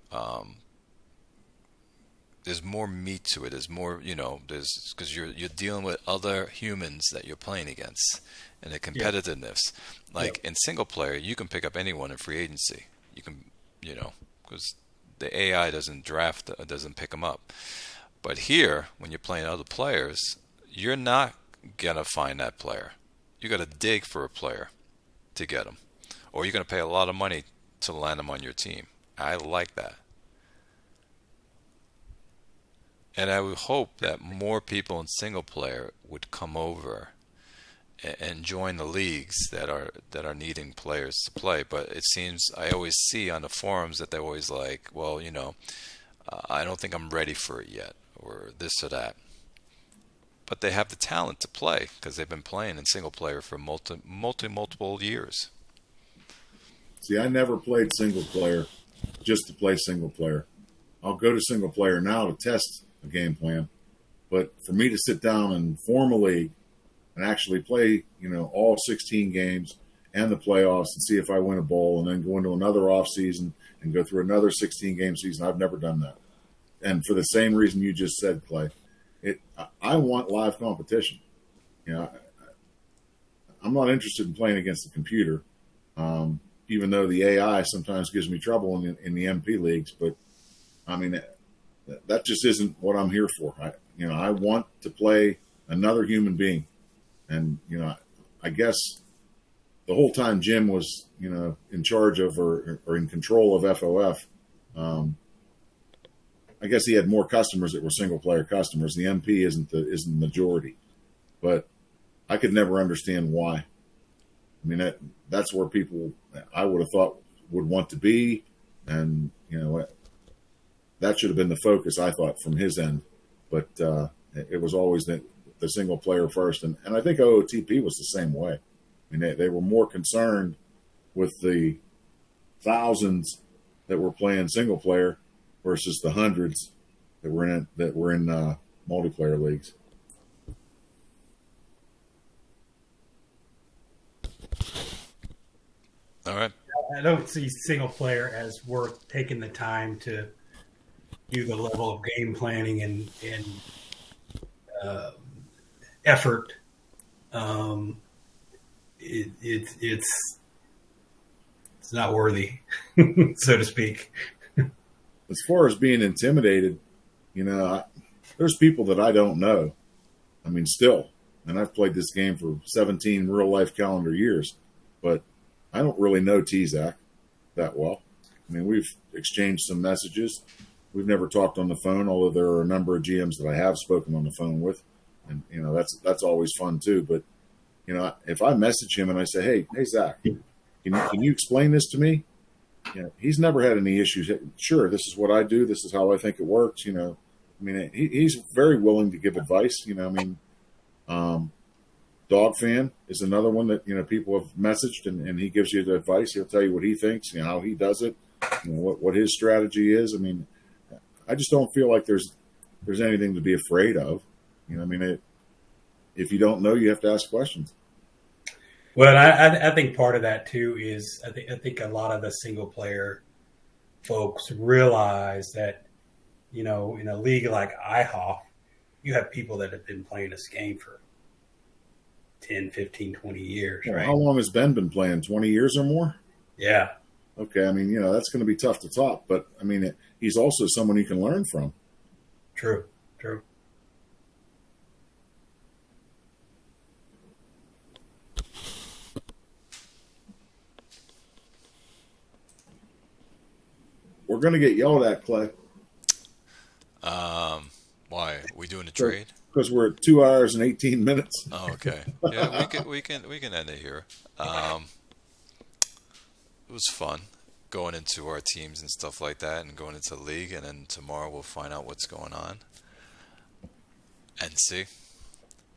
there's more meat to it. There's more, there's because you're dealing with other humans that you're playing against, and the competitiveness. Like in single player, you can pick up anyone in free agency. You can, because the AI doesn't pick them up. But here, when you're playing other players, you're not gonna find that player. You got to dig for a player to get them, or you're gonna pay a lot of money to land them on your team. I like that. And I would hope that more people in single player would come over and join the leagues that are needing players to play. But it seems I always see on the forums that they're always like, well, I don't think I'm ready for it yet, or this or that. But they have the talent to play because they've been playing in single player for multiple years. See, I never played single player just to play single player. I'll go to single player now to test a game plan, but for me to sit down and form a league and actually play, all 16 games and the playoffs and see if I win a bowl, and then go into another off season and go through another 16-game season. I've never done that, and for the same reason you just said, Clay. I want live competition. You know, I'm not interested in playing against the computer, even though the AI sometimes gives me trouble in the MP leagues. But I mean, that just isn't what I'm here for. I want to play another human being, and I guess the whole time Jim was in charge of or in control of FOF. I guess he had more customers that were single player customers. The MP isn't the majority, but I could never understand why. I mean, that's where people I would have thought would want to be, and that should have been the focus, I thought, from his end. But it was always the single player first, and I think OOTP was the same way. I mean, they were more concerned with the thousands that were playing single player versus the hundreds that were in multiplayer leagues. All right. I don't see single player as worth taking the time to do the level of game planning and effort. It's not worthy, so to speak. As far as being intimidated, there's people that I don't know. I mean, still, and I've played this game for 17 real life calendar years, but I don't really know T-Zac that well. I mean, we've exchanged some messages. We've never talked on the phone, although there are a number of GMs that I have spoken on the phone with, and that's always fun too. But if I message him and I say, "Hey, Zach, can you explain this to me?" He's never had any issues. Sure, this is what I do. This is how I think it works. I mean, he's very willing to give advice. Dog Fan is another one that people have messaged, and he gives you the advice. He'll tell you what he thinks, how he does it, what his strategy is. I mean, I just don't feel like there's anything to be afraid of. I mean, if you don't know, you have to ask questions. Well, I think part of that too is I think a lot of the single player folks realize that in a league like IHOF, you have people that have been playing this game for 10, 15, 20 years. Right? How long has Ben been playing? 20 years or more? Yeah. Okay. I mean, that's going to be tough to top, but I mean, he's also someone you can learn from. True. We're going to get yelled at, Clay. Why? We doing a trade? Because we're at 2 hours and 18 minutes. Oh, okay. Yeah, we can end it here. It was fun going into our teams and stuff like that, and going into the league, and then tomorrow we'll find out what's going on and see.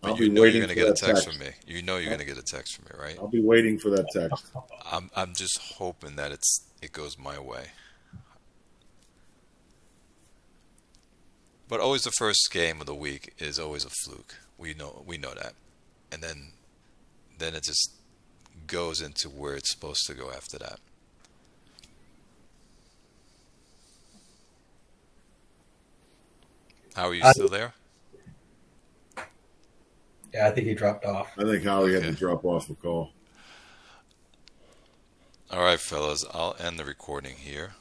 But you're going to get a text from me. You're going to get a text from me, right? I'll be waiting for that text. I'm just hoping that it goes my way. But always the first game of the week is always a fluke. We know that, and then it just goes into where it's supposed to go after that. How are you still there? Yeah, I think he dropped off. I think Howie had to drop off the call. All right, fellas, I'll end the recording here.